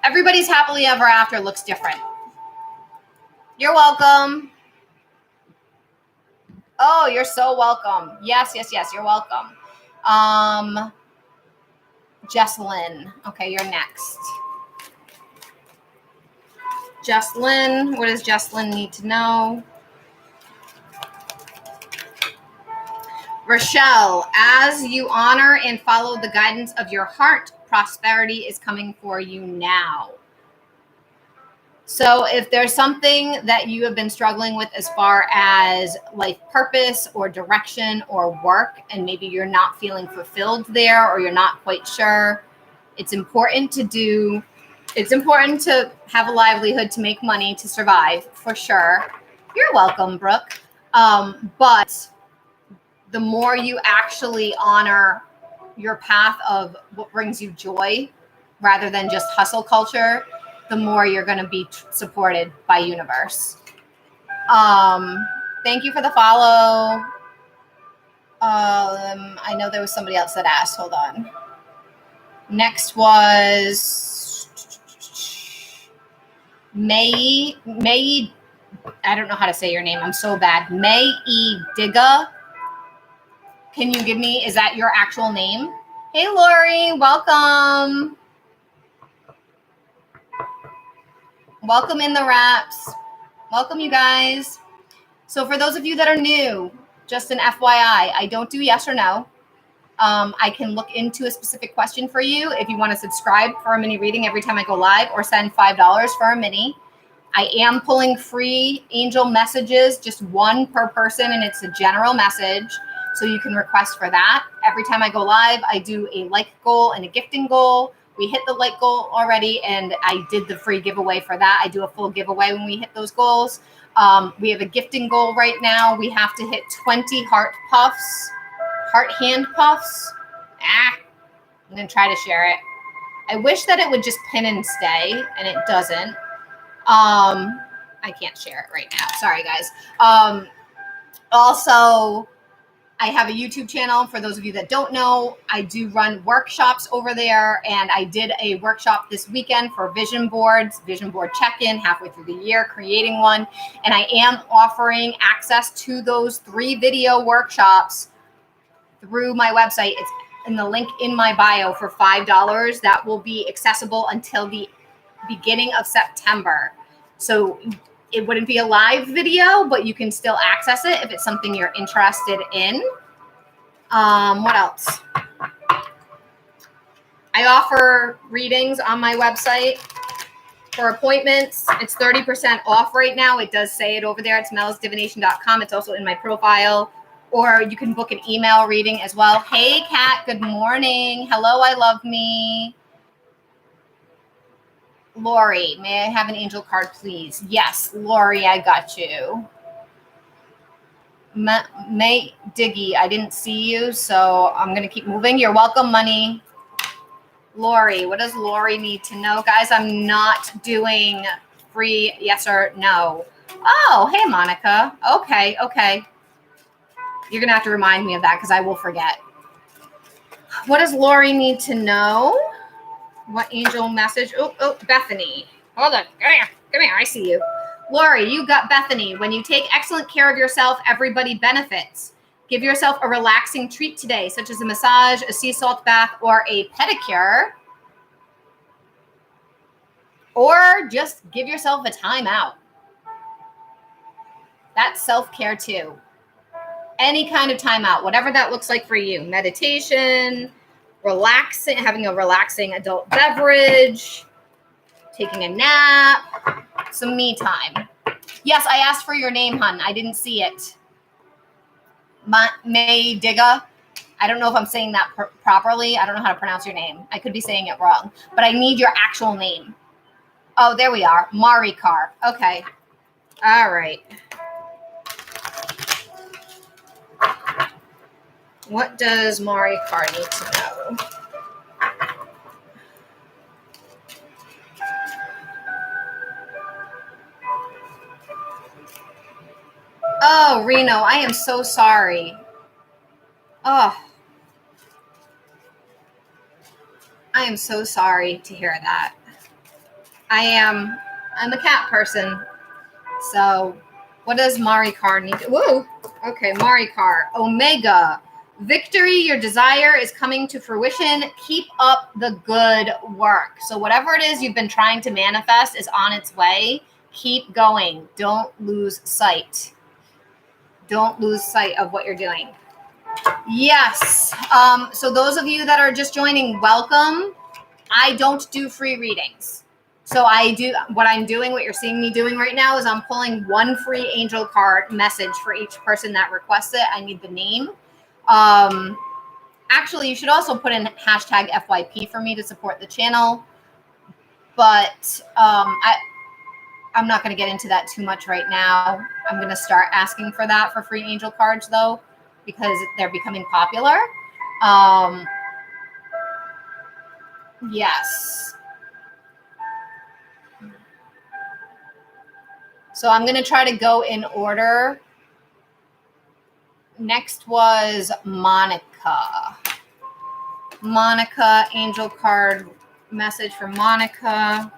Everybody's happily ever after looks different. You're welcome. Oh, you're so welcome. Yes, you're welcome. Jesselyn. Okay, you're next. Jesselyn, what does Jesselyn need to know? Rochelle, as you honor and follow the guidance of your heart, prosperity is coming for you now. So if there's something that you have been struggling with as far as life purpose or direction or work, and maybe you're not feeling fulfilled there or you're not quite sure, it's important to have a livelihood, to make money, to survive, for sure. You're welcome, Brooke. But the more you actually honor your path of what brings you joy rather than just hustle culture, the more you're going to be supported by universe. Thank you for the follow. I know there was somebody else that asked. Hold on. Next was May. I don't know how to say your name. I'm so bad. May E. Digga. Can you give me, is that your actual name? Hey, Lori, welcome. Welcome in the wraps. Welcome, you guys. So for those of you that are new, just an FYI, I don't do yes or no. I can look into a specific question for you if you want to subscribe for a mini reading every time I go live, or send $5 for a mini. I am pulling free angel messages, just one per person, and it's a general message. So you can request for that. Every time I go live, I do a like goal and a gifting goal. We hit the like goal already, and I did the free giveaway for that. I do a full giveaway when we hit those goals. We have a gifting goal right now. We have to hit 20 heart hand puffs. I'm going to try to share it. I wish that it would just pin and stay, and it doesn't. I can't share it right now. Sorry, guys. Also, I have a YouTube channel. For those of you that don't know, I do run workshops over there, and I did a workshop this weekend for vision board check-in, halfway through the year, creating one. And I am offering access to those 3 video workshops through my website. It's in the link in my bio for $5. That will be accessible until the beginning of September. So it wouldn't be a live video, but you can still access it if it's something you're interested in. What else? I offer readings on my website for appointments. It's 30% off right now. It does say it over there. It's melsdivination.com. It's also in my profile. Or you can book an email reading as well. Hey, Kat, good morning. Hello, I love me. Lori, may I have an angel card, please? Yes, Lori, I got you. May Diggy, I didn't see you, so I'm going to keep moving. You're welcome, money. Lori, what does Lori need to know? Guys, I'm not doing free yes or no. Oh, hey, Monica. Okay. You're going to have to remind me of that because I will forget. What does Lori need to know? What angel message? Oh, Bethany. Hold on. Come here. I see you. Lori, you got Bethany. When you take excellent care of yourself, everybody benefits. Give yourself a relaxing treat today, such as a massage, a sea salt bath, or a pedicure. Or just give yourself a timeout. That's self-care too. Any kind of timeout, whatever that looks like for you. Meditation, relaxing, having a relaxing adult beverage, taking a nap, some me time. Yes, I asked for your name, hun. I didn't see it. May Digga. I don't know if I'm saying that properly. I don't know how to pronounce your name. I could be saying it wrong, but I need your actual name. Oh, there we are. Marikar. Okay. All right. What does Marikar need to know? Oh, Reno, I am so sorry. Oh, I am so sorry to hear that. I'm a cat person. So what does Marikar need to, whoa. Okay, Marikar. Omega. Victory, your desire is coming to fruition. Keep up the good work. So whatever it is you've been trying to manifest is on its way. Keep going. Don't lose sight. Don't lose sight of what you're doing. Yes. So those of you that are just joining, welcome. I don't do free readings. So what I'm doing, what you're seeing me doing right now is I'm pulling one free angel card message for each person that requests it. I need the name. Actually, you should also put in hashtag FYP for me to support the channel. But I'm not going to get into that too much right now. I'm going to start asking for that for free angel cards, though, because they're becoming popular. Yes. So I'm going to try to go in order. Next was Monica. Monica, angel card message for Monica.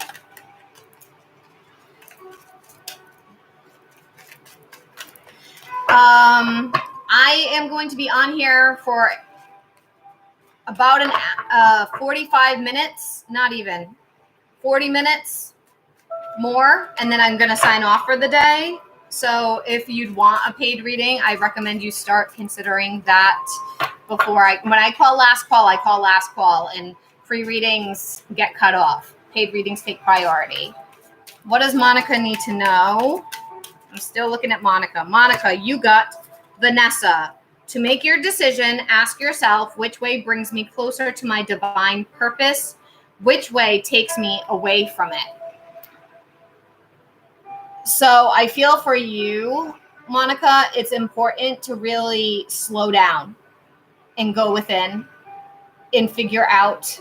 I am going to be on here for about 45 minutes, not even 40 minutes more, and then I'm going to sign off for the day. So if you'd want a paid reading, I recommend you start considering that before when I call last call, I call last call, and free readings get cut off. Paid readings take priority. What does Monica need to know? I'm still looking at Monica. Monica, you got Vanessa. To make your decision, ask yourself, which way brings me closer to my divine purpose? Which way takes me away from it? So I feel for you, Monica, it's important to really slow down and go within and figure out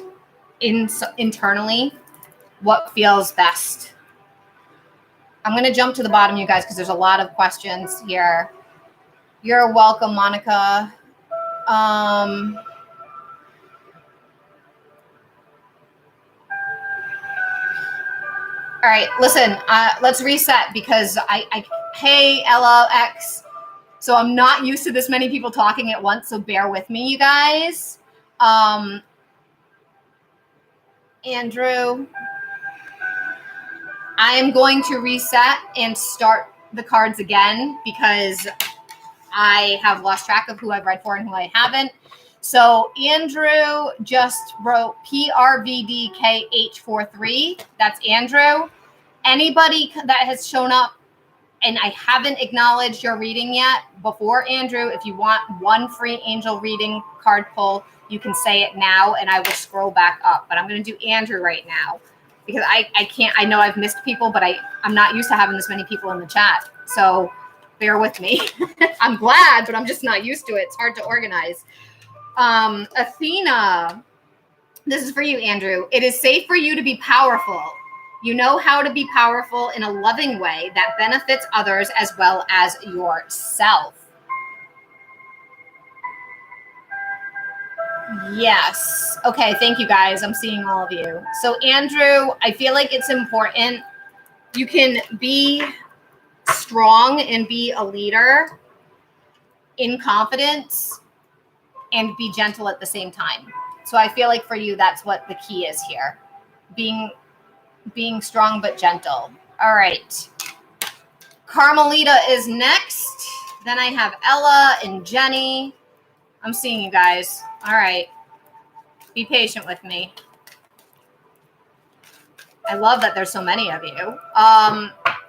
internally what feels best. I'm going to jump to the bottom, you guys, because there's a lot of questions here. You're welcome, Monica. All right, listen, let's reset because hey, Ella X. So I'm not used to this many people talking at once, so bear with me, you guys. Andrew, I am going to reset and start the cards again because I have lost track of who I've read for and who I haven't. So Andrew just wrote PRVDKH43. That's Andrew. Anybody that has shown up and I haven't acknowledged your reading yet before Andrew, if you want one free angel reading card pull, you can say it now and I will scroll back up. But I'm going to do Andrew right now because I can't. I know I've missed people, but I'm not used to having this many people in the chat. So bear with me. I'm glad, but I'm just not used to it. It's hard to organize. Athena, this is for you, Andrew. It is safe for you to be powerful. You know how to be powerful in a loving way that benefits others as well as yourself. Yes. Okay, thank you guys. I'm seeing all of you. So Andrew, I feel like it's important. You can be strong and be a leader in confidence and be gentle at the same time. So I feel like for you, that's what the key is here. Being strong but gentle. All right. Carmelita is next. Then I have Ella and Jenny. I'm seeing you guys. All right. Be patient with me. I love that there's so many of you.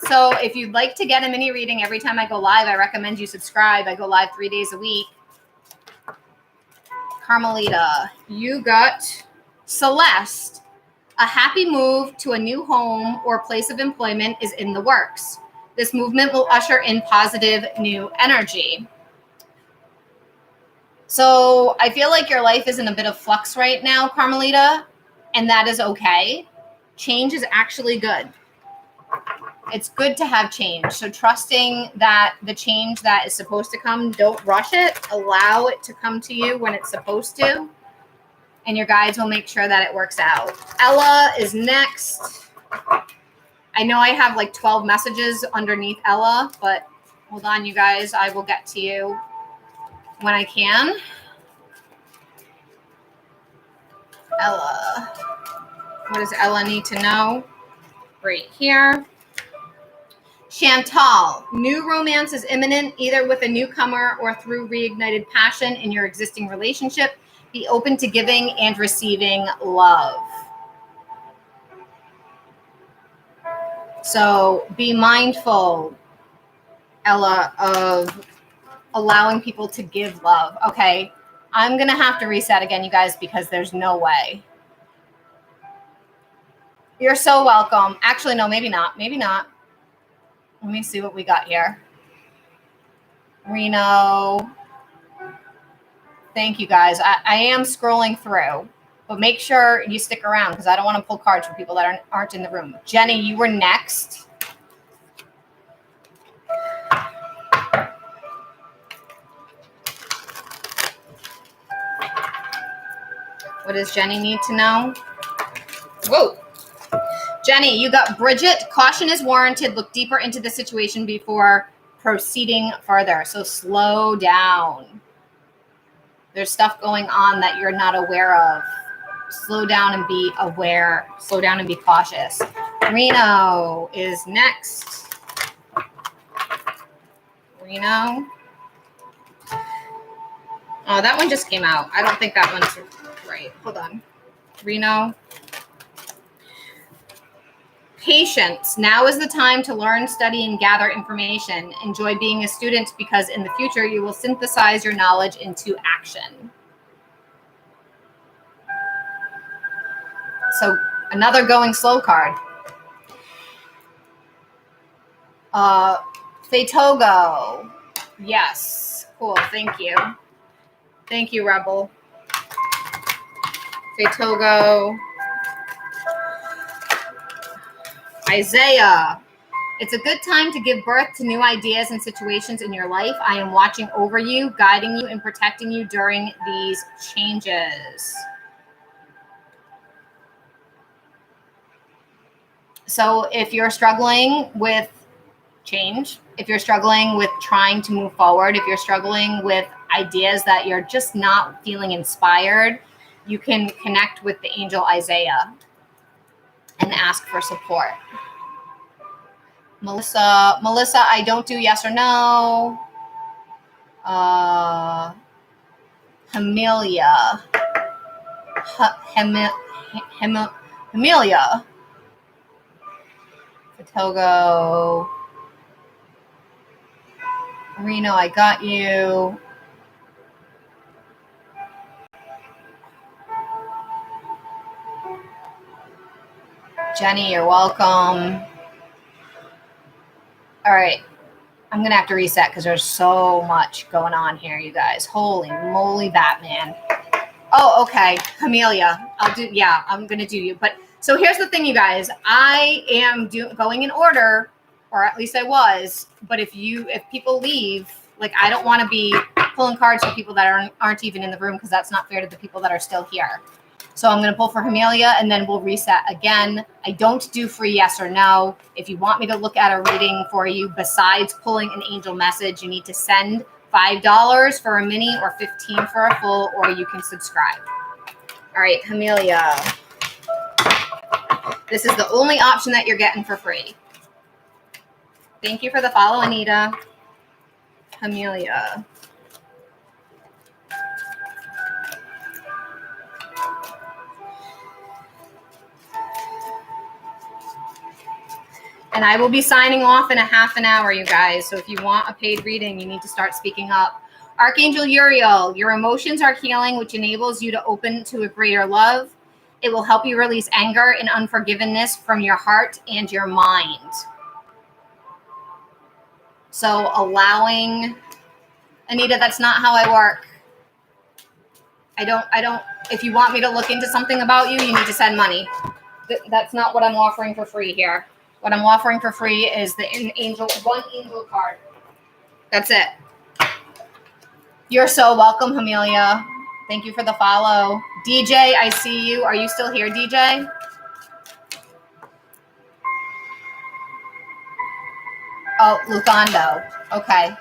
So if you'd like to get a mini reading every time I go live, I recommend you subscribe. I go live 3 days a week. Carmelita, you got Celeste. A happy move to a new home or place of employment is in the works. This movement will usher in positive new energy. So I feel like your life is in a bit of flux right now, Carmelita, and that is okay. Change is actually good. It's good to have change. So trusting that the change that is supposed to come, don't rush it. Allow it to come to you when it's supposed to. And your guides will make sure that it works out. Ella is next. I know I have like 12 messages underneath Ella, but hold on, you guys. I will get to you when I can. Ella. What does Ella need to know? Right here. Chantal, new romance is imminent, either with a newcomer or through reignited passion in your existing relationship. Be open to giving and receiving love. So be mindful, Ella, of allowing people to give love. Okay, I'm going to have to reset again, you guys, because there's no way. You're so welcome. Actually, no, maybe not. Maybe not. Let me see what we got here. Reno. Thank you, guys. I am scrolling through, but make sure you stick around because I don't want to pull cards for people that aren't in the room. Jenny, you were next. What does Jenny need to know? Whoa. Jenny, you got Bridget. Caution is warranted. Look deeper into the situation before proceeding further. So slow down. There's stuff going on that you're not aware of. Slow down and be aware. Slow down and be cautious. Reno is next. Reno. Oh, that one just came out. I don't think that one's right. Hold on. Reno. Patience. Now is the time to learn, study, and gather information. Enjoy being a student because in the future you will synthesize your knowledge into action. So another going slow card. Fatogo. Yes. Cool. Thank you. Thank you, Rebel. Fatogo. Isaiah. It's a good time to give birth to new ideas and situations in your life. I am watching over you, guiding you, and protecting you during these changes. So if you're struggling with change, if you're struggling with trying to move forward, if you're struggling with ideas that you're just not feeling inspired, you can connect with the angel Isaiah and ask for support. Melissa, I don't do yes or no. Amelia. Amelia. Fatogo. Reno, I got you. Jenny, you're welcome. All right. I'm going to have to reset because there's so much going on here, you guys. Holy moly, Batman. Oh, okay. Amelia. I'm going to do you. But so here's the thing, you guys. I am going in order, or at least I was. But if people leave, like, I don't want to be pulling cards for people that aren't even in the room because that's not fair to the people that are still here. So I'm going to pull for Amelia and then we'll reset again. I don't do free yes or no. If you want me to look at a reading for you, besides pulling an angel message, you need to send $5 for a mini or $15 for a full, or you can subscribe. All right, Amelia. This is the only option that you're getting for free. Thank you for the follow, Anita. Amelia. And I will be signing off in a half an hour, you guys. So if you want a paid reading, you need to start speaking up. Archangel Uriel, your emotions are healing, which enables you to open to a greater love. It will help you release anger and unforgiveness from your heart and your mind. So allowing, Anita, that's not how I work. I don't, if you want me to look into something about you, you need to send money. That's not what I'm offering for free here. What I'm offering for free is the one angel card. That's it. You're so welcome, Amelia. Thank you for the follow. DJ, I see you. Are you still here, DJ? Oh, Luthando. Okay.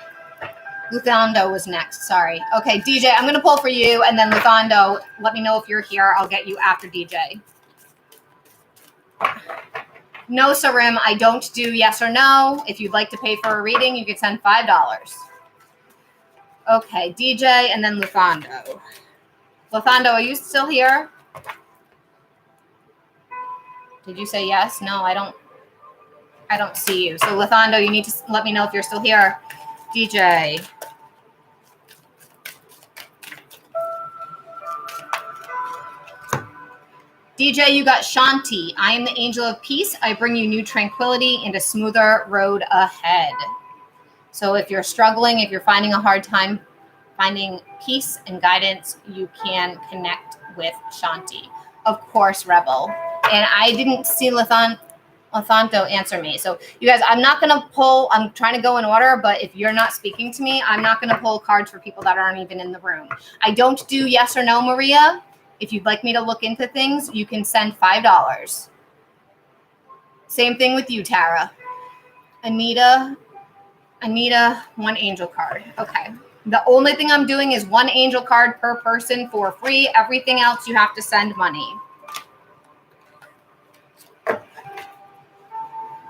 Luthando was next. Sorry. Okay, DJ, I'm going to pull for you, and then Luthando, let me know if you're here. I'll get you after DJ. No, Sarim, I don't do yes or no. If you'd like to pay for a reading, you could send $5. Okay, DJ, and then Luthando. Luthando, are you still here? Did you say yes? No, I don't see you. So Luthando, you need to let me know if you're still here. DJ. DJ, you got Shanti. I am the angel of peace. I bring you new tranquility and a smoother road ahead. So if you're struggling, if you're finding a hard time finding peace and guidance, you can connect with Shanti. Of course, Rebel. And I didn't see Lathanto answer me. So you guys, I'm not going to pull. I'm trying to go in order, but if you're not speaking to me, I'm not going to pull cards for people that aren't even in the room. I don't do yes or no, Maria. If you'd like me to look into things, you can send $5. Same thing with you, Tara. Anita, one angel card. Okay. The only thing I'm doing is one angel card per person for free. Everything else you have to send money.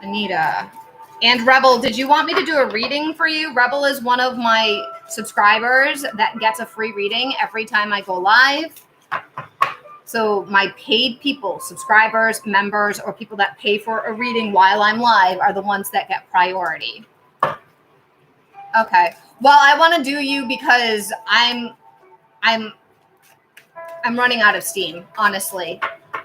Anita. And Rebel, did you want me to do a reading for you? Rebel is one of my subscribers that gets a free reading every time I go live. So my paid people, subscribers, members, or people that pay for a reading while I'm live are the ones that get priority. Okay. Well, I want to do you because I'm running out of steam, honestly.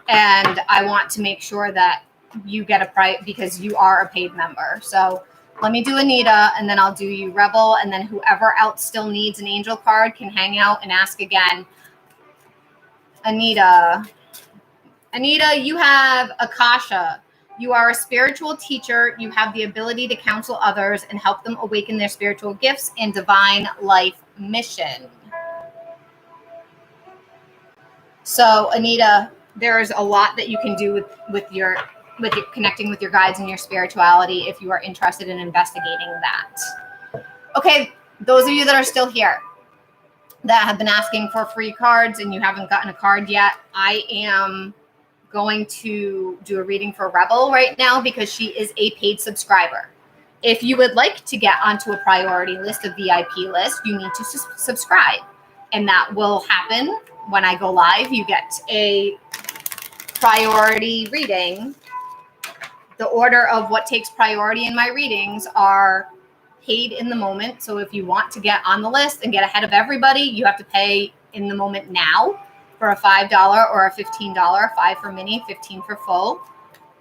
And I want to make sure that you get a price because you are a paid member. So let me do Anita, and then I'll do you, Rebel, and then whoever else still needs an angel card can hang out and ask again. Anita, you have Akasha. You are a spiritual teacher. You have the ability to counsel others and help them awaken their spiritual gifts and divine life mission. So, Anita, there's a lot that you can do with your connecting with your guides and your spirituality if you are interested in investigating that. Okay, those of you that are still here that have been asking for free cards and you haven't gotten a card yet, I am going to do a reading for Rebel right now because she is a paid subscriber. If you would like to get onto a priority list, a VIP list, you need to subscribe. And that will happen when I go live. You get a priority reading. The order of what takes priority in my readings are paid in the moment. So if you want to get on the list and get ahead of everybody, you have to pay in the moment now for a $5 or a $15, 5 for mini, 15 for full.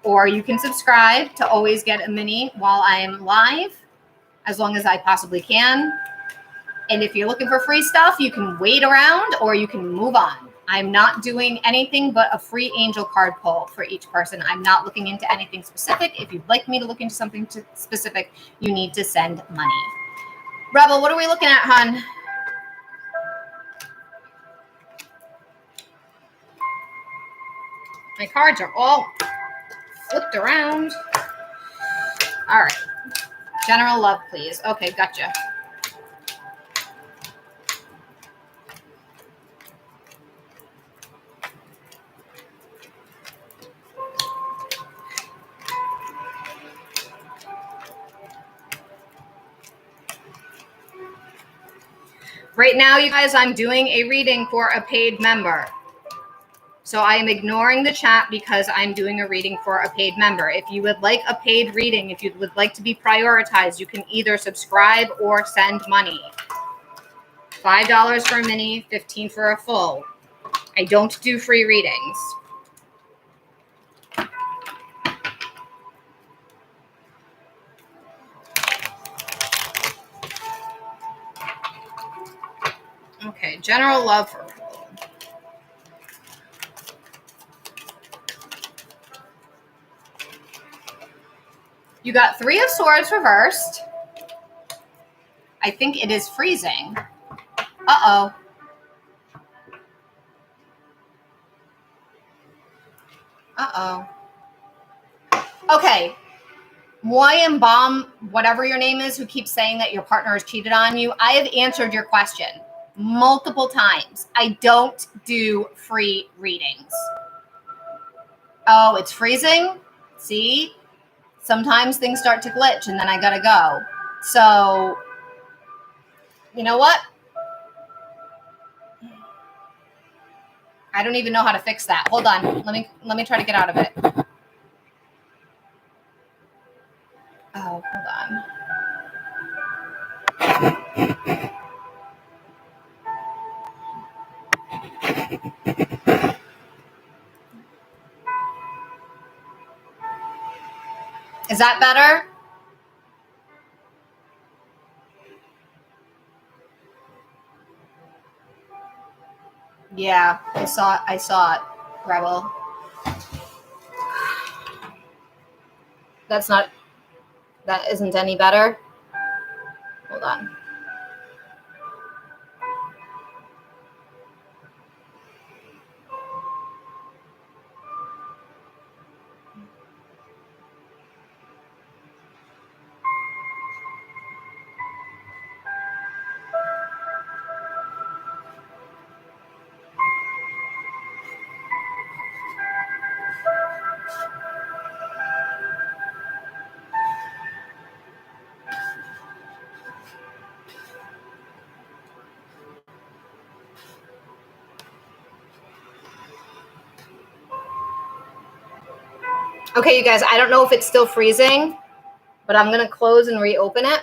Or you can subscribe to always get a mini while I am live, as long as I possibly can. And if you're looking for free stuff, you can wait around or you can move on. I'm not doing anything but a free angel card pull for each person. I'm not looking into anything specific. If you'd like me to look into something specific, you need to send money. Rebel, what are we looking at, hon? My cards are all flipped around. All right. General love, please. Okay, gotcha. Right now, you guys, I'm doing a reading for a paid member. So I am ignoring the chat because I'm doing a reading for a paid member. If you would like a paid reading, if you would like to be prioritized, you can either subscribe or send money. $5 for a mini, $15 for a full. I don't do free readings. Okay, general love for full. You got 3 of Swords reversed. I think it is freezing. Uh-oh. Uh-oh. Okay. Moy Bomb, whatever your name is, who keeps saying that your partner has cheated on you, I have answered your question multiple times. I don't do free readings. Oh, it's freezing? See? Sometimes things start to glitch and then I gotta go. So, you know what? I don't even know how to fix that. Hold on. Let me try to get out of it. Oh, hold on. Is that better? Yeah, I saw it, Rebel. That isn't any better. Hold on. Okay, you guys, I don't know if it's still freezing, but I'm going to close and reopen it.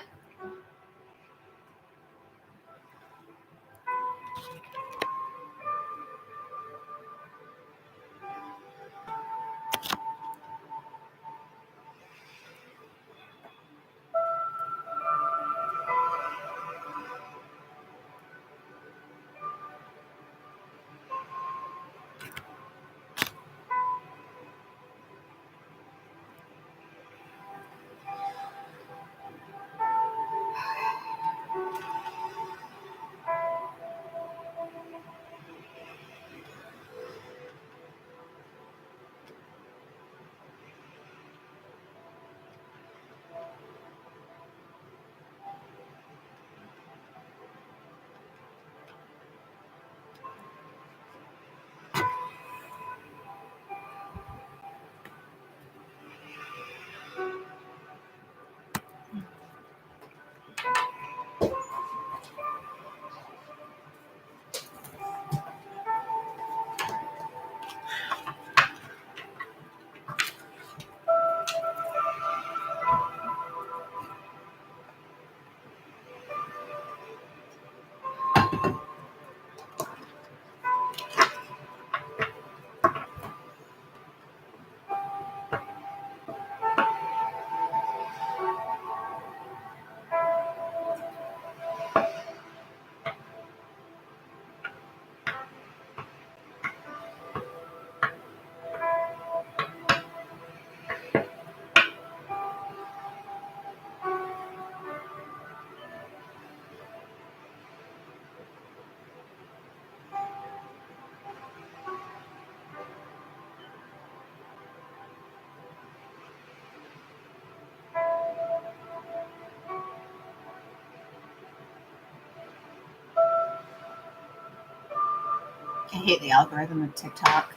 I hate the algorithm of TikTok.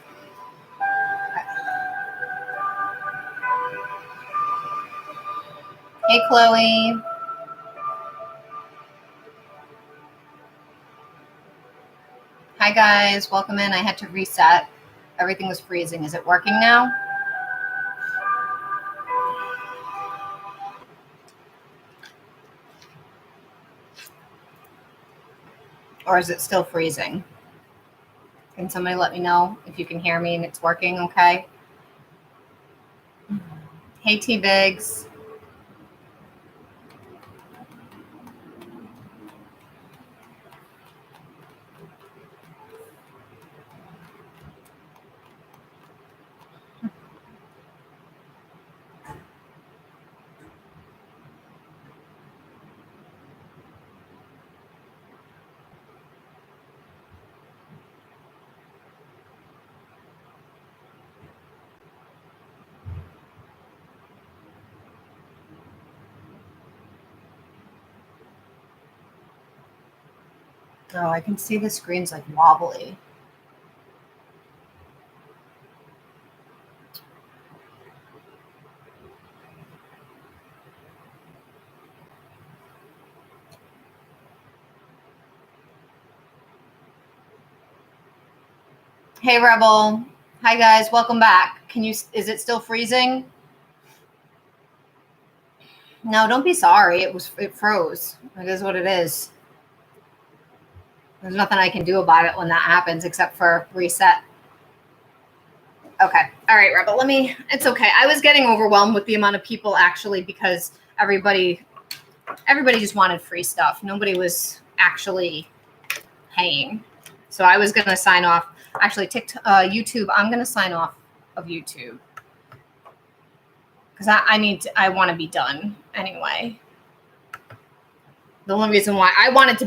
Hey, Chloe. Hi, guys. Welcome in. I had to reset Everything was freezing. Is it working now? Or is it still freezing? Can somebody let me know if you can hear me and it's working okay? Hey, T-Biggs. Oh, I can see the screen's like wobbly. Hey, Rebel. Hi, guys. Welcome back. Is it still freezing? No, don't be sorry. It froze. It is what it is. There's nothing I can do about it when that happens except for reset. Okay. All right, Rebel. It's okay. I was getting overwhelmed with the amount of people actually because everybody just wanted free stuff. Nobody was actually paying. So I was going to sign off. Actually, YouTube, I'm going to sign off of YouTube. Because I want to be done anyway. The only reason why I want it to be